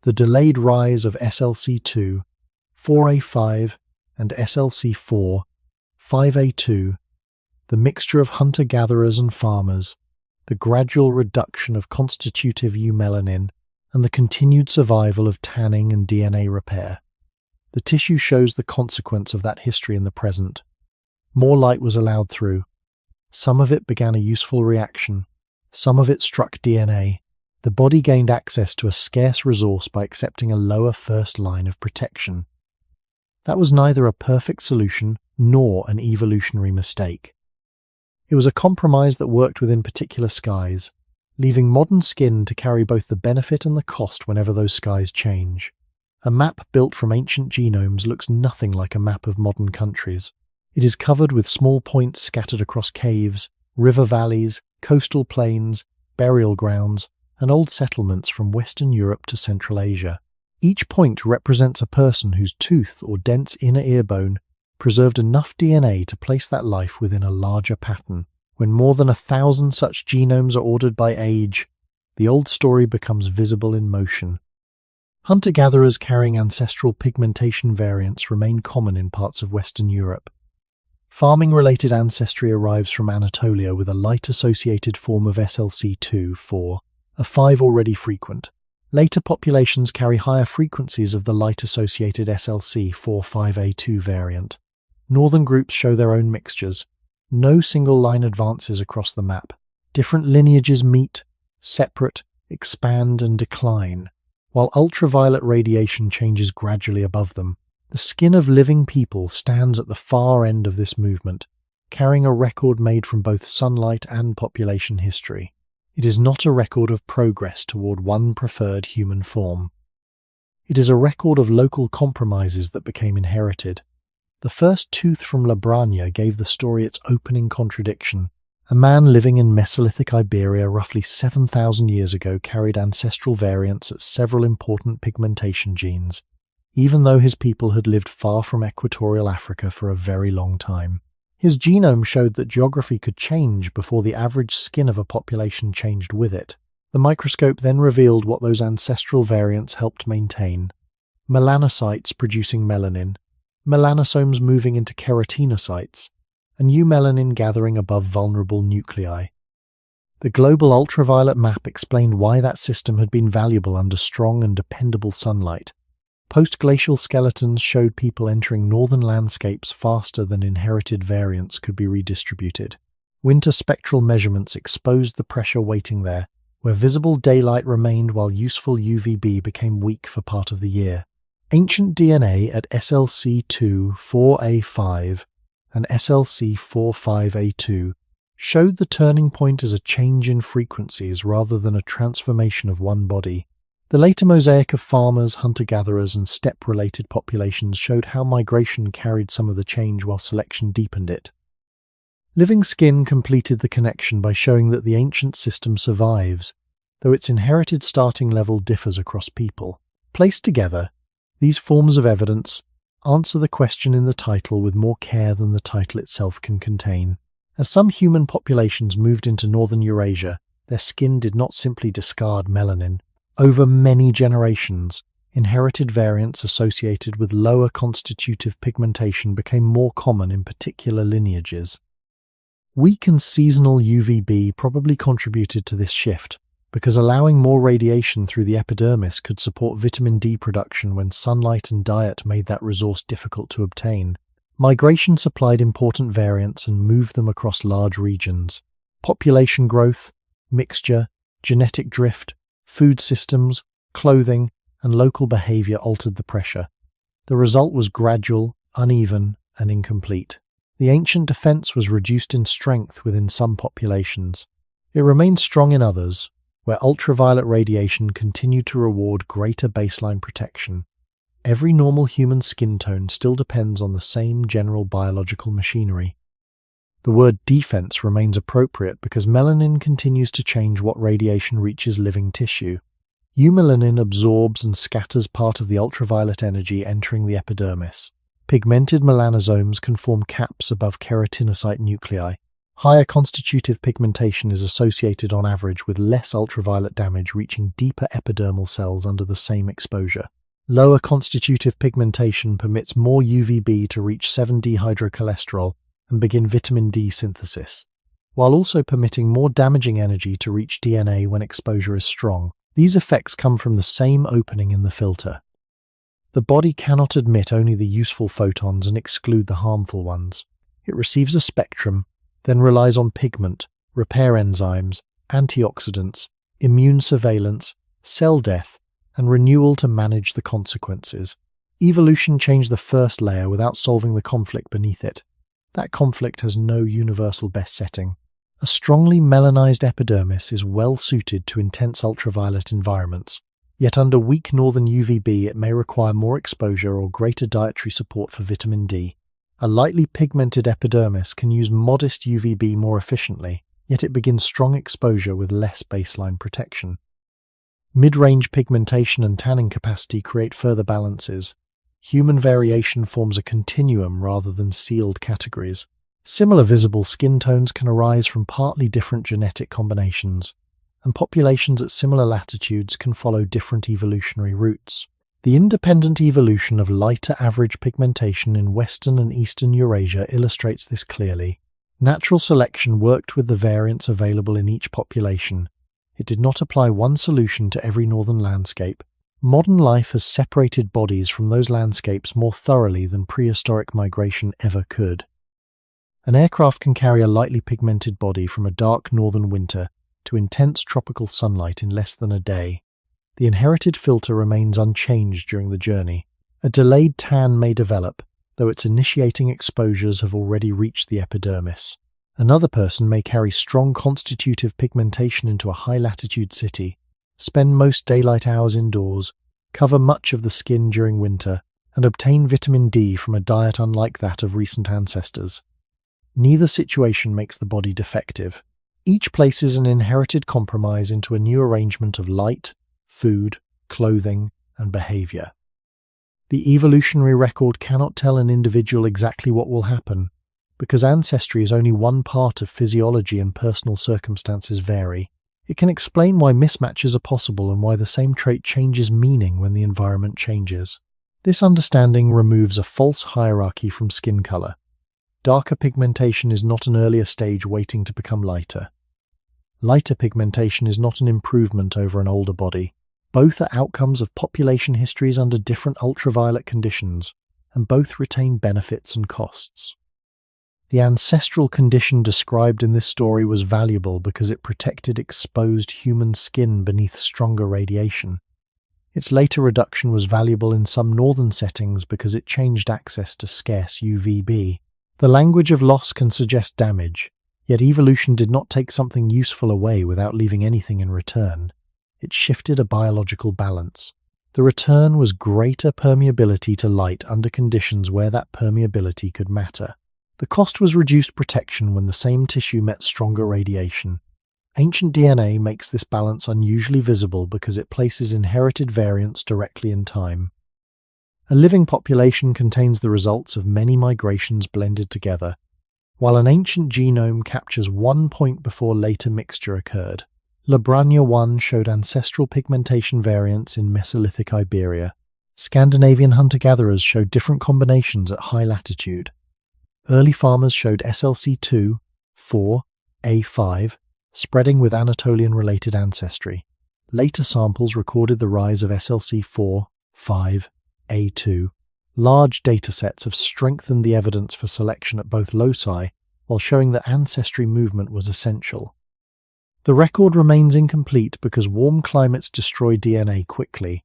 the delayed rise of SLC2, 4A5, and SLC4, 5A2, the mixture of hunter-gatherers and farmers, the gradual reduction of constitutive eumelanin, and the continued survival of tanning and DNA repair. The tissue shows the consequence of that history in the present. More light was allowed through. Some of it began a useful reaction. Some of it struck DNA. The body gained access to a scarce resource by accepting a lower first line of protection. That was neither a perfect solution nor an evolutionary mistake. It was a compromise that worked within particular skies, leaving modern skin to carry both the benefit and the cost whenever those skies change. A map built from ancient genomes looks nothing like a map of modern countries. It is covered with small points scattered across caves, river valleys, coastal plains, burial grounds, and old settlements from Western Europe to Central Asia. Each point represents a person whose tooth or dense inner ear bone preserved enough DNA to place that life within a larger pattern. When more than 1,000 such genomes are ordered by age, the old story becomes visible in motion. Hunter-gatherers carrying ancestral pigmentation variants remain common in parts of Western Europe. Farming-related ancestry arrives from Anatolia with a light-associated form of SLC2, 4, a 5 already frequent. Later populations carry higher frequencies of the light-associated SLC 4-5A2 variant. Northern groups show their own mixtures. No single line advances across the map. Different lineages meet, separate, expand and decline, while ultraviolet radiation changes gradually above them. The skin of living people stands at the far end of this movement, carrying a record made from both sunlight and population history. It is not a record of progress toward one preferred human form. It is a record of local compromises that became inherited. The first tooth from Braña gave the story its opening contradiction. A man living in Mesolithic Iberia roughly 7,000 years ago carried ancestral variants at several important pigmentation genes, even though his people had lived far from equatorial Africa for a very long time. His genome showed that geography could change before the average skin of a population changed with it. The microscope then revealed what those ancestral variants helped maintain: melanocytes producing melanin, melanosomes moving into keratinocytes, and eumelanin gathering above vulnerable nuclei. The global ultraviolet map explained why that system had been valuable under strong and dependable sunlight. Post-glacial skeletons showed people entering northern landscapes faster than inherited variants could be redistributed. Winter spectral measurements exposed the pressure waiting there, where visible daylight remained while useful UVB became weak for part of the year. Ancient DNA at SLC2 4A5 and SLC 45A2 showed the turning point as a change in frequencies rather than a transformation of one body. The later mosaic of farmers, hunter-gatherers, and steppe-related populations showed how migration carried some of the change while selection deepened it. Living skin completed the connection by showing that the ancient system survives, though its inherited starting level differs across people. Placed together, these forms of evidence answer the question in the title with more care than the title itself can contain. As some human populations moved into northern Eurasia, their skin did not simply discard melanin. Over many generations, inherited variants associated with lower constitutive pigmentation became more common in particular lineages. Weak and seasonal UVB probably contributed to this shift, because allowing more radiation through the epidermis could support vitamin D production when sunlight and diet made that resource difficult to obtain. Migration supplied important variants and moved them across large regions. Population growth, mixture, genetic drift, food systems, clothing, and local behavior altered the pressure. The result was gradual, uneven, and incomplete. The ancient defense was reduced in strength within some populations. It remained strong in others, where ultraviolet radiation continued to reward greater baseline protection. Every normal human skin tone still depends on the same general biological machinery. The word defense remains appropriate because melanin continues to change what radiation reaches living tissue. Eumelanin absorbs and scatters part of the ultraviolet energy entering the epidermis. Pigmented melanosomes can form caps above keratinocyte nuclei. Higher constitutive pigmentation is associated on average with less ultraviolet damage reaching deeper epidermal cells under the same exposure. Lower constitutive pigmentation permits more UVB to reach 7-dehydrocholesterol and begin vitamin D synthesis, while also permitting more damaging energy to reach DNA when exposure is strong. These effects come from the same opening in the filter. The body cannot admit only the useful photons and exclude the harmful ones. It receives a spectrum, then relies on pigment, repair enzymes, antioxidants, immune surveillance, cell death, and renewal to manage the consequences. Evolution changed the first layer without solving the conflict beneath it. That conflict has no universal best setting. A strongly melanized epidermis is well suited to intense ultraviolet environments, yet under weak northern UVB it may require more exposure or greater dietary support for vitamin D. A lightly pigmented epidermis can use modest UVB more efficiently, yet it begins strong exposure with less baseline protection. Mid-range pigmentation and tanning capacity create further balances. Human variation forms a continuum rather than sealed categories. Similar visible skin tones can arise from partly different genetic combinations, and populations at similar latitudes can follow different evolutionary routes. The independent evolution of lighter average pigmentation in Western and Eastern Eurasia illustrates this clearly. Natural selection worked with the variants available in each population. It did not apply one solution to every northern landscape. Modern life has separated bodies from those landscapes more thoroughly than prehistoric migration ever could. An aircraft can carry a lightly pigmented body from a dark northern winter to intense tropical sunlight in less than a day. The inherited filter remains unchanged during the journey. A delayed tan may develop, though its initiating exposures have already reached the epidermis. Another person may carry strong constitutive pigmentation into a high-latitude city, spend most daylight hours indoors, cover much of the skin during winter, and obtain vitamin D from a diet unlike that of recent ancestors. Neither situation makes the body defective. Each places an inherited compromise into a new arrangement of light, food, clothing, and behavior. The evolutionary record cannot tell an individual exactly what will happen, because ancestry is only one part of physiology and personal circumstances vary. It can explain why mismatches are possible and why the same trait changes meaning when the environment changes. This understanding removes a false hierarchy from skin color. Darker pigmentation is not an earlier stage waiting to become lighter. Lighter pigmentation is not an improvement over an older body. Both are outcomes of population histories under different ultraviolet conditions, and both retain benefits and costs. The ancestral condition described in this story was valuable because it protected exposed human skin beneath stronger radiation. Its later reduction was valuable in some northern settings because it changed access to scarce UVB. The language of loss can suggest damage, yet evolution did not take something useful away without leaving anything in return. It shifted a biological balance. The return was greater permeability to light under conditions where that permeability could matter. The cost was reduced protection when the same tissue met stronger radiation. Ancient DNA makes this balance unusually visible because it places inherited variants directly in time. A living population contains the results of many migrations blended together, while an ancient genome captures one point before later mixture occurred. Braña 1 showed ancestral pigmentation variants in Mesolithic Iberia. Scandinavian hunter-gatherers showed different combinations at high latitude. Early farmers showed SLC2, 4, A5, spreading with Anatolian-related ancestry. Later samples recorded the rise of SLC4, 5, A2. Large datasets have strengthened the evidence for selection at both loci, while showing that ancestry movement was essential. The record remains incomplete because warm climates destroy DNA quickly.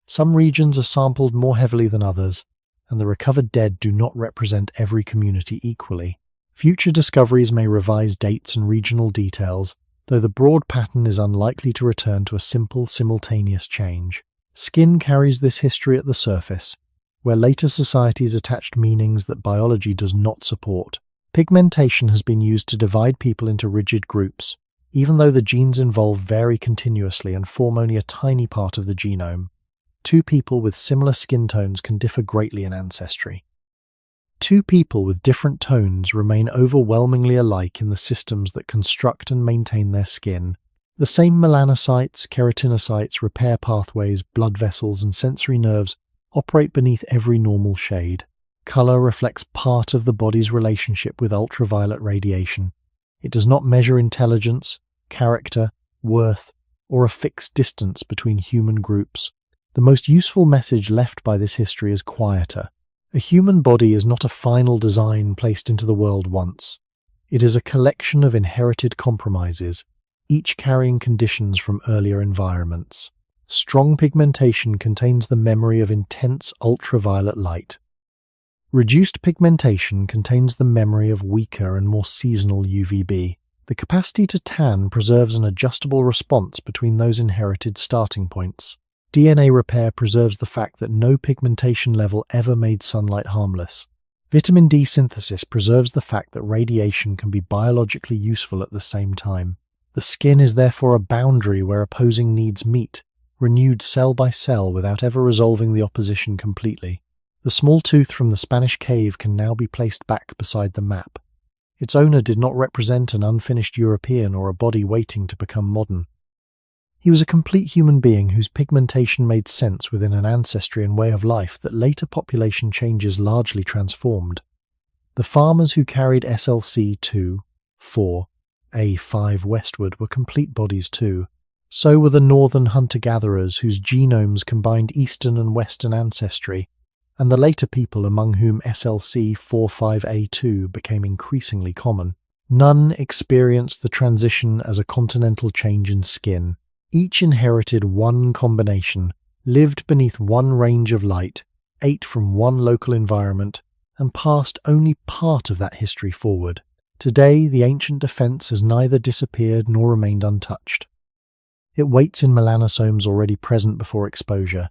Some regions are sampled more heavily than others, and the recovered dead do not represent every community equally. Future discoveries may revise dates and regional details, though the broad pattern is unlikely to return to a simple, simultaneous change. Skin carries this history at the surface, where later societies attached meanings that biology does not support. Pigmentation has been used to divide people into rigid groups, even though the genes involved vary continuously and form only a tiny part of the genome. Two people with similar skin tones can differ greatly in ancestry. Two people with different tones remain overwhelmingly alike in the systems that construct and maintain their skin. The same melanocytes, keratinocytes, repair pathways, blood vessels, and sensory nerves operate beneath every normal shade. Color reflects part of the body's relationship with ultraviolet radiation. It does not measure intelligence, character, worth, or a fixed distance between human groups. The most useful message left by this history is quieter. A human body is not a final design placed into the world once. It is a collection of inherited compromises, each carrying conditions from earlier environments. Strong pigmentation contains the memory of intense ultraviolet light. Reduced pigmentation contains the memory of weaker and more seasonal UVB. The capacity to tan preserves an adjustable response between those inherited starting points. DNA repair preserves the fact that no pigmentation level ever made sunlight harmless. Vitamin D synthesis preserves the fact that radiation can be biologically useful at the same time. The skin is therefore a boundary where opposing needs meet, renewed cell by cell without ever resolving the opposition completely. The small tooth from the Spanish cave can now be placed back beside the map. Its owner did not represent an unfinished European or a body waiting to become modern. He was a complete human being whose pigmentation made sense within an ancestry and way of life that later population changes largely transformed. The farmers who carried SLC2, 4, A5 westward were complete bodies too. So were the northern hunter-gatherers whose genomes combined eastern and western ancestry, and the later people among whom SLC45A2 became increasingly common. None experienced the transition as a continental change in skin. Each inherited one combination, lived beneath one range of light, ate from one local environment, and passed only part of that history forward. Today, the ancient defense has neither disappeared nor remained untouched. It waits in melanosomes already present before exposure,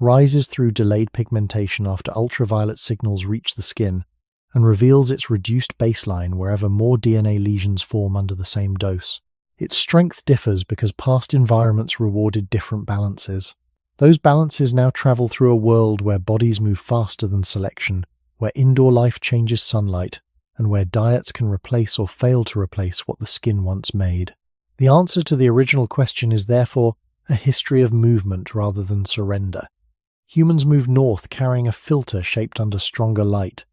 rises through delayed pigmentation after ultraviolet signals reach the skin, and reveals its reduced baseline wherever more DNA lesions form under the same dose. Its strength differs because past environments rewarded different balances. Those balances now travel through a world where bodies move faster than selection, where indoor life changes sunlight, and where diets can replace or fail to replace what the skin once made. The answer to the original question is therefore a history of movement rather than surrender. Humans move north carrying a filter shaped under stronger light.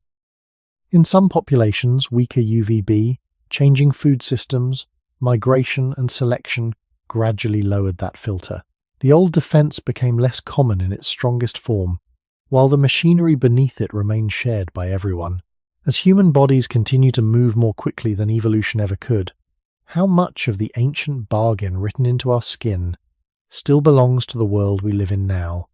In some populations, weaker UVB, changing food systems, migration and selection gradually lowered that filter. The old defense became less common in its strongest form, while the machinery beneath it remained shared by everyone. As human bodies continue to move more quickly than evolution ever could, how much of the ancient bargain written into our skin still belongs to the world we live in now?